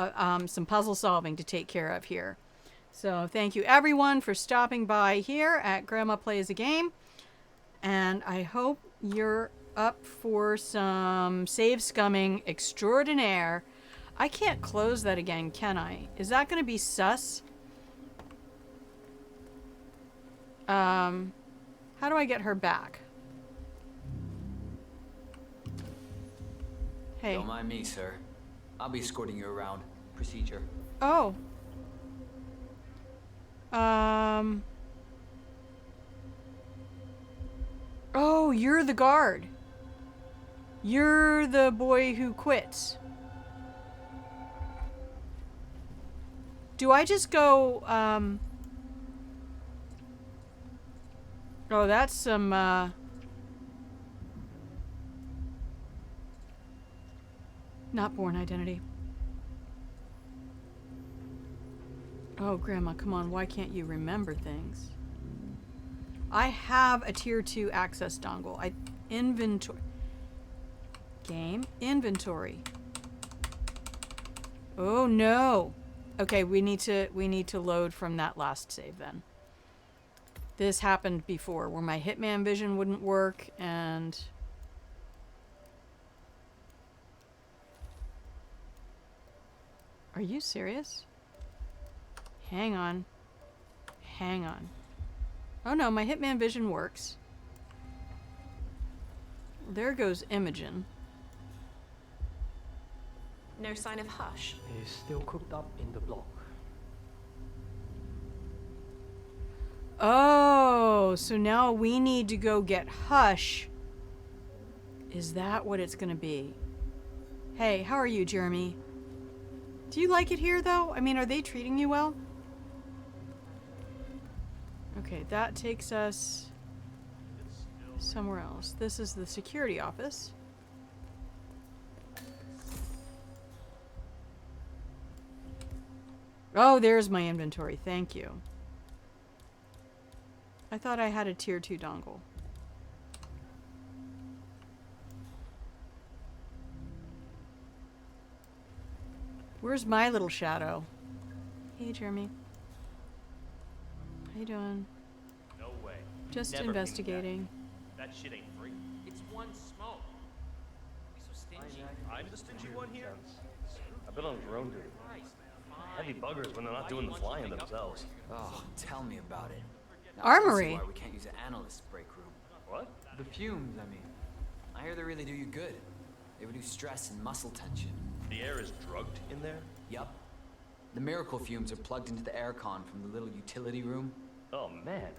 some puzzle solving to take care of here. So thank you everyone for stopping by here at Grandma Plays a Game. And I hope you're up for some save scumming extraordinaire. I can't close that again, can I? Is that going to be sus? How do I get her back? Hey. Don't mind me, sir. I'll be escorting you around. procedure. Oh. Oh, you're the guard. You're the boy who quits. Do I just go, Oh, that's some, not born identity. Oh, Grandma, come on. Why can't you remember things? I have a tier 2 access dongle. Inventory. Game. Inventory. Oh, no. Okay, we need to load from that last save then. This happened before where my Hitman vision wouldn't work and... Are you serious? Hang on. Hang on. Oh no, my Hitman vision works. There goes Imogen. No sign of Hush. He's still cooped up in the block. Oh, so now we need to go get Hush. Is that what it's gonna be? Hey, how are you, Jeremy? Do you like it here, though? I mean, are they treating you well? Okay, that takes us somewhere else. This is the security office. Oh, there's my inventory. Thank you. I thought I had a tier 2 dongle. Where's my little shadow? Hey, Jeremy. How you doing? No way. Just Never investigating. That shit ain't free. It's one smoke. Be so stingy. I'm the stingy one here. I've been on drone duty. Heavy buggers when they're not doing the flying themselves. Oh, tell me about it. Now, Armory. I see why we can't use an analyst's break room. What? The fumes, I mean. I hear they really do you good. They reduce stress and muscle tension. The air is drugged in there? Yup. The miracle fumes are plugged into the aircon from the little utility room. Oh man,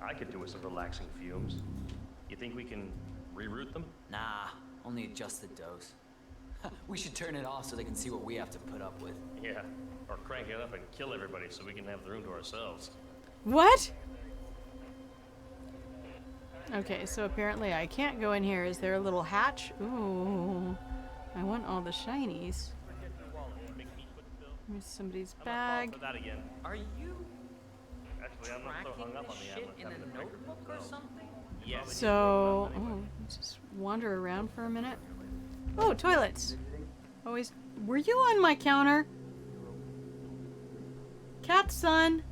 I could do with some relaxing fumes. You think we can reroute them? Nah, only adjust the dose. We should turn it off so they can see what we have to put up with. Yeah, or crank it up and kill everybody so we can have the room to ourselves. What? Okay, so apparently I can't go in here. Is there a little hatch? Ooh, I want all the shinies. Here's somebody's bag. For that again. Are you Actually, I'm not so hung up on the shit ambulance in having a the break room notebook or themselves. something? Yes. So, just wander around for a minute. Oh, toilets. Always. Were you on my counter? Cat son.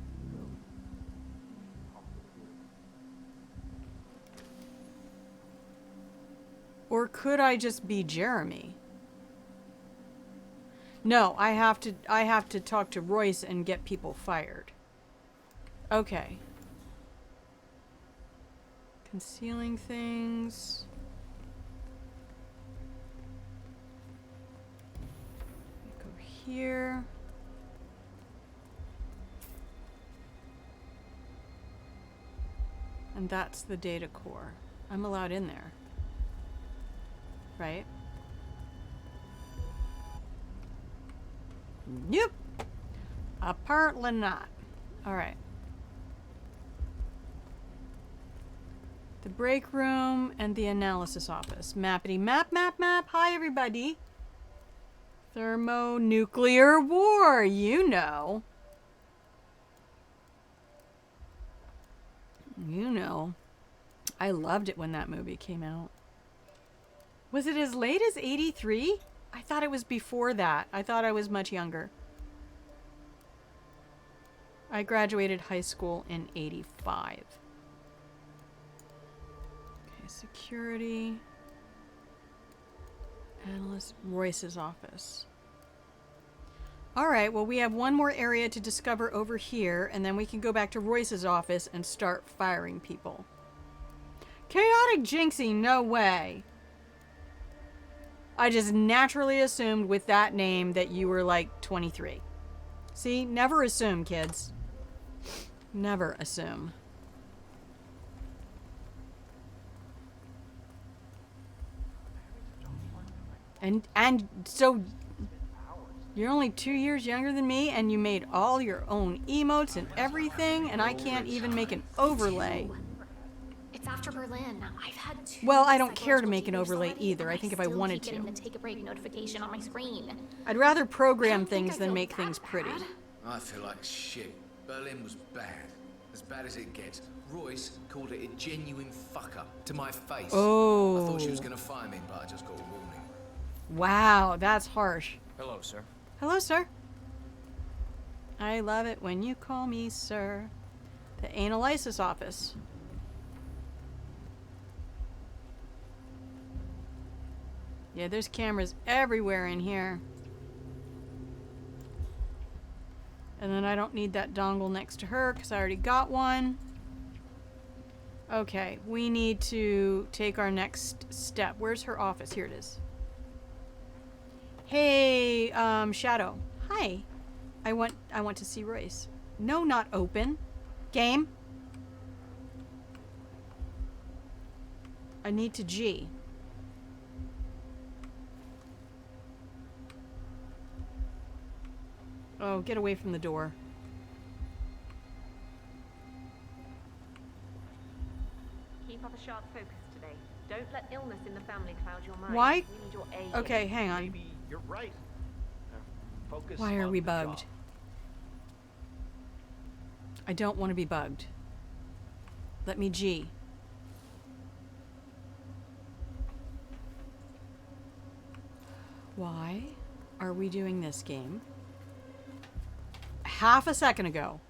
Or could I just be Jeremy? No, I have to talk to Royce and get people fired. Okay. Concealing things. Go here. And that's the data core. I'm allowed in there. Right? Nope. Apparently not. Alright. The break room and the analysis office. Mappity map, map, map. Hi, everybody. Thermonuclear war, you know. You know. I loved it when that movie came out. Was it as late as 83? I thought it was before that. I thought I was much younger. I graduated high school in 85. Okay, security. Analyst Royce's office. Alright, well we have one more area to discover over here, and then we can go back to Royce's office and start firing people. Chaotic Jinxie, no way. I just naturally assumed with that name that you were like 23. See, never assume, kids. Never assume. And so you're only 2 years younger than me, and you made all your own emotes and everything, and I can't even make an overlay. It's after Berlin. I've had 2 Well, I don't care to psychological make an tutors overlay already, either. and I think if I wanted still keep getting to. the take a break notification on my screen. I'd rather I program don't think things I than feel make that things pretty. bad. I feel like shit. Berlin was bad. As bad as it gets. Royce called it a genuine fuck up to my face. Oh. I thought she was gonna fire me, but I just got a warning. Wow, that's harsh. Hello, sir. Hello, sir. I love it when you call me sir. The analysis office. Yeah, there's cameras everywhere in here. And then I don't need that dongle next to her because I already got one. Okay, we need to take our next step. Where's her office? Here it is. Hey, Shadow. Hi. I want to see Royce. No, not open. Game. I need to G. Oh, get away from the door. Keep up a sharp focus today. Don't let illness in the family cloud your mind. Why? We need your A game. Okay, hang on. Maybe you're right. Focus Why are on we the bugged? job. I don't want to be bugged. Let me G. Why are we doing this game? Half a second ago,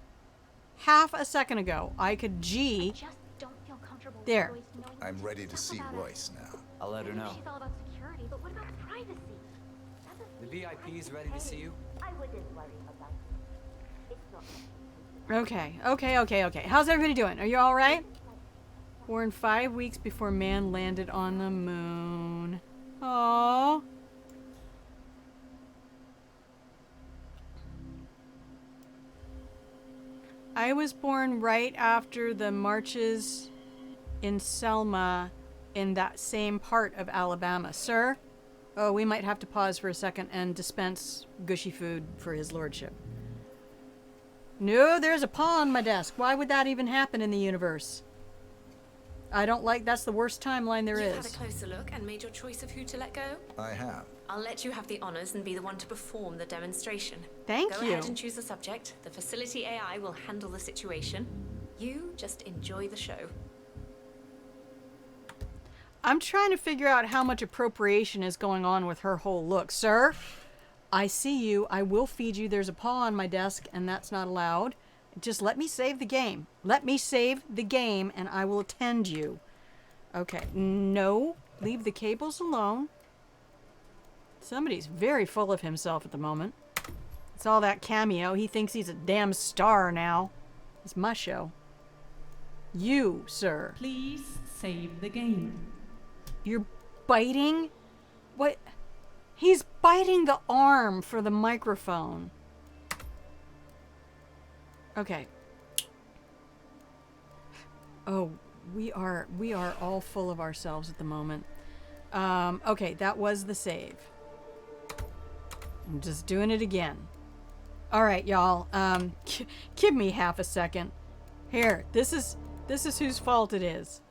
I could G. Just don't feel comfortable There. with Royce knowing I'm ready to stuff see about Royce now. I'll let her know. She's all about security, but what about privacy? The VIP's ready to see you. I wouldn't worry about it. It's not. Okay. How's everybody doing? Are you all right? We're in 5 weeks before man landed on the moon. Aww. I was born right after the marches in Selma in that same part of Alabama. Sir? Oh, we might have to pause for a second and dispense gushy food for his lordship. No, there's a paw on my desk. Why would that even happen in the universe? I don't like, that's the worst timeline there You've had is. a closer look and made your choice of who to let go? I have. I'll let you have the honors and be the one to perform the demonstration. Thank Go you. ahead and choose the subject. The facility AI will handle the situation. You just enjoy the show. I'm trying to figure out how much appropriation is going on with her whole look. Sir, I see you. I will feed you. There's a paw on my desk, and that's not allowed. Just let me save the game. Let me save the game, and I will attend you. Okay. No. Leave the cables alone. Somebody's very full of himself at the moment. It's all that cameo. He thinks he's a damn star now. It's my show. You, sir. Please save the game. You're biting? What? He's biting the arm for the microphone. Okay. Oh, we are all full of ourselves at the moment. Okay, that was the save. I'm just doing it again. All right, y'all. Give me half a second. Here, this is whose fault it is.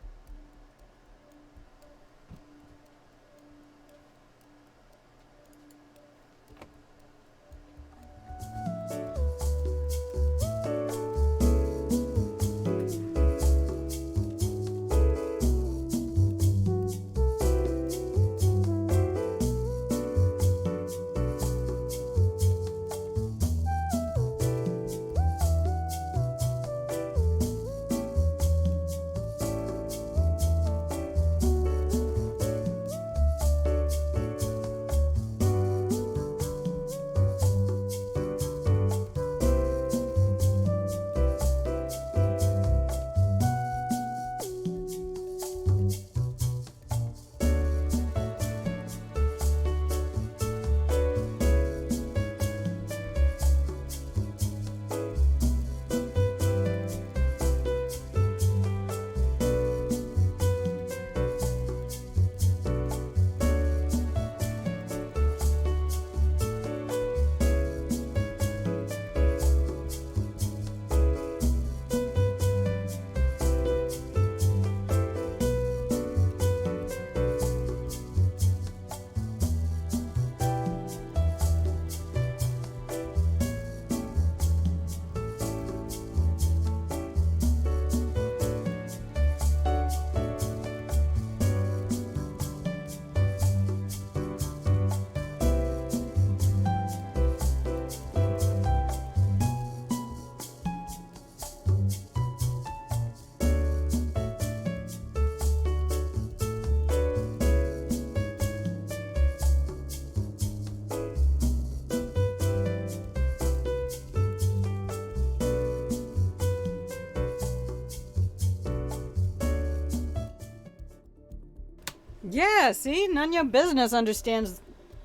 Yeah, see? None of your business understands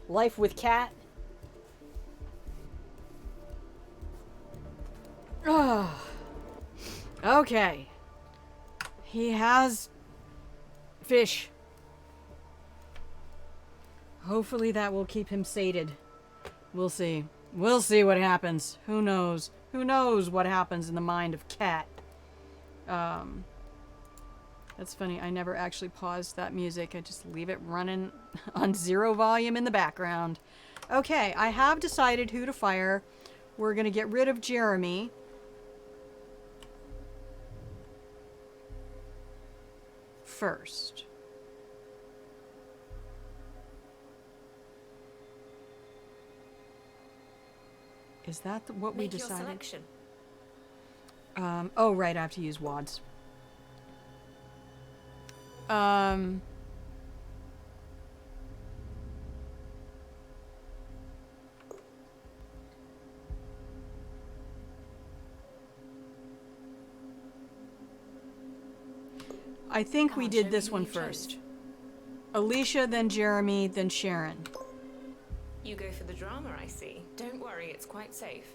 life with cat. Oh. Okay. He has fish. Hopefully that will keep him sated. We'll see. We'll see what happens. Who knows? Who knows what happens in the mind of Cat? That's funny. I never actually paused that music. I just leave it running on 0 volume in the background. Okay, I have decided who to fire. We're going to get rid of Jeremy. First. Is that what we decided? Your selection. Oh, right. I have to use WADs. I think we did this one first. Alicia, then Jeremy, then Sharon. You go for the drama, I see. Don't worry, it's quite safe.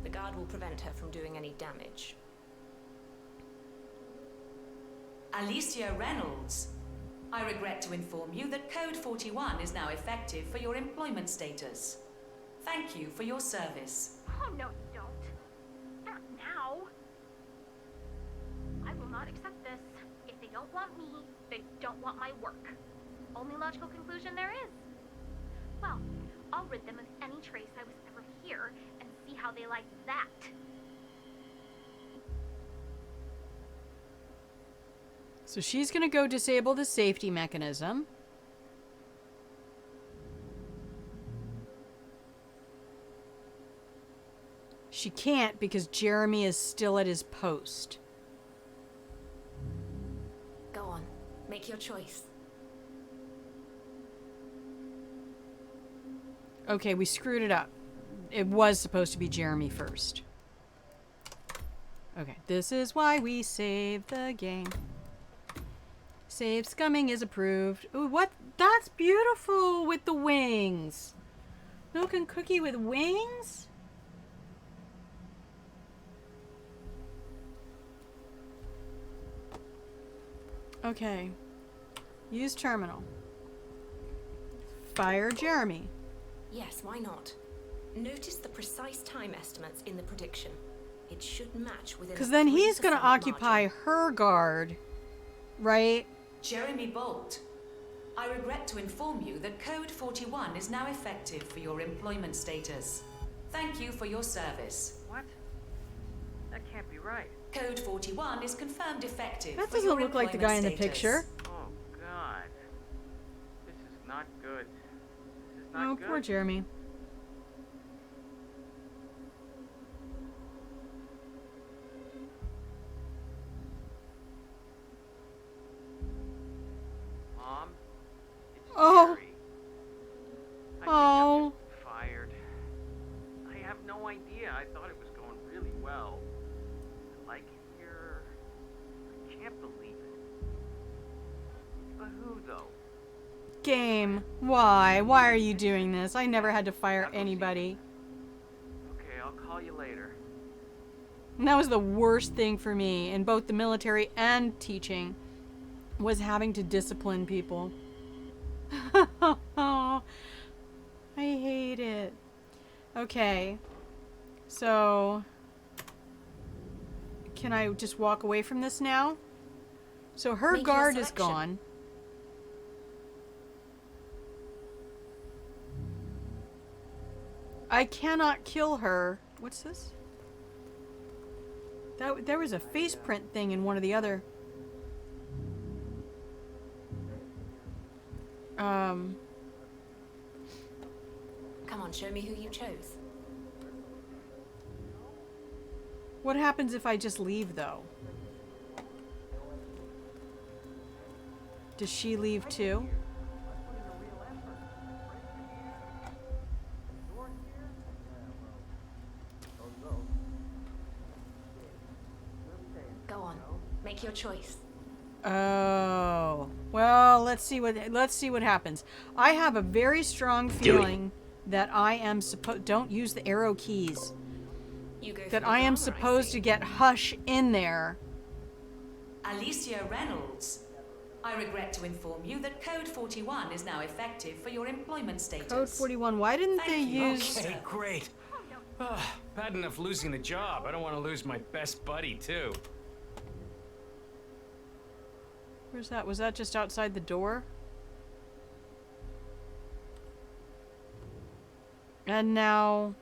The guard will prevent her from doing any damage. Alicia Reynolds, I regret to inform you that Code 41 is now effective for your employment status. Thank you for your service. Oh, no, you don't. Not now. I will not accept this. If they don't want me, they don't want my work. Only logical conclusion there is. Well, I'll rid them of any trace I was ever here and see how they like that. So she's going to go disable the safety mechanism. She can't because Jeremy is still at his post. Go on, make your choice. Okay, we screwed it up. It was supposed to be Jeremy first. Okay, this is why we save the game. Save scumming is approved. Ooh, what? That's beautiful with the wings. Milk and cookie with wings? Okay. Use terminal. Fire Jeremy. Yes, why not? Notice the precise time estimates in the prediction. It should match within. Because then he's going to occupy her guard, right? Jeremy Bolt, I regret to inform you that Code 41 is now effective for your employment status. Thank you for your service. What? That can't be right. Code 41 is confirmed effective. That for doesn't your look like the guy in the employment picture. Oh, God. This is not good. This is not Oh, good. poor Jeremy. Mom, it's Oh. Jerry. I think Oh. I'm just fired. I have no idea. I thought it was going really well. I like it here. I can't believe it. But who, though? Game. Why? Why are you doing this? I never had to fire anybody. Okay, I'll call you later. And that was the worst thing for me in both the military and teaching, was having to discipline people. I hate it. Okay. So, can I just walk away from this now? So her Make your guard is selection. gone. I cannot kill her. What's this? There was a face print thing in one of the other. Come on, show me who you chose. What happens if I just leave, though? Does she leave too? Go on, make your choice. Oh. Well, let's see what happens. I have a very strong feeling that I am supposed... Don't use the arrow keys. You go That for the I am drama, supposed see. to get Hush in there. Alicia Reynolds. I regret to inform you that Code 41 is now effective for your employment status. Code 41. Why didn't they use... Okay, great. Bad enough losing the job. I don't want to lose my best buddy, too. Where's that? Was that just outside the door? And now...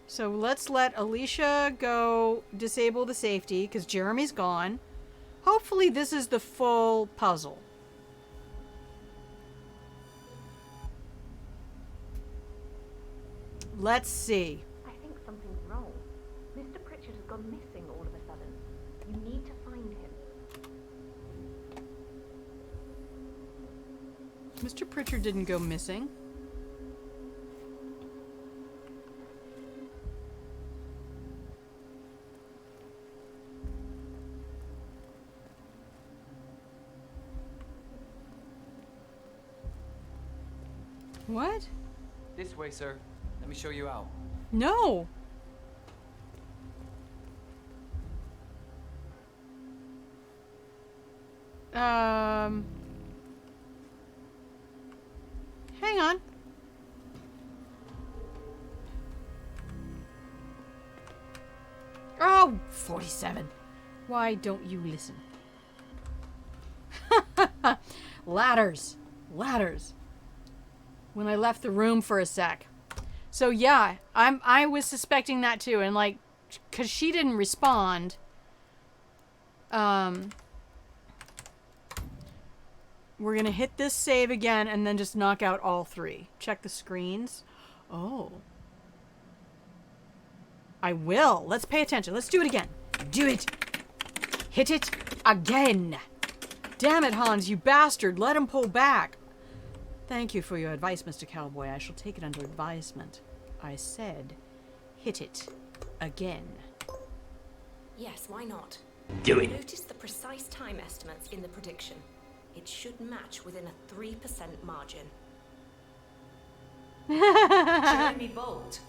So let's let Alicia go disable the safety, because Jeremy's gone. Hopefully this is the full puzzle. Let's see. I think something's wrong. Mr. Pritchard has gone missing all of a sudden. You need to find him. Mr. Pritchard didn't go missing. What? This way, sir. Let me show you out. No. Hang on. Oh, 47. Why don't you listen? Ladders. Ladders. When I left the room for a sec. So yeah, I was suspecting that too, and like, cause she didn't respond. We're gonna hit this save again and then just knock out all three. Check the screens. Oh. I will. Let's pay attention. Let's do it again. Do it. Hit it again. Damn it, Hans, you bastard. Let him pull back. Thank you for your advice, Mr. Cowboy. I shall take it under advisement. I said, hit it again. Yes, why not? Do it. Notice the precise time estimates in the prediction. It should match within a 3% margin. Jeremy Bolt.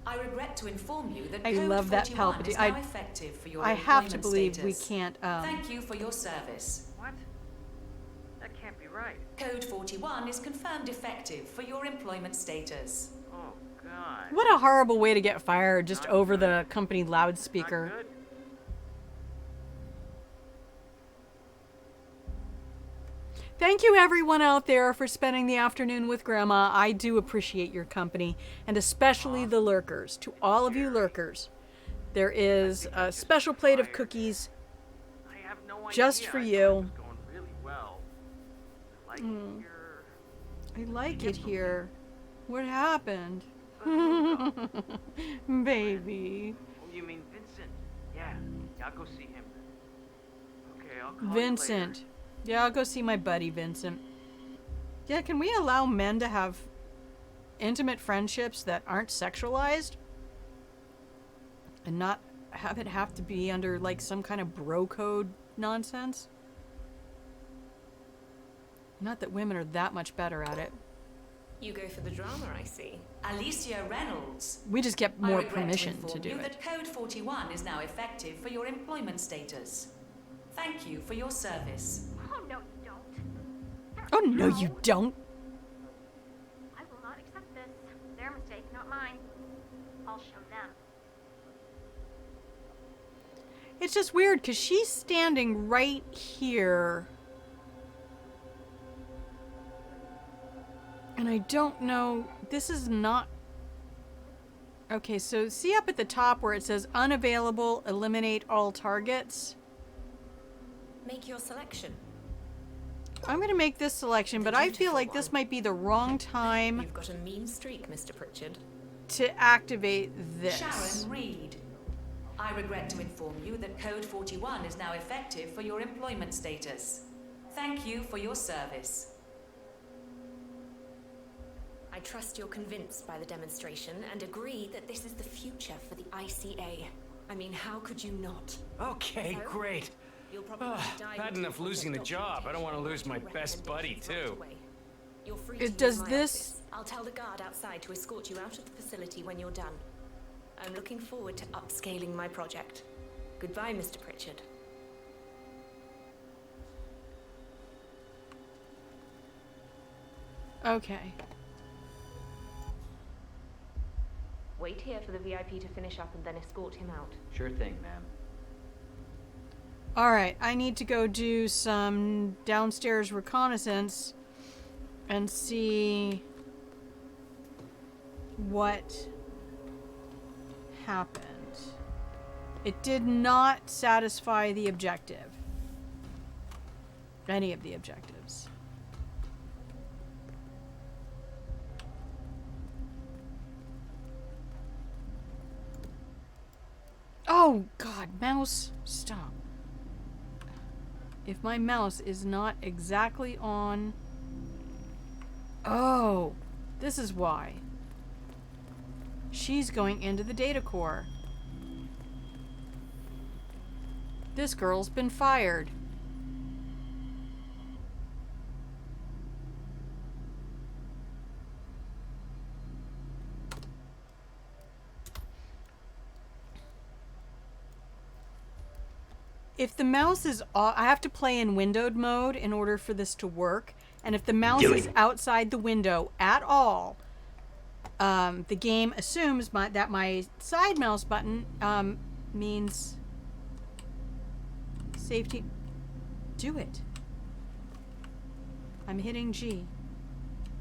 I regret to inform you that I Code love that 41 is Palpatine. now effective for your I have to employment believe status. we can't. Thank you for your service. What? That can't be right. Code 41 is confirmed effective for your employment status. Oh, God. What a horrible way to get fired, just over the company loudspeaker. Thank you everyone out there for spending the afternoon with Grandma. I do appreciate your company, and especially the lurkers. To all of you lurkers, there is a special plate of cookies just for you. I like it here. What happened? Baby. Oh, you mean Vincent? Yeah, I'll go see him. Okay, I'll call Vincent. you later. Yeah, I'll go see my buddy Vincent. Yeah, can we allow men to have intimate friendships that aren't sexualized? And not have it have to be under like some kind of bro code nonsense? Not that women are that much better at it. You go for the drama, I see. Alicia Reynolds. We just get I more regret permission to inform do you it. that Code 41 is now effective for your employment status. Thank you for your service. Oh, no, you don't. Oh, no, you don't. I will not accept this. Their mistake, not mine. I'll show them. It's just weird because she's standing right here. And I don't know, this is not... Okay, so see up at the top where it says unavailable, eliminate all targets? Make your selection. I'm going to make this selection, but I feel like this might be the wrong time You've got a mean streak, Mr. Pritchard. to activate this. Sharon Reed. I regret to inform you that Code 41 is now effective for your employment status. Thank you for your service. I trust you're convinced by the demonstration and agree that this is the future for the ICA. I mean, how could you not? Okay, No? great. You'll probably die Bad with enough your losing the project job. I don't want to lose my documentation, best buddy, recommendations too. right away. You're free It to does use my this- office. I'll tell the guard outside to escort you out of the facility when you're done. I'm looking forward to upscaling my project. Goodbye, Mr. Pritchard. Okay. Wait here for the VIP to finish up and then escort him out. Sure thing, ma'am. Alright, I need to go do some downstairs reconnaissance and see what happened. It did not satisfy the objective. Any of the objectives. Oh, God, mouse, stop. If my mouse is not exactly on... Oh, this is why. She's going into the data core. This girl's been fired. If the mouse is off, I have to play in windowed mode in order for this to work. And if the mouse is outside the window at all, the game assumes that my side mouse button means safety. Do it. I'm hitting G.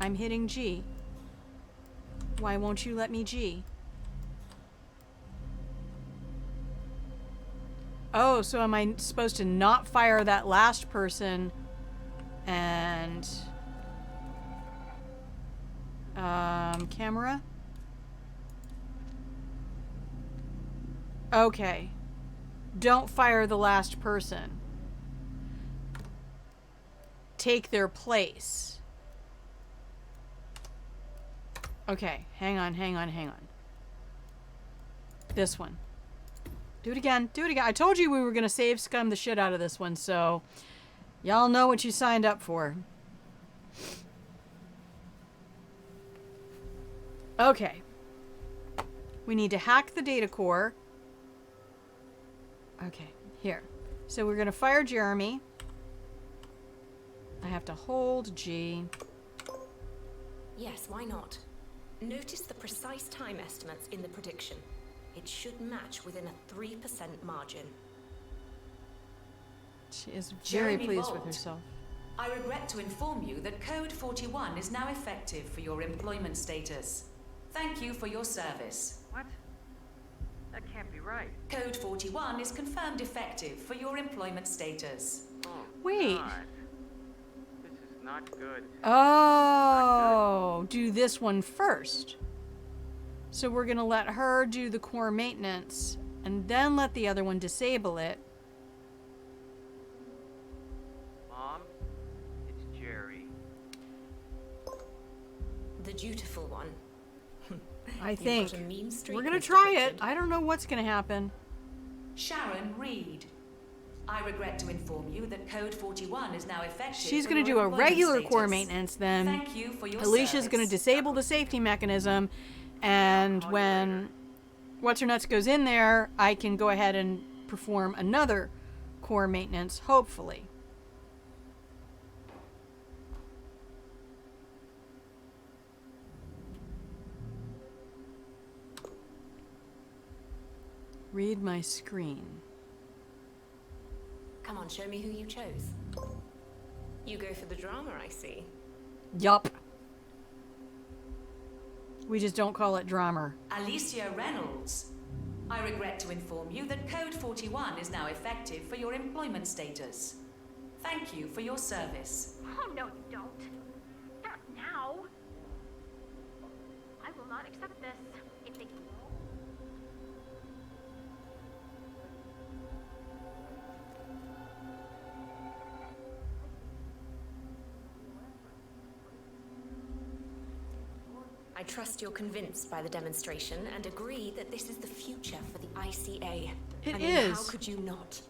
I'm hitting G. Why won't you let me G? Oh, so am I supposed to not fire that last person and camera? Okay. Don't fire the last person. Take their place. Okay, hang on. This one. Do it again. I told you we were going to save scum the shit out of this one, so y'all know what you signed up for. Okay. We need to hack the data core. Okay, here. So we're going to fire Jeremy. I have to hold G. Yes, why not? Notice the precise time estimates in the prediction. It should match within a 3% margin. She is very Jeremy pleased with Bolt. herself. I regret to inform you that Code 41 is now effective for your employment status. Thank you for your service. What? That can't be right. Code 41 is confirmed effective for your employment status. Oh, Wait. God. This is not good. Oh, do this one first. So we're going to let her do the core maintenance and then let the other one disable it. Mom, it's Jerry. The dutiful one. I You've think. got a mean streak, We're going to Mr. try Pritchard. it. I don't know what's going to happen. Sharon Reed. I regret to inform you that Code 41 is now effective. She's for going to your do a employment regular status. core maintenance then. Thank you for your Alicia's service. going to disable the safety mechanism, and when What's-Her-Nuts goes in there, I can go ahead and perform another core maintenance, hopefully. Read my screen. Come on, show me who you chose. You go for the drama, I see. Yup. We just don't call it drama. Alicia Reynolds. I regret to inform you that Code 41 is now effective for your employment status. Thank you for your service. Oh, no, you don't. Not now. I will not accept this. If they... I trust you're convinced by the demonstration and agree that this is the future for the ICA. It I mean, is. how could you not?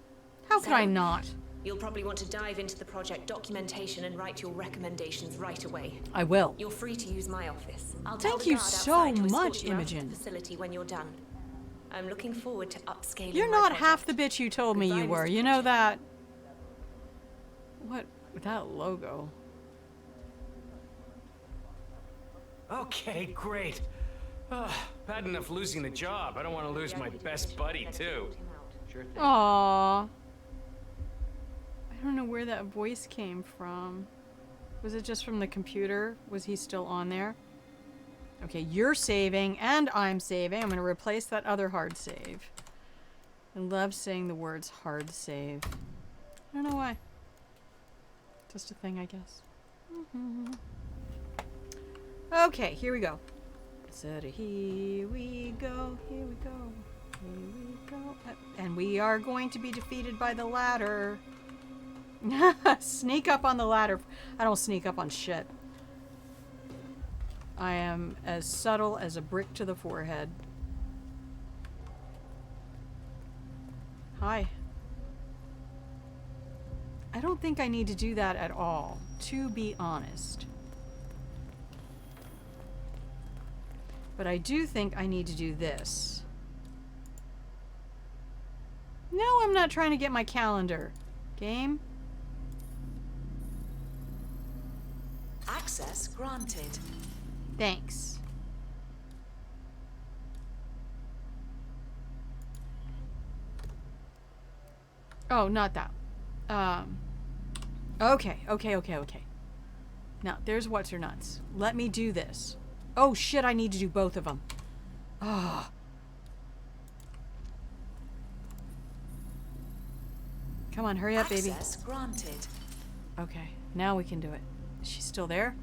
How could I not? You'll probably want to dive into the project documentation and write your recommendations right away. I will. You're free to use my office. I'll Thank tell the you guard so outside to escort much, you out of Imogen. the facility when you're done. I'm looking forward to upscaling. You're my not project. half the bitch you told me you Goodbye, were. Mr. You know that. What? That logo. Okay, great. Bad enough losing the job. I don't want to lose my best buddy, too. Sure thing. Aww. I don't know where that voice came from. Was it just from the computer? Was he still on there? Okay, you're saving and I'm saving. I'm going to replace that other hard save. I love saying the words hard save. I don't know why. Just a thing, I guess. Okay, here we go. So here we go, here we go, here we go. And we are going to be defeated by the ladder. Sneak up on the ladder. I don't sneak up on shit. I am as subtle as a brick to the forehead. Hi. I don't think I need to do that at all, to be honest. But I do think I need to do this. No, I'm not trying to get my calendar. Game? Access granted. Thanks. Oh, not that. Okay. Now, there's what's her nuts. Let me do this. Oh shit, I need to do both of them. Oh. Come on, hurry up, baby. Access granted. Okay, now we can do it. Is she still there?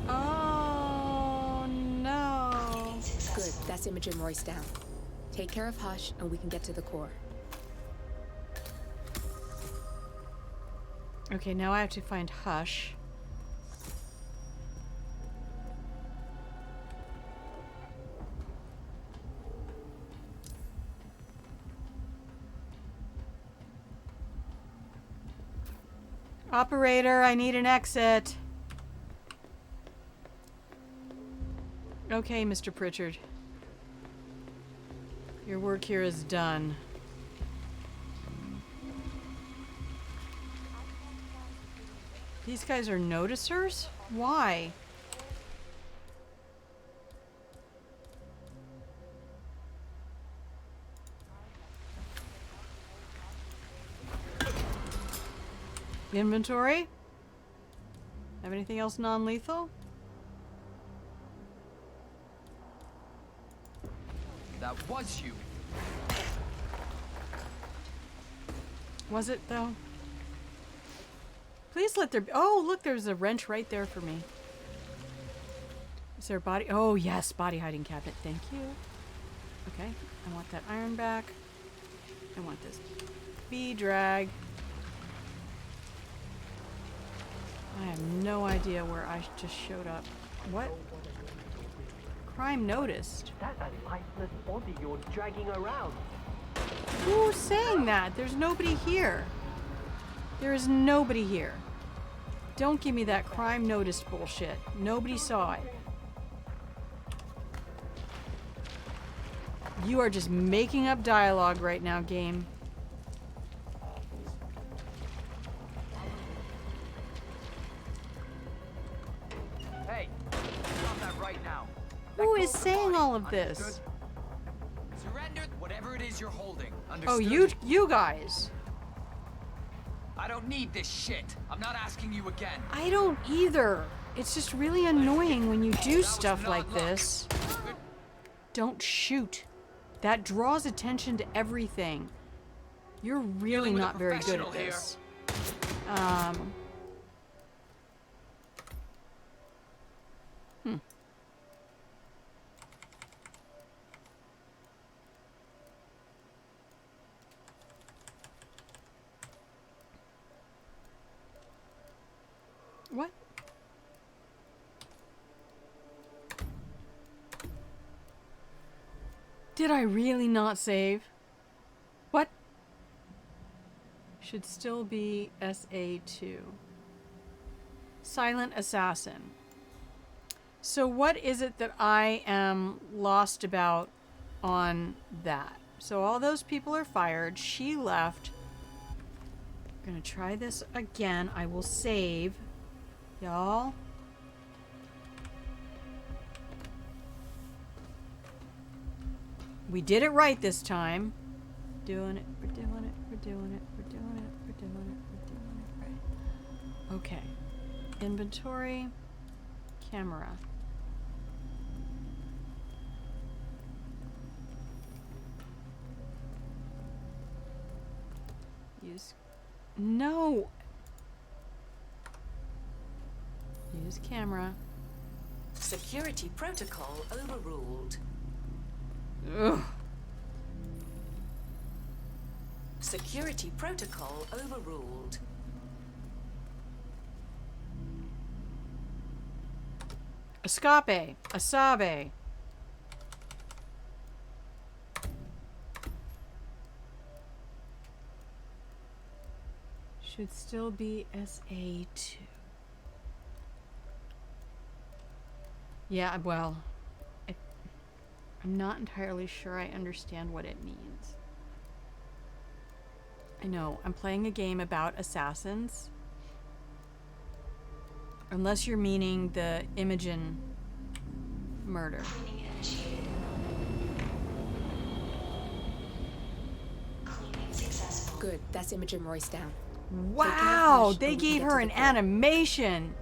Oh no. Good, that's Imogen Royce down. Take care of Hush and we can get to the core. Okay, now I have to find Hush. Operator, I need an exit. Okay, Mr. Pritchard. Your work here is done. These guys are noticers? Why? Inventory? Have anything else non-lethal? That was you. Was it, though? Please let there be— oh, look, there's a wrench right there for me. Is there a body— oh, yes, body hiding cabinet. Thank you. Okay, I want that iron back. I want this B-drag. I have no idea where I just showed up. What? Crime noticed. That's a lifeless body you're dragging around. Who's saying that? There's nobody here. There is nobody here. Don't give me that crime noticed bullshit. Nobody saw it. You are just making up dialogue right now, game. Hey, stop that right now. Who is saying all of this? Understood? Surrender whatever it is you're holding. Oh, Understood? you guys. I don't need this shit. I'm not asking you again. I don't either. It's just really annoying when you do stuff like this. Don't shoot. That draws attention to everything. You're really not very good at this. What? Did I really not save? What? Should still be SA2. Silent Assassin. So what is it that I am lost about on that? So all those people are fired. She left. I'm gonna try this again. I will save. Y'all. We did it right this time. Doing it, we're doing it, we're doing it, we're doing it, we're doing it, we're doing it right. Okay. Inventory. Camera. Use. No! Use camera. Security protocol overruled. Ugh. Security protocol overruled. Escape. Asabe. Should still be SA2. Yeah, well, I'm not entirely sure I understand what it means. I know, I'm playing a game about assassins. Unless you're meaning the Imogen murder. Cleaning initiated. Cleaning successful. Good, that's Imogen Royce down. Wow, they gave her an animation.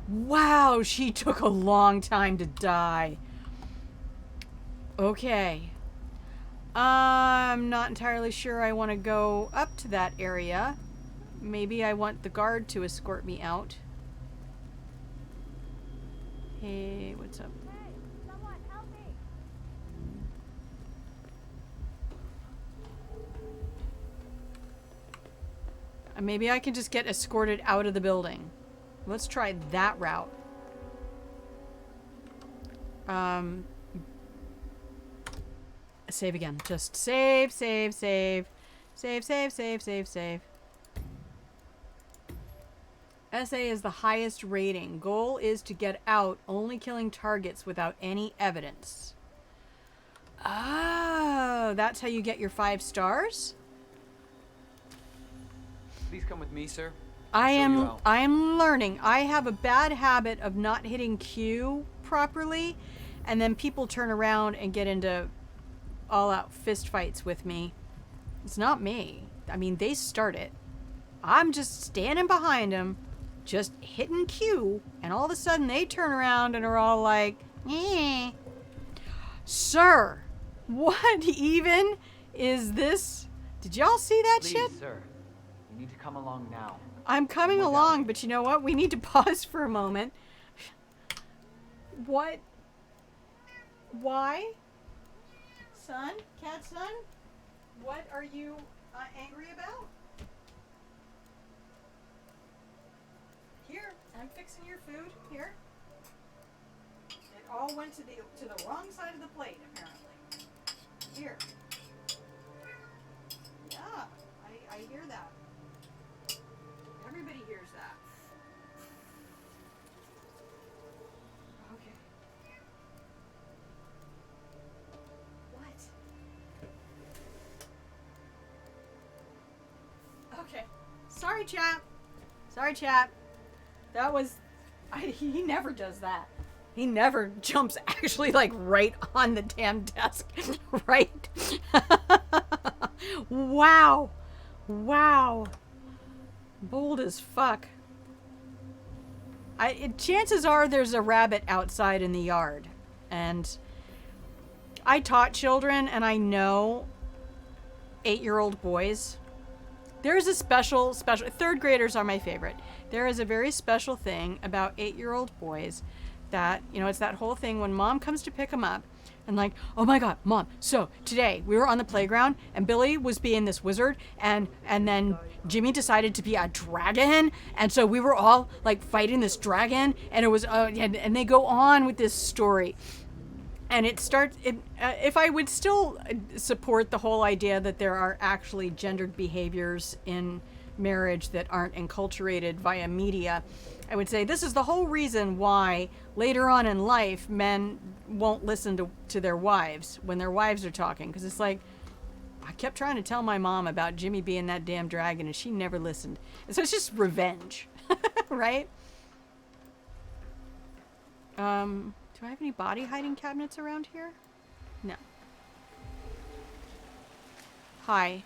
Wow, she took a long time to die. Okay. I'm not entirely sure I want to go up to that area. Maybe I want the guard to escort me out. Hey, what's up? Hey, someone help me. Maybe I can just get escorted out of the building. Let's try that route. Save again. Just save, save, save. Save, save, save, save, save. SA is the highest rating. Goal is to get out, only killing targets without any evidence. Oh, that's how you get your 5 stars? Please come with me, sir. I am learning. I have a bad habit of not hitting Q properly, and then people turn around and get into all-out fist fights with me. It's not me. I mean, they start it. I'm just standing behind them, just hitting Q, and all of a sudden they turn around and are all like, eh. Sir, what even is this? Did y'all see that Please, shit? sir. You need to come along now. I'm coming along, but you know what? We need to pause for a moment. What? Why? Son? Cat son? What are you angry about? Here, I'm fixing your food. Here. It all went to the wrong side of the plate, apparently. Here. Yeah, I hear that. Everybody hears that. Okay. What? Okay. Sorry, chap. Sorry, chap. That was... he never does that. He never jumps actually, like, right on the damn desk. Right? Wow. Wow. Bold as fuck. Chances are there's a rabbit outside in the yard. And I taught children, and I know 8-year-old boys. There's a special, third graders are my favorite. There is a very special thing about 8-year-old boys that, you know, it's that whole thing when mom comes to pick them up, And like, oh my God, Mom, so today we were on the playground and Billy was being this wizard and then Jimmy decided to be a dragon. And so we were all like fighting this dragon and it was, and they go on with this story. And it starts, if I would still support the whole idea that there are actually gendered behaviors in marriage that aren't enculturated via media, I would say this is the whole reason why later on in life men won't listen to their wives when their wives are talking. Because it's like, I kept trying to tell my mom about Jimmy being that damn dragon and she never listened. And so it's just revenge, right? Do I have any body hiding cabinets around here? No. Hi.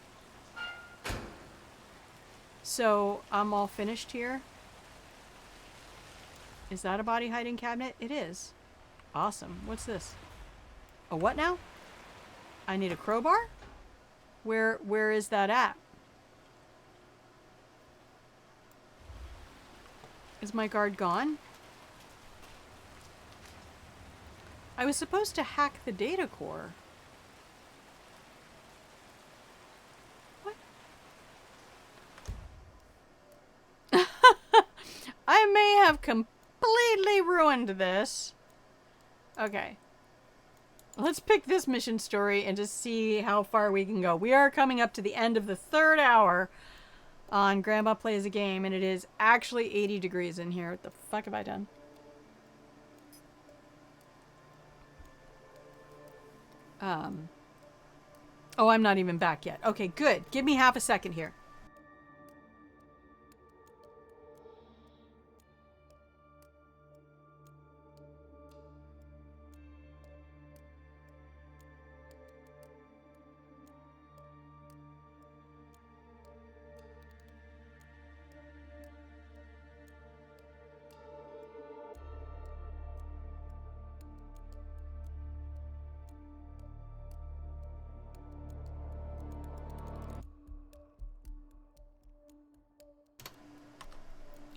So I'm all finished here. Is that a body hiding cabinet? It is. Awesome. What's this? A what now? I need a crowbar? Where is that at? Is my guard gone? I was supposed to hack the data core. What? I may have completely ruined this. Okay. Let's pick this mission story and just see how far we can go. We are coming up to the end of the 3rd hour on Grandma Plays a Game, and it is actually 80 degrees in here. What the fuck have I done? Oh, I'm not even back yet. Okay, good. Give me half a second here.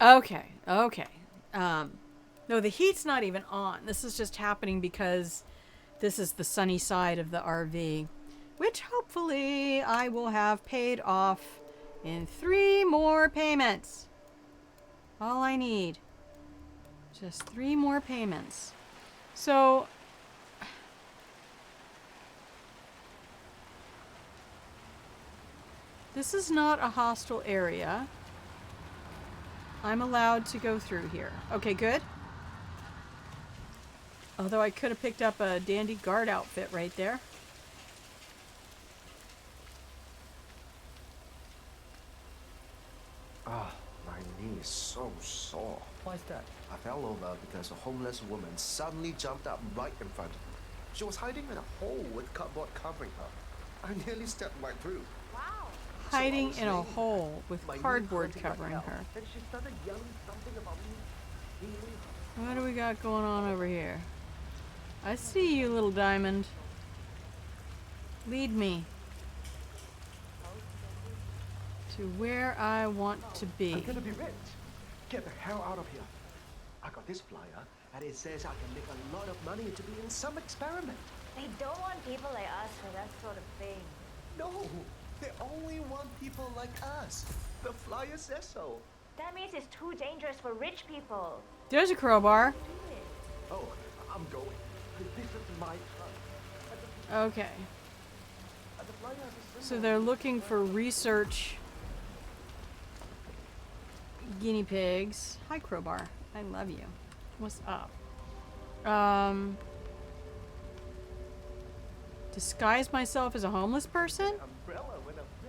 Okay, okay. No, the heat's not even on. This is just happening because this is the sunny side of the RV, which hopefully I will have paid off in 3 more payments. All I need. Just 3 more payments. So, this is not a hostile area. I'm allowed to go through here. Okay, good. Although I could have picked up a dandy guard outfit right there. Ah, my knee is so sore. Why is that? I fell over because a homeless woman suddenly jumped up right in front of me. She was hiding in a hole with cardboard covering her. I nearly stepped right through. Hiding in a hole with cardboard covering her. Then she started yelling something about me. What do we got going on over here? I see you, little diamond. Lead me to where I want to be. I'm gonna be rich. Get the hell out of here. I got this flyer, and it says I can make a lot of money to be in some experiment. They don't want people like us for that sort of thing. No, they only want people like us. The flyer says so. That means it's too dangerous for rich people. There's a crowbar. Oh, I'm going. This is my turn. Okay. So they're looking for research guinea pigs. Hi, crowbar. I love you. What's up? Disguise myself as a homeless person?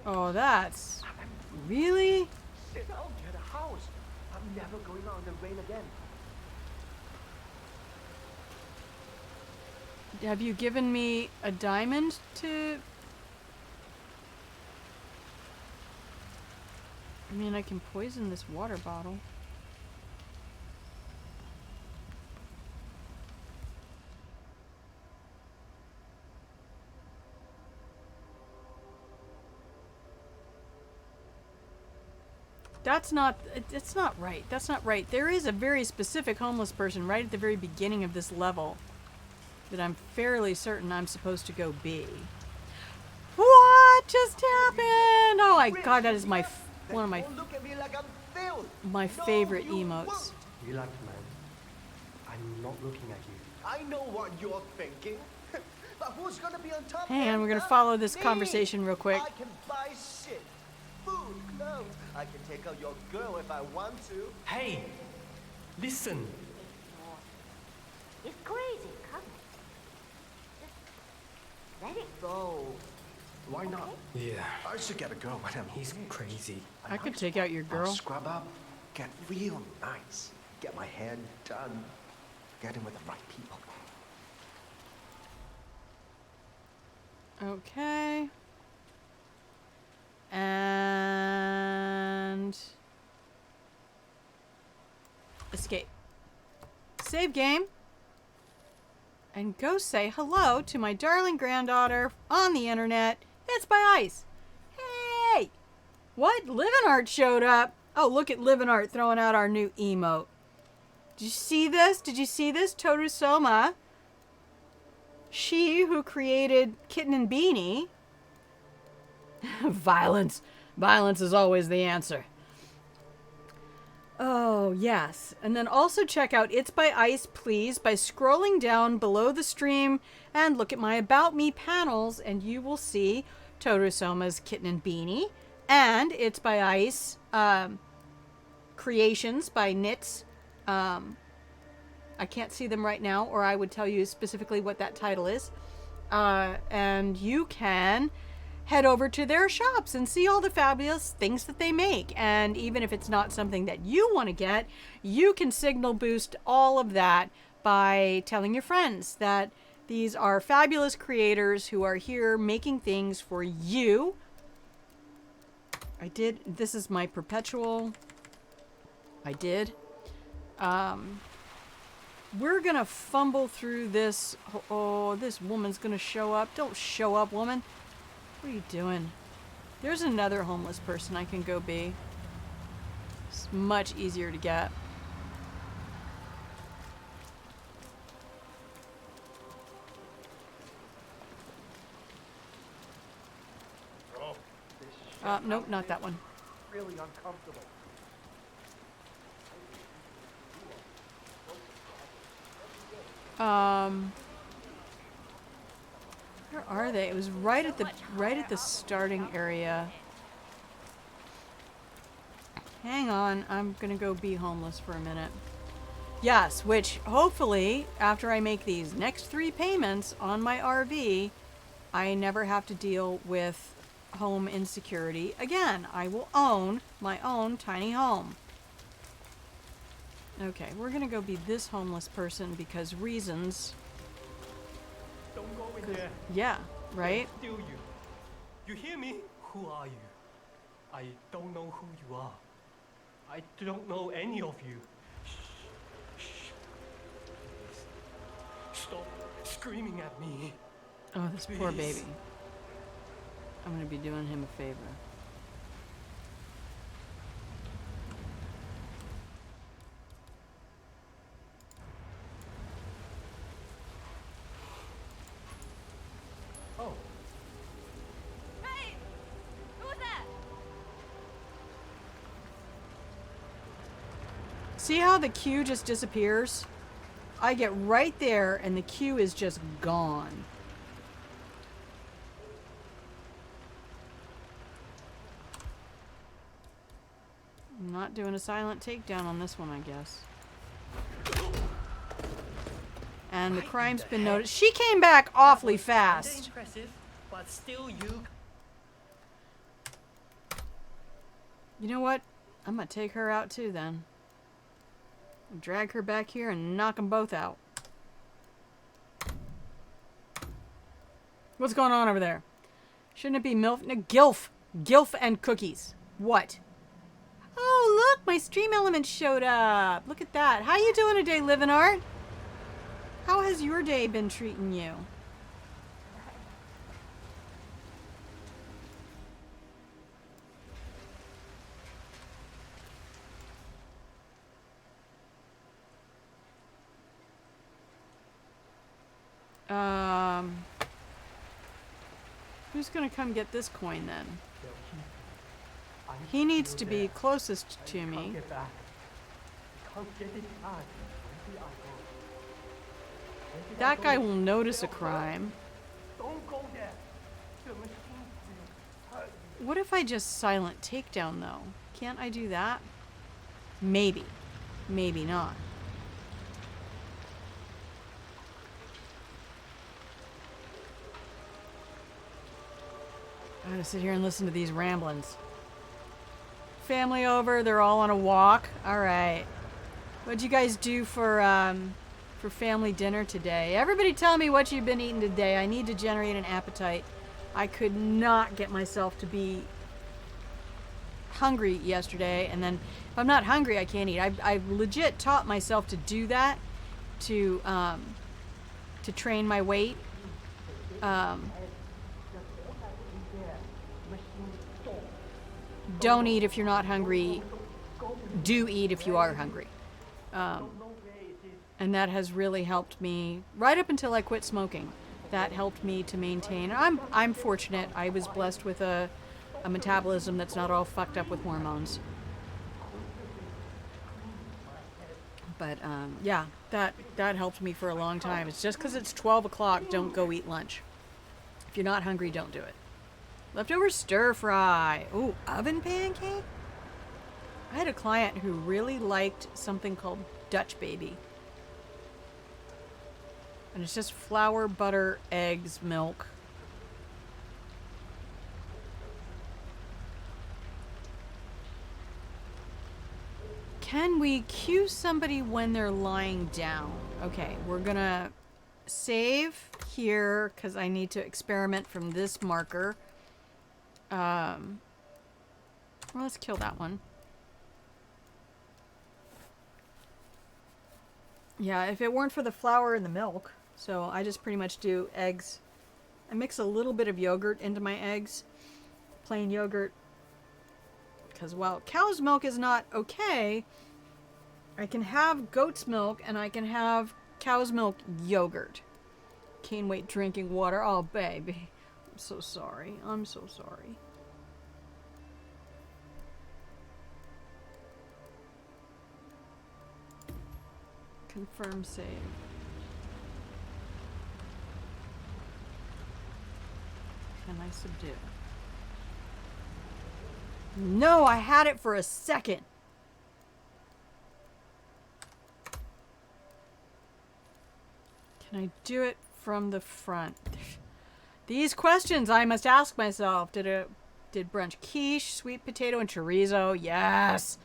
Oh, that's... Really? Sit down, get a house. I'm never going out in the rain again. Have you given me a diamond to... I mean, I can poison this water bottle. That's not, it's not right. That's not right. There is a very specific homeless person right at the very beginning of this level. that I'm fairly certain I'm supposed to go be. What just happened? Oh my god, that is my one of my favorite emotes. Relax, man. I'm not looking at you. I know what you're thinking. But who's gonna be on top? Hang on, we're gonna follow this conversation real quick. I can buy shit. Food, clothes. I can take out your girl if I want to. Hey! Listen! It's crazy, come on. Just let it go. Why not? Yeah. I should get a girl when I'm He's crazy. I could take out your girl. I'll scrub up, get real nice, get my hair done, get in with the right people. Okay. And escape. Save game. And go say hello to my darling granddaughter on the internet. It's by Ice. Hey! What? Livenart showed up. Oh, look at Livenart throwing out our new emote. Did you see this? Did you see this? Toru Soma, she who created Kitten and Beanie. Violence. Violence is always the answer. Oh, yes. And then also check out It's by Ice, please, by scrolling down below the stream and look at my About Me panels, and you will see Toru Soma's Kitten and Beanie and It's by Ice creations by Knits. I can't see them right now, or I would tell you specifically what that title is. And you can head over to their shops and see all the fabulous things that they make. And even if it's not something that you want to get, you can signal boost all of that by telling your friends that these are fabulous creators who are here making things for you. This is my perpetual. We're gonna fumble through this. Oh, this woman's gonna show up. Don't show up, woman. What are you doing? There's another homeless person I can go be. It's much easier to get. Nope, not that one. Really uncomfortable. Where are they? It was right at the starting area. Hang on, I'm gonna go be homeless for a minute. Yes, which hopefully after I make these next 3 payments on my RV, I never have to deal with home insecurity again. I will own my own tiny home. Okay, we're gonna go be this homeless person because reasons. Don't go in there. Yeah, right? Steal you. You hear me? Who are you? I don't know who you are. I don't know any of you. Shh. Shh. Please. Stop screaming at me. Oh, this poor Please. baby. I'm gonna be doing him a favor. Oh. Hey! Who was that? See how the queue just disappears? I get right there and the queue is just gone. I'm not doing a silent takedown on this one, I guess. And the crime's been noticed. She came back awfully fast. Impressive, but still you. You know what? I'm gonna take her out too then. Drag her back here and knock them both out. What's going on over there? Shouldn't it be MILF? No, GILF. GILF and cookies. What? Oh, look, my stream element showed up. Look at that. How you doing today, Living Art? How has your day been treating you? Who's gonna come get this coin then? He needs to be closest to me. Can't get it back. Where did I go? That guy will notice a crime. Don't go there. The machine will hurt you. What if I just silent takedown though? Can't I do that? Maybe. Maybe not. I'm gonna sit here and listen to these ramblings. Family over, they're all on a walk. Alright. What'd you guys do for family dinner today? Everybody tell me what you've been eating today. I need to generate an appetite. I could not get myself to be hungry yesterday, and then if I'm not hungry, I can't eat. I've legit taught myself to do that to train my weight. Don't eat if you're not hungry. Do eat if you are hungry. And that has really helped me right up until I quit smoking. That helped me to maintain. I'm fortunate. I was blessed with a metabolism that's not all fucked up with hormones. But yeah, that helped me for a long time. It's just because it's 12 o'clock, don't go eat lunch. If you're not hungry, don't do it. Leftover stir fry. Ooh, oven pancake? I had a client who really liked something called Dutch Baby. And it's just flour, butter, eggs, milk. Can we cue somebody when they're lying down? Okay, we're gonna save here because I need to experiment from this marker. Well, let's kill that one. Yeah, if it weren't for the flour and the milk, so I just pretty much do eggs. I mix a little bit of yogurt into my eggs, plain yogurt, because while cow's milk is not okay, I can have goat's milk and I can have cow's milk yogurt. Can't wait drinking water. Oh, baby. I'm so sorry. I'm so sorry. Confirm save. Can I subdue? No, I had it for a second. Can I do it from the front? These questions I must ask myself. Did brunch quiche, sweet potato, and chorizo? Yes,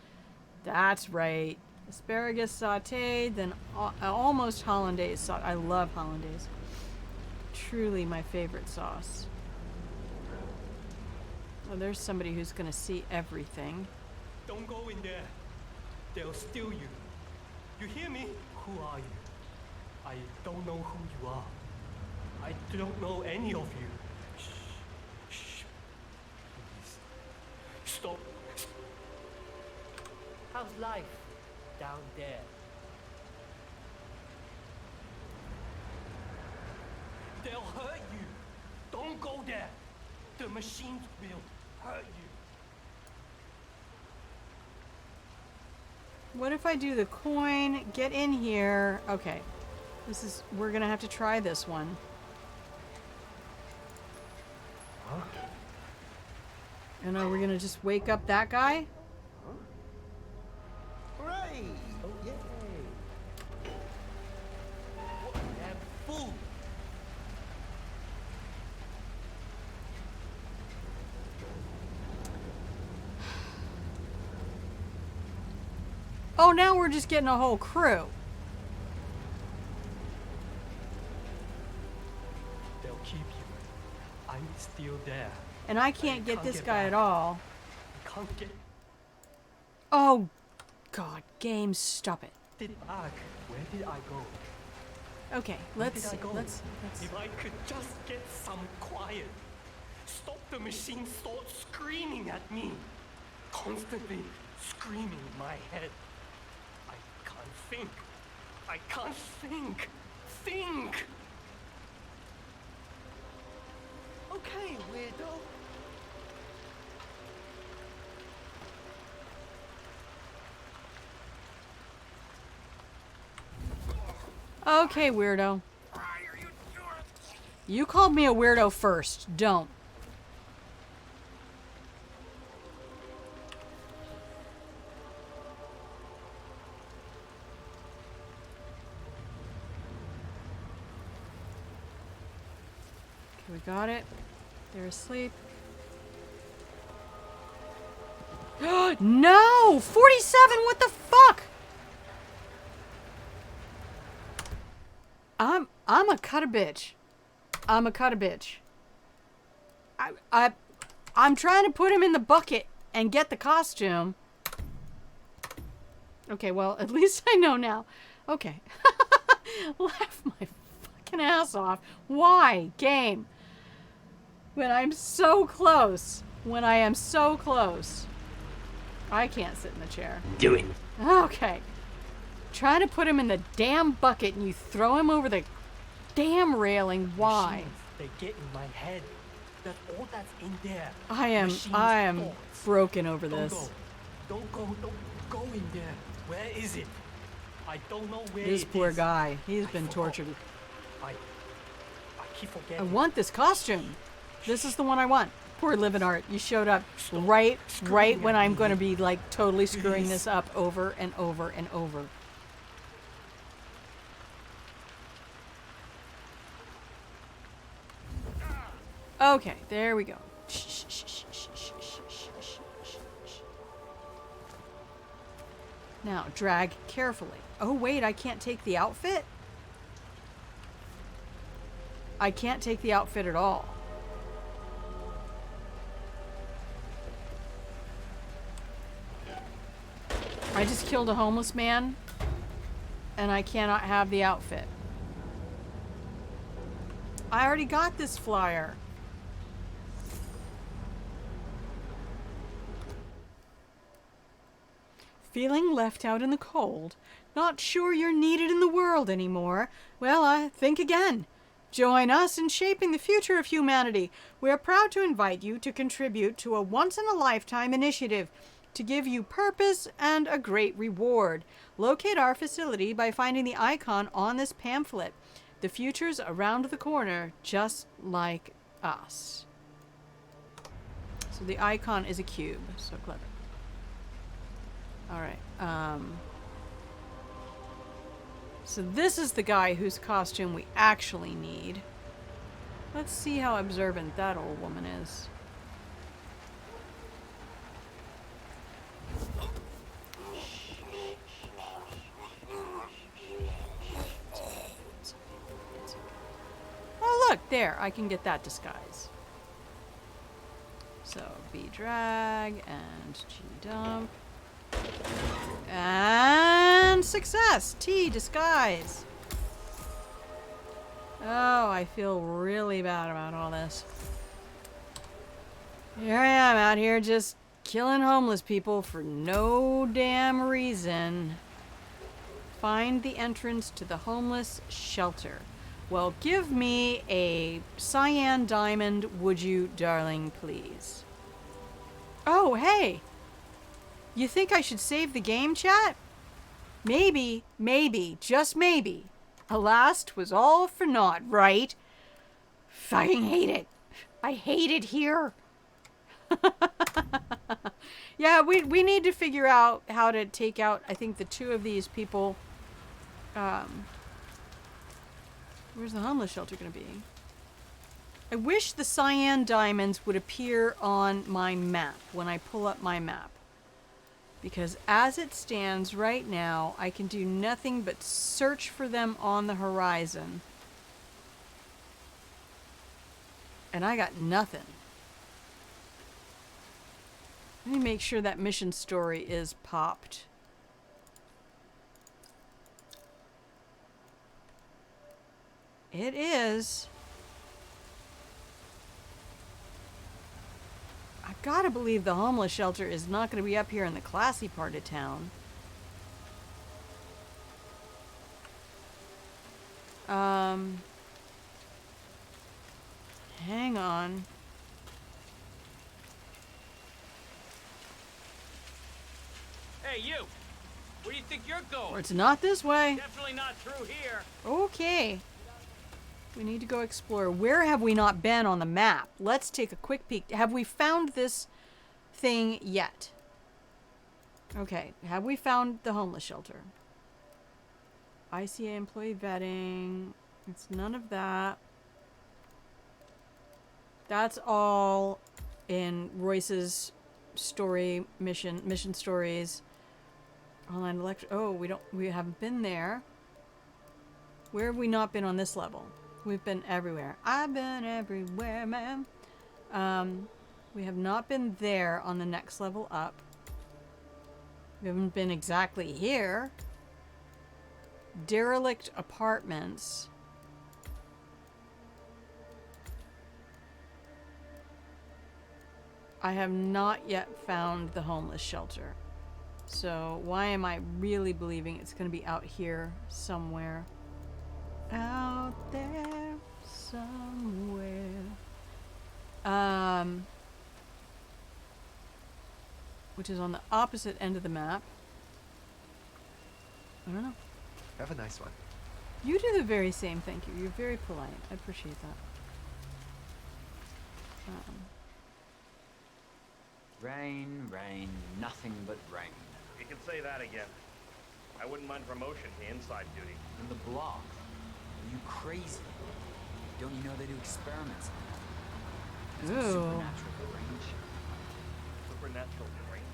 that's right. Asparagus sauteed, then almost hollandaise sauce. I love hollandaise. Truly my favorite sauce. Oh, there's somebody who's gonna see everything. Don't go in there. They'll steal you. You hear me? Who are you? I don't know who you are. I don't know any of you. Shh. Shh. Please. Stop. How's life down there? They'll hurt you. Don't go there. The machines will hurt you. What if I do the coin, get in here? Okay. We're gonna have to try this one. Huh? And are we gonna just wake up that guy? Hooray! Oh, yay! What a damn fool! Oh, now we're just getting a whole crew. They'll keep you. I'm still there. And I can't get this guy at all. I can't get Oh, God, game, stop it. back. Where did I go? Okay, Where let's did I see. go? Let's. If I could just get some quiet. Stop the machine thoughts screaming at me. Constantly screaming in my head. I can't think. I can't think. Think! Okay, weirdo. Okay, weirdo. You called me a weirdo first. Don't. Okay, we got it. They're asleep. No! 47! What the fuck? I'm a cut a bitch. I'm a cut a bitch. I'm trying to put him in the bucket and get the costume. Okay, well, at least I know now. Okay. Laugh my fucking ass off. Why? Game. When I'm so close. When I am so close. I can't sit in the chair. Do it. Okay. Trying to put him in the damn bucket and you throw him over the damn railing. Why? Machines, they get in my head. That's all that's in there. I am thoughts. broken over Don't this. go. Don't go in there. Where is it? I don't know where This it poor is. guy. He's been tortured. I keep I forgetting. want this costume. This is the one I want. Poor Living Art. You showed up right when I'm going to be like totally screwing this up over and over and over. Okay, there we go. Now, drag carefully. Oh, wait, I can't take the outfit? I can't take the outfit at all. I just killed a homeless man, and I cannot have the outfit. I already got this flyer. Feeling left out in the cold? Not sure you're needed in the world anymore? Well, I think again. Join us in shaping the future of humanity. We are proud to invite you to contribute to a once-in-a-lifetime initiative to give you purpose and a great reward. Locate our facility by finding the icon on this pamphlet. The future's around the corner, just like us. So the icon is a cube. So clever. All right. So this is the guy whose costume we actually need. Let's see how observant that old woman is. Oh, look, there. I can get that disguise. So B drag and G dump. And success! T, disguise. Oh, I feel really bad about all this. Here I am out here just killing homeless people for no damn reason. Find the entrance to the homeless shelter. Well, give me a cyan diamond, would you, darling, please? Oh, hey! You think I should save the game, chat? Maybe, just maybe. Alas, 'twas all for naught, right? Fucking hate it. I hate it here. Yeah, we need to figure out how to take out, I think, the two of these people. Where's the homeless shelter going to be? I wish the cyan diamonds would appear on my map when I pull up my map. Because as it stands right now, I can do nothing but search for them on the horizon. And I got nothing. Let me make sure that mission story is popped. It is. I gotta believe the homeless shelter is not gonna be up here in the classy part of town. Hang on. Hey, you! Where do you think you're going? It's not this way. Definitely not through here. Okay. We need to go explore. Where have we not been on the map? Let's take a quick peek. Have we found this thing yet? Okay. Have we found the homeless shelter? ICA employee vetting. It's none of that. That's all in Royce's story mission stories. Online electric. Oh, we haven't been there. Where have we not been on this level? We've been everywhere. I've been everywhere, man. We have not been there on the next level up. We haven't been exactly here. Derelict apartments. I have not yet found the homeless shelter. So why am I really believing it's going to be out here somewhere? Out there somewhere. Which is on the opposite end of the map. I don't know. Have a nice one. You do the very same, thank you. You're very polite. I appreciate that. Rain, rain, nothing but rain. You can say that again. I wouldn't mind promotion to inside duty. In the block? Are you crazy? Don't you know they do experiments on that? It's Ooh. supernatural range. Supernatural range.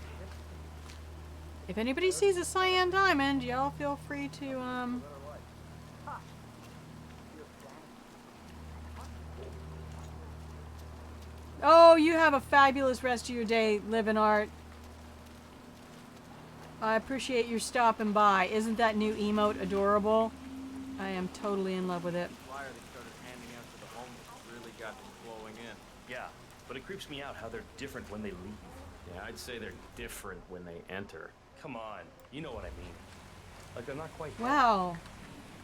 If anybody sees a cyan diamond, y'all feel free to Oh, you have a fabulous rest of your day, Living Art. I appreciate your stopping by. Isn't that new emote adorable? I am totally in love with it. Flyer they started handing out to the homeless really got them flowing in. Yeah, but it creeps me out how they're different when they leave. Yeah, I'd say they're different when they enter. Come on, you know what I mean. Like they're not quite there. Wow.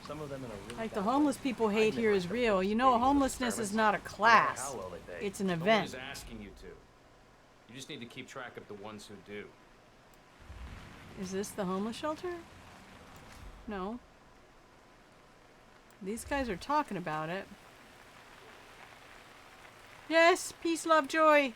Some of them in a really Like the bad homeless people hate here is real. You know, homelessness is not a class. It's an event. Nobody's asking you to. You just need to keep track of the ones who do. Is this the homeless shelter? No. These guys are talking about it. Yes, peace, love, joy.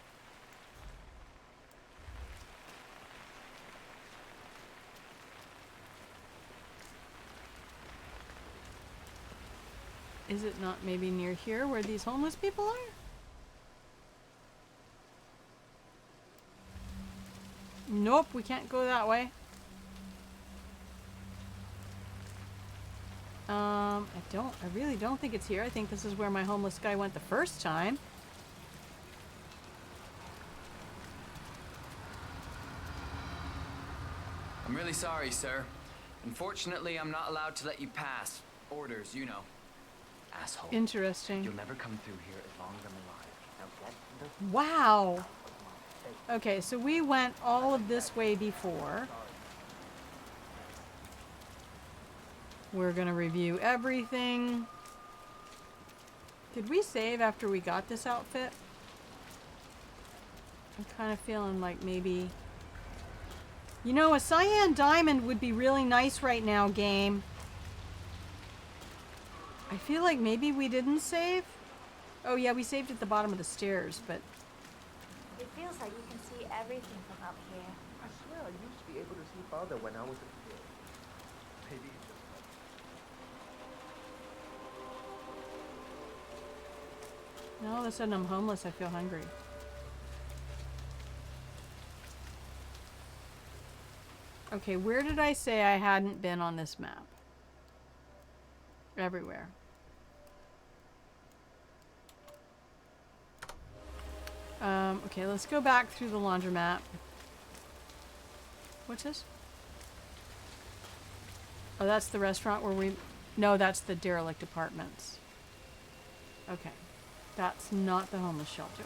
Is it not maybe near here where these homeless people are? Nope, we can't go that way. I really don't think it's here. I think this is where my homeless guy went the first time. I'm really sorry, sir. Unfortunately, I'm not allowed to let you pass. Orders, you know. Asshole. Interesting. You'll never come through here as long as I'm alive. Now get the Wow. Okay, so we went all of this way before. We're gonna review everything. Did we save after we got this outfit? I'm kind of feeling like maybe... You know, a cyan diamond would be really nice right now, game. I feel like maybe we didn't save. Oh yeah, we saved at the bottom of the stairs, but... It feels like you can see everything from up here. I swear I used to be able to see farther when I was a kid. Maybe it's just now all of a sudden I'm homeless, I feel hungry. Okay, where did I say I hadn't been on this map? Everywhere. Okay, let's go back through the laundromat. What's this? Oh, that's the restaurant where we... No, that's the derelict apartments. Okay. That's not the homeless shelter.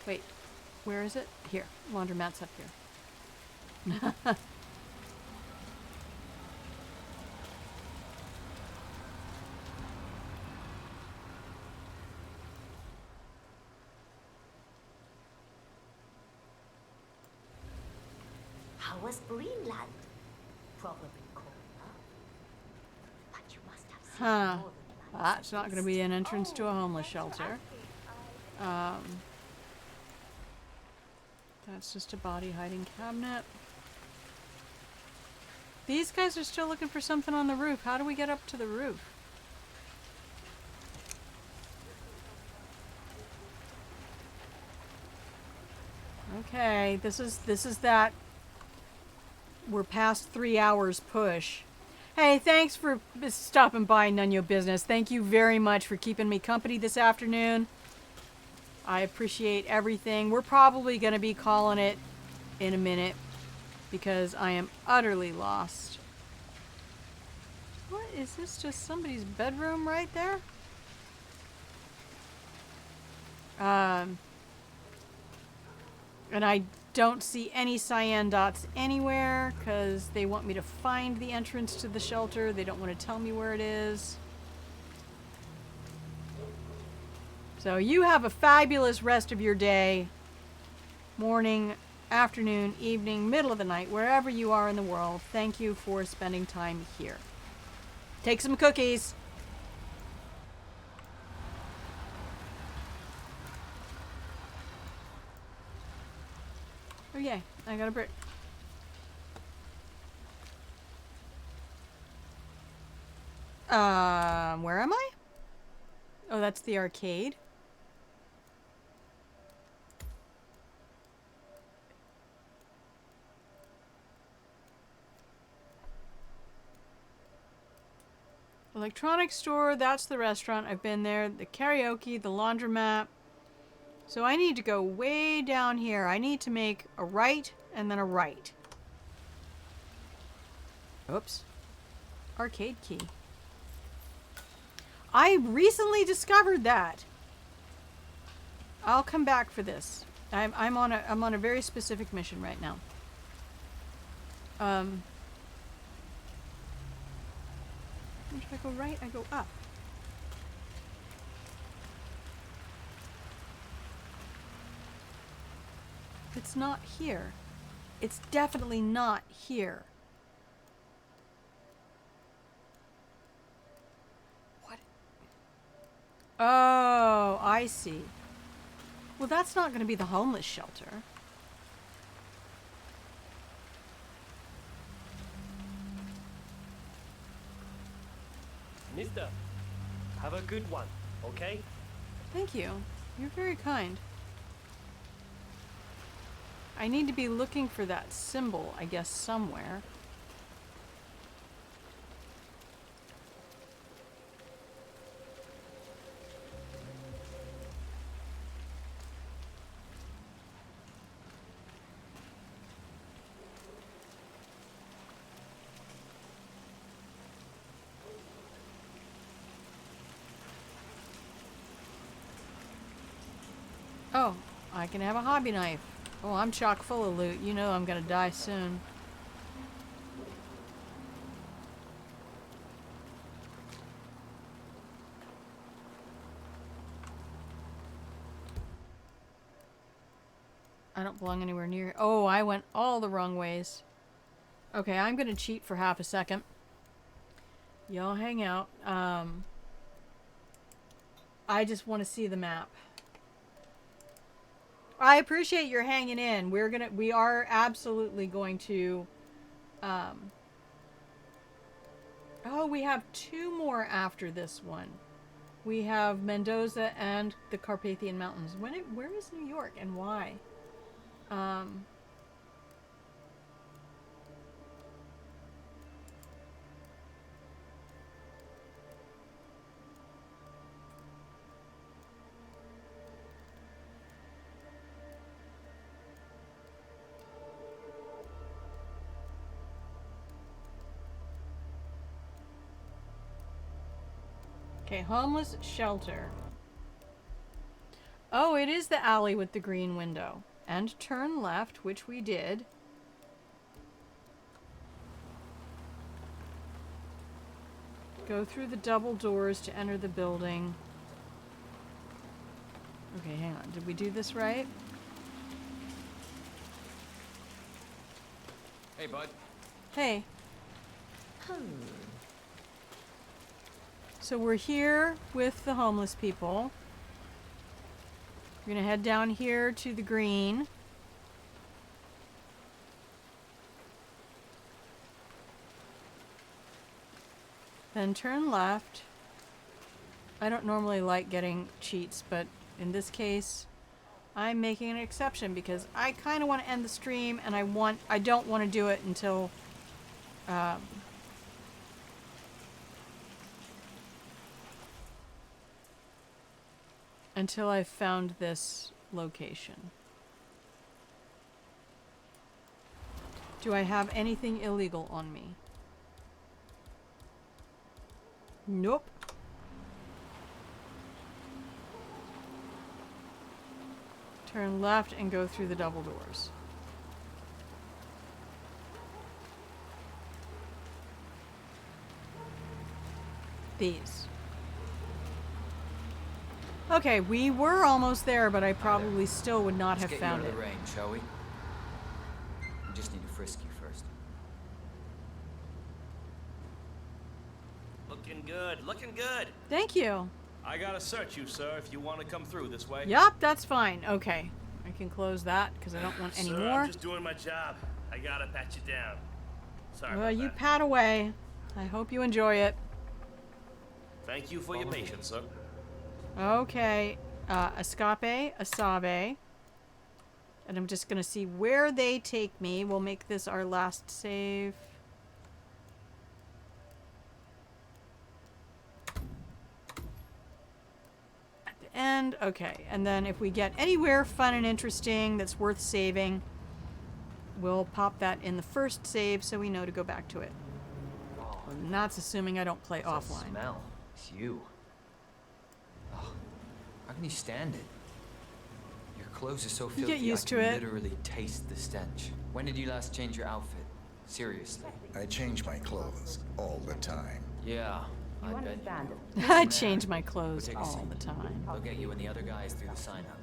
Wait, where is it? Here. Laundromat's up here. How was Greenland? Probably cold, huh? But you must have seen Huh. more than That's not going to be an entrance to a homeless shelter. That's just a body hiding cabinet. These guys are still looking for something on the roof. How do we get up to the roof? Okay, this is that we're past 3 hours push. Hey, thanks for stopping by, None Your Business. Thank you very much for keeping me company this afternoon. I appreciate everything. We're probably going to be calling it in a minute because I am utterly lost. What is this? Just somebody's bedroom right there? And I don't see any cyan dots anywhere because they want me to find the entrance to the shelter. They don't want to tell me where it is. So you have a fabulous rest of your day. Morning, afternoon, evening, middle of the night, wherever you are in the world. Thank you for spending time here. Take some cookies. Oh yay, I got a brick. Where am I? Oh, that's the arcade. Electronics store, that's the restaurant. I've been there. The karaoke, the laundromat. So I need to go way down here. I need to make a right and then a right. Oops. Arcade key. I recently discovered that. I'll come back for this. I'm on a very specific mission right now. If I go right, I go up. It's not here. It's definitely not here. What? Oh, I see. Well, that's not going to be the homeless shelter. Mister, have a good one, okay? Thank you. You're very kind. I need to be looking for that symbol, I guess, somewhere. Oh, I can have a hobby knife. Oh, I'm chock full of loot. You know I'm gonna die soon. I don't belong anywhere near. Oh, I went all the wrong ways. Okay, I'm gonna cheat for half a second. Y'all hang out. I just want to see the map. I appreciate your hanging in. We are absolutely going to, oh, we have 2 more after this one. We have Mendoza and the Carpathian Mountains. Where is New York and why? Okay, homeless shelter. Oh, it is the alley with the green window. And turn left, which we did. Go through the double doors to enter the building. Okay, hang on. Did we do this right? Hey, bud. Hey. So we're here with the homeless people. We're gonna head down here to the green. Then turn left. I don't normally like getting cheats, but in this case, I'm making an exception because I kind of want to end the stream, and I don't want to do it until until I've found this location. Do I have anything illegal on me? Nope. Turn left and go through the double doors. These. Okay, we were almost there, but I probably still would not have found it. Let's get you out of the rain, shall we? We just need to frisk you first. Looking good, looking good. Thank you. I gotta search you, sir, if you want to come through this way. Yup, that's fine. Okay. I can close that because I don't want any Sir, more. I'm just doing my job. I gotta pat you down. Sorry Well, about you that. pat away. I hope you enjoy it. Thank you for your patience, sir. Okay. Escape, Asabe. And I'm just gonna see where they take me. We'll make this our last save. End. Okay, and then if we get anywhere fun and interesting that's worth saving, we'll pop that in the first save so we know to go back to it. And that's assuming I don't play What's that offline. smell? It's you. Oh, how can you stand it? Your clothes are so filthy. get used I to can it. literally taste the stench. When did you last change your outfit? Seriously. I change my clothes all the time. Yeah. You understand? I change my clothes We'll take a all seat. the time. They'll get you and the other guys through the sign-up.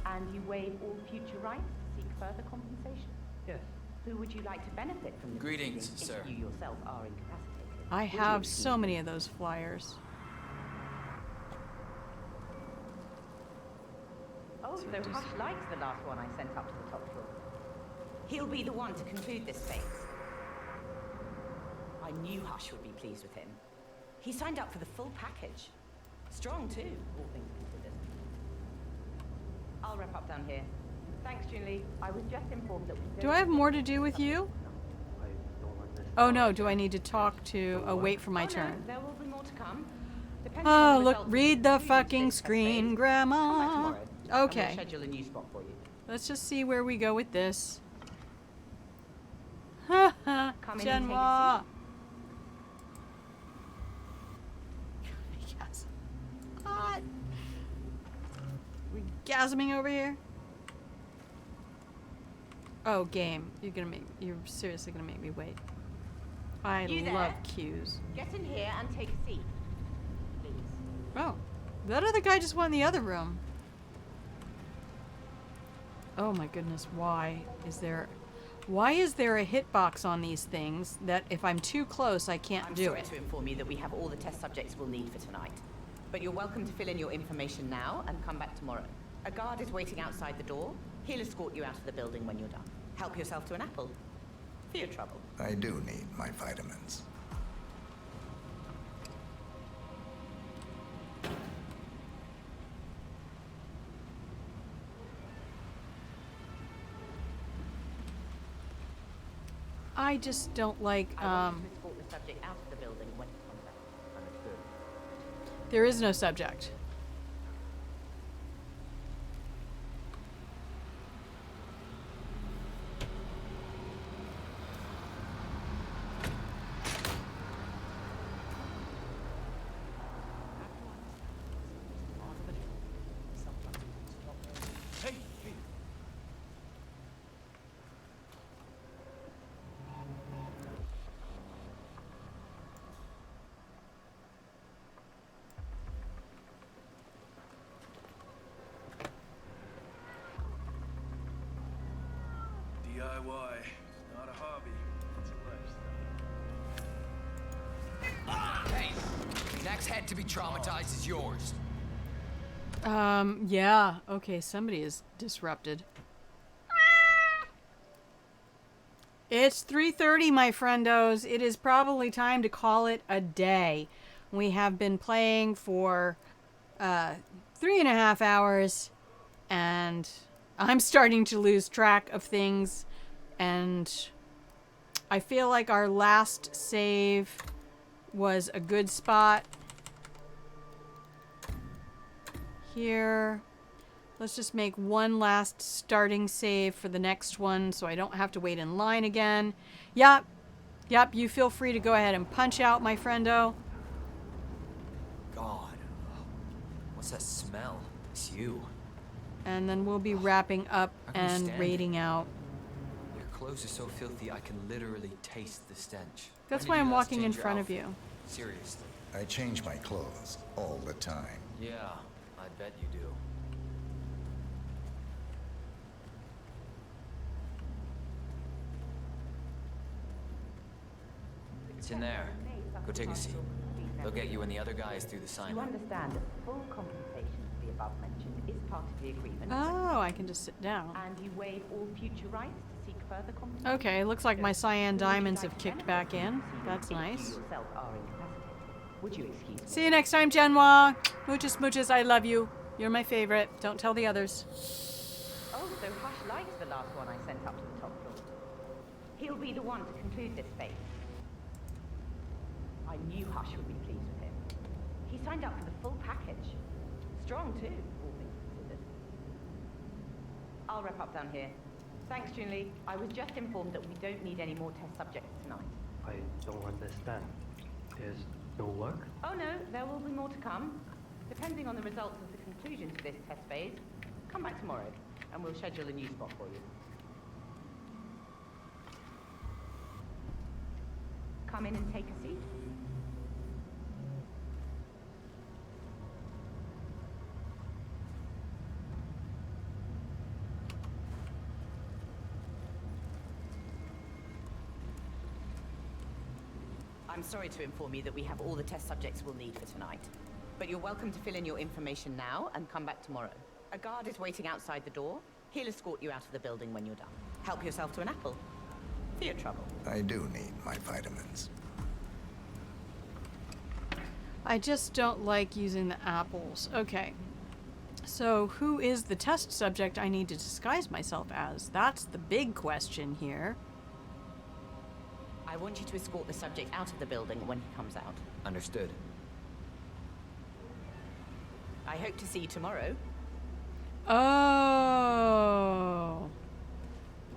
And you waive all future rights to seek further compensation? Yes. Who would you like to benefit from the Greetings, proceeding sir. if you yourself are incapacitated? I Would you have excuse so me? many of those flyers. Oh, so Hush likes the last one I sent up to the top floor. He'll be the one to conclude this phase. I knew Hush would be pleased with him. He signed up for the full package. Strong too, all things considered. I'll wrap up down here. Thanks, Julie. I was just informed that we Do I have more to do with you? Oh no, do I need to talk to... Oh, wait for my turn. There will be more to come. Depending on Oh, the look, results of read the the previous fucking test screen, phase, Grandma. come back tomorrow, and we'll Okay. schedule a new spot for you. Let's just see where we go with this. Ha ha, Come in and take a Genoa. Yes. Hot. We gasming over here. Oh, game. You're seriously gonna make me wait. I You there? love queues. Get in here and take a seat, please. Oh, that other guy just went in the other room. Oh my goodness, why is there a hitbox on these things that if I'm too close I can't I'm do sorry it? to inform you that we have all the test subjects we'll need for tonight. But you're welcome to fill in your information now and come back tomorrow. A guard is waiting outside the door. He'll escort you out of the building when you're done. Help yourself to an apple. For your trouble. I do need my vitamins. I just don't like, I want you to escort the subject out of the building when he comes back. Understood. there is no subject. Hey, hey. DIY, not a hobby. right to be traumatized is yours. Yeah. Okay, somebody is disrupted. It's 3:30, my friendos. It is probably time to call it a day. We have been playing for 3.5 hours, and I'm starting to lose track of things, and I feel like our last save was a good spot. Here. Let's just make one last starting save for the next one so I don't have to wait in line again. Yep. Yep, you feel free to go ahead and punch out, my friendo. God. What's that smell? It's you. And then we'll be wrapping up How can you and stand raiding it? out. Your clothes are so filthy I can literally taste the stench. That's When why did I'm you last walking in change your front of outfit? you. Seriously. I change my clothes all the time. Yeah, I bet you do. It's in there. Go take a seat. They'll get you and the other guys through the sign. You understand that full compensation for the above mentioned is part of the agreement. Oh, I can just sit down. And you waive all future rights to seek further compensation. Okay, looks like my cyan diamonds have kicked back in. That's You nice. yourself are incapacitated. Would you excuse me? See you next time, Genoa. Mooches, mooches, I love you. You're my favorite. Don't tell the others. Oh, so Hush likes the last one I sent up to the top floor. He'll be the one to conclude this phase. I knew Hush would be pleased with him. He signed up for the full package. Strong too, all things considered. I'll wrap up down here. Thanks, Junli. I was just informed that we don't need any more test subjects tonight. I don't understand. There's no work? Oh no, there will be more to come. Depending on the results of the conclusion to this test phase, come back tomorrow and we'll schedule a new spot for you. Come in and take a seat. I'm sorry to inform you that we have all the test subjects we'll need for tonight. But you're welcome to fill in your information now and come back tomorrow. A guard is waiting outside the door. He'll escort you out of the building when you're done. Help yourself to an apple. For your trouble. I do need my vitamins. I just don't like using the apples. Okay. So who is the test subject I need to disguise myself as? That's the big question here. I want you to escort the subject out of the building when he comes out. Understood. I hope to see you tomorrow. Oh.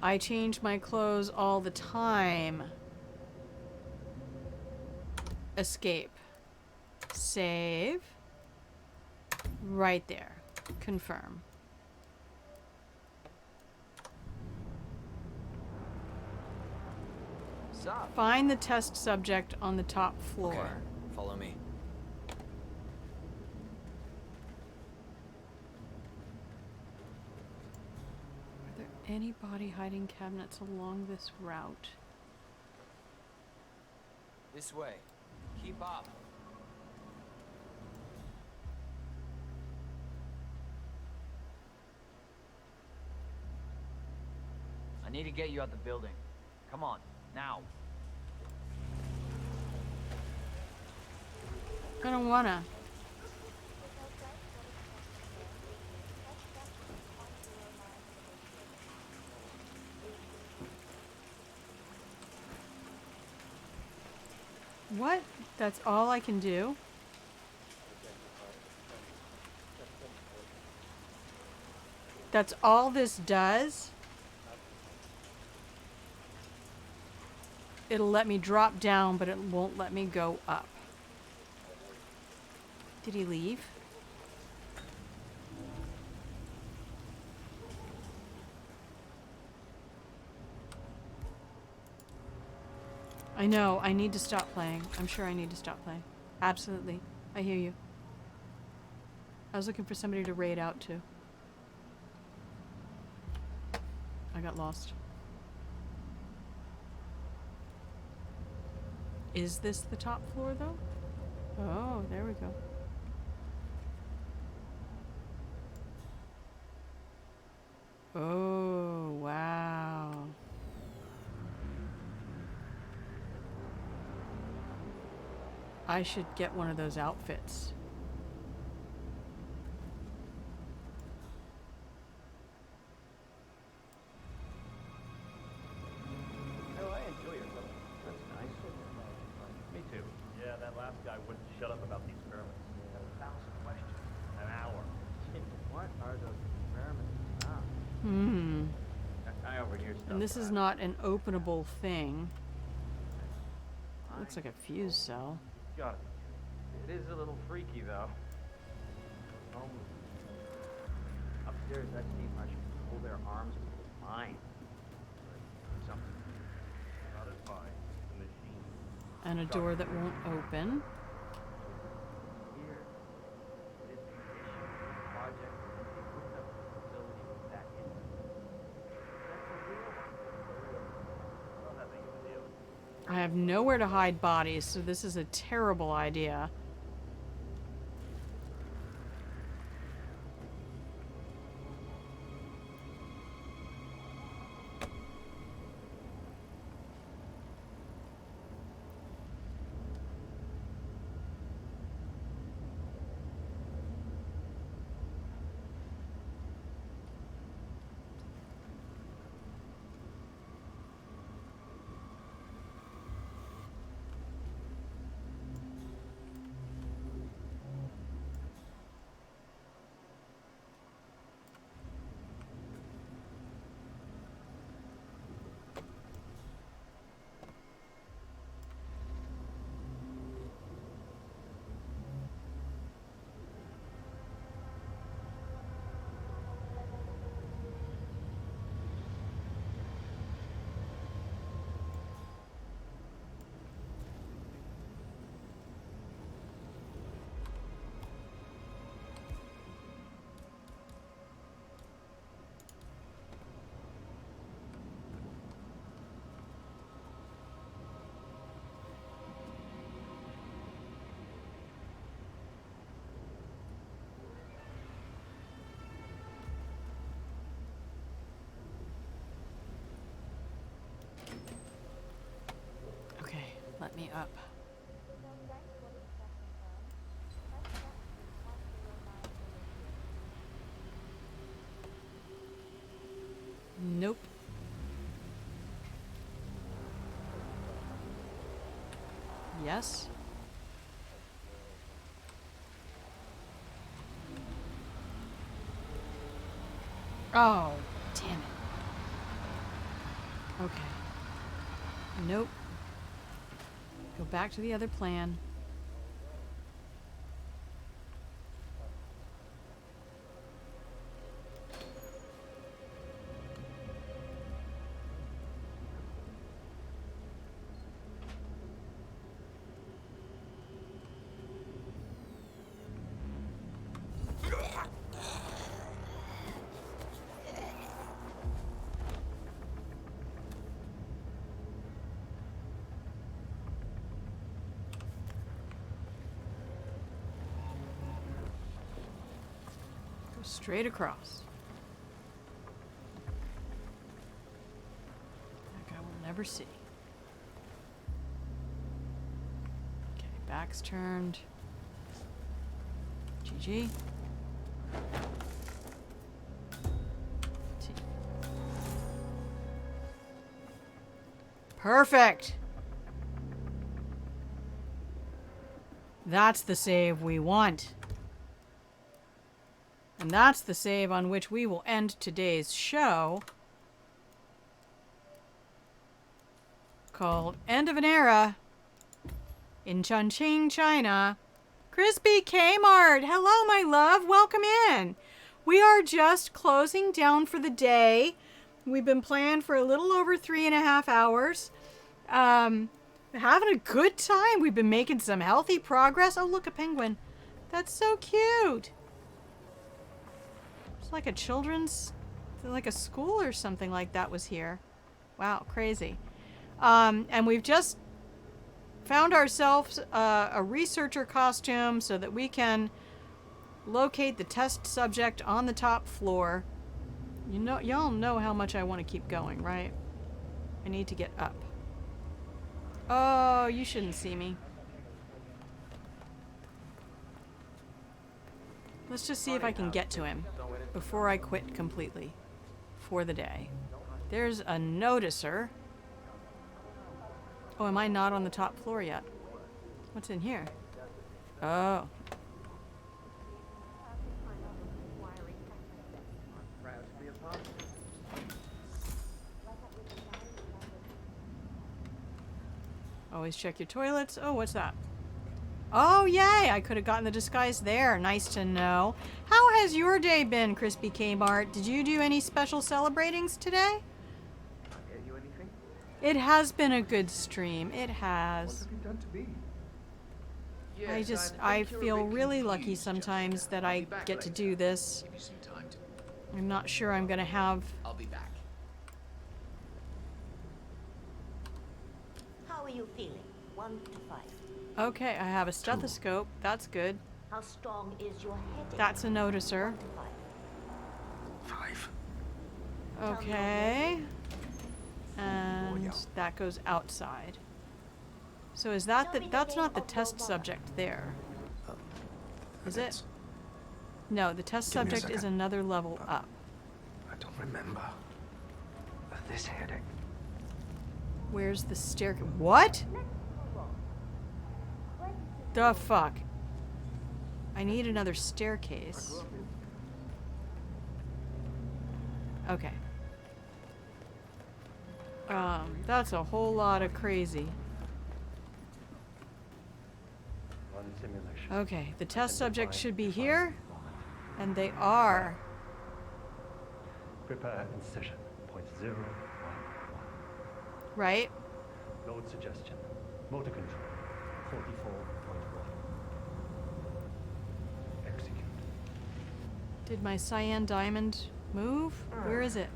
I change my clothes all the time. Escape. Save. Right there. Confirm. Sup? Find the test subject on the top floor. Okay, follow me. Are there any body hiding cabinets along this route? This way. Keep up. I need to get you out the building. Come on, now. I don't wanna. What? That's all I can do? That's all this does? It'll let me drop down, but it won't let me go up. Did he leave? I know, I need to stop playing. I'm sure I need to stop playing. Absolutely. I hear you. I was looking for somebody to raid out to. I got lost. Is this the top floor, though? Oh, there we go. Oh, wow. I should get one of those outfits. Oh, I enjoy your company. That's nice. Me too. Yeah, that last guy wouldn't shut up about the experiments. He had 1,000 questions. An hour. What are those experiments? I overhear stuff. And this is not an openable thing. Looks like a fuse cell. Gotta be kidding. It is a little freaky, though. Upstairs, I've seen Russians pull their arms with their mind. Something. Not as by the machine. And a door that won't open. Here, this condition, project, they put up the facility with that in it. That's a real one. I'll have to give a deal. I have nowhere to hide bodies, so this is a terrible idea. Let me up. Nope. Yes. Oh, damn it. Okay. Nope. Go back to the other plan. Straight across. That guy will never see. Okay, back's turned. GG. Perfect. That's the save we want. And that's the save on which we will end today's show, called End of an Era in Chongqing, China. Crispy Kmart, hello my love, welcome in. We are just closing down for the day. We've been playing for a little over 3.5 hours. Having a good time. We've been making some healthy progress. Oh, look, a penguin. That's so cute. It's like a children's, like a school or something like that was here. Wow, crazy. And we've just found ourselves a researcher costume so that we can locate the test subject on the top floor. You know, y'all know how much I want to keep going, right? I need to get up. Oh, you shouldn't see me. Let's just see if I can get to him before I quit completely for the day. There's a noticer. Oh, am I not on the top floor yet? What's in here? Oh. Always check your toilets. Oh, what's that? Oh, yay! I could have gotten the disguise there. Nice to know. How has your day been, Crispy Kmart? Did you do any special celebratings today? Get you anything? It has been a good stream. It has. What have you done to me? I feel really lucky sometimes that I get to do this. Give you some time to... I'm not sure I'm gonna have... I'll be back. How are you feeling? 1 to 5. Okay, I have a stethoscope. That's good. How strong is your headache? That's a noticer. 5. Okay. And that goes outside. So is that the... That's not the test subject there. Is it? No, the test Give me a subject is second. another level up. I don't remember. This headache. Where's the staircase? What? The fuck? I need another staircase. Okay. That's a whole lot of crazy. Okay, the test subject should be here, and they are. Prepare incision. 0.011. Right? Load suggestion. Motor control. 44.1. Execute. Did my cyan diamond move? Where is it?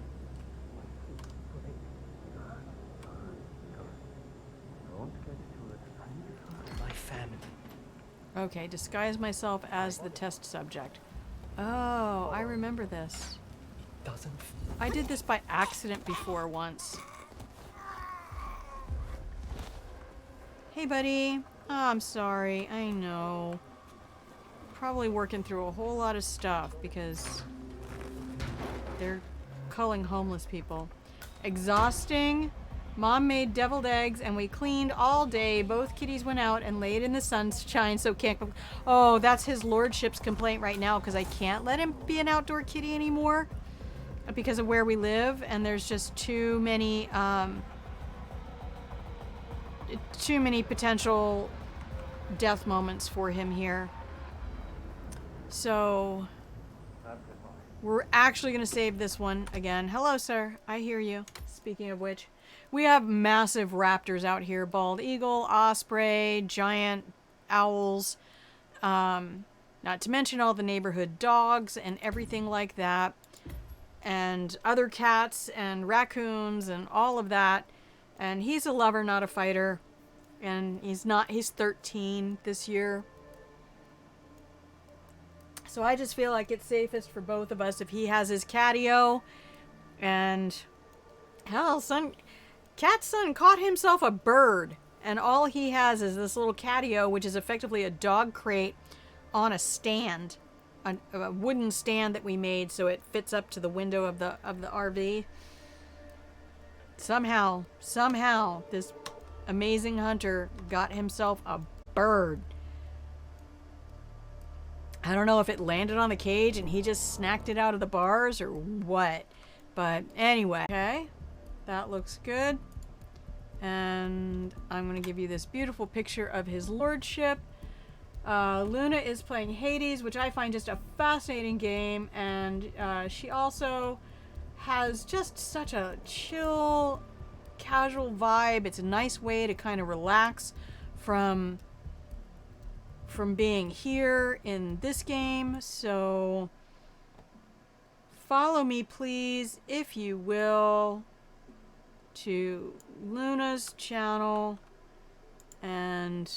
My family. Okay, disguise myself as the test subject. Oh, I remember this. I did this by accident before once. Hey, buddy. Oh, I'm sorry. I know. Probably working through a whole lot of stuff because they're culling homeless people. Exhausting. Mom made deviled eggs and we cleaned all day. Both kitties went out and laid in the sunshine, so can't... Oh, that's his lordship's complaint right now because I can't let him be an outdoor kitty anymore because of where we live, and there's just too many potential death moments for him here. So we're actually going to save this one again. Hello, sir. I hear you. Speaking of which, we have massive raptors out here. Bald eagle, osprey, giant owls. Not to mention all the neighborhood dogs and everything like that. And other cats and raccoons and all of that. And he's a lover, not a fighter. And he's 13 this year. So I just feel like it's safest for both of us if he has his catio. And hell, Cat's son caught himself a bird. And all he has is this little catio, which is effectively a dog crate on a stand. A wooden stand that we made so it fits up to the window of the RV. Somehow, this amazing hunter got himself a bird. I don't know if it landed on the cage and he just snacked it out of the bars or what. But anyway, okay, that looks good. And I'm going to give you this beautiful picture of his lordship. Luna is playing Hades, which I find just a fascinating game. And she also has just such a chill, casual vibe. It's a nice way to kind of relax from being here in this game. So follow me, please, if you will, to Luna's channel. And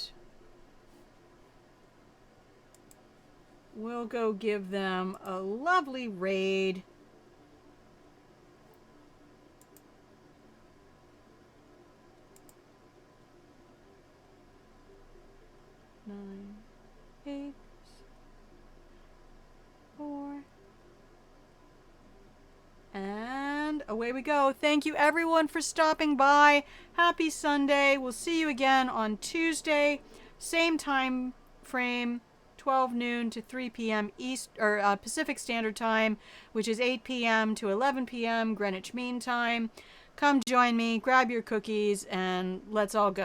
we'll go give them a lovely raid. Nine, 8, 4. And away we go. Thank you everyone for stopping by. Happy Sunday. We'll see you again on Tuesday. Same time frame, 12 noon to 3 p.m. Pacific Standard Time, which is 8 p.m. to 11 p.m. Greenwich Mean Time. Come join me, grab your cookies, and let's all go.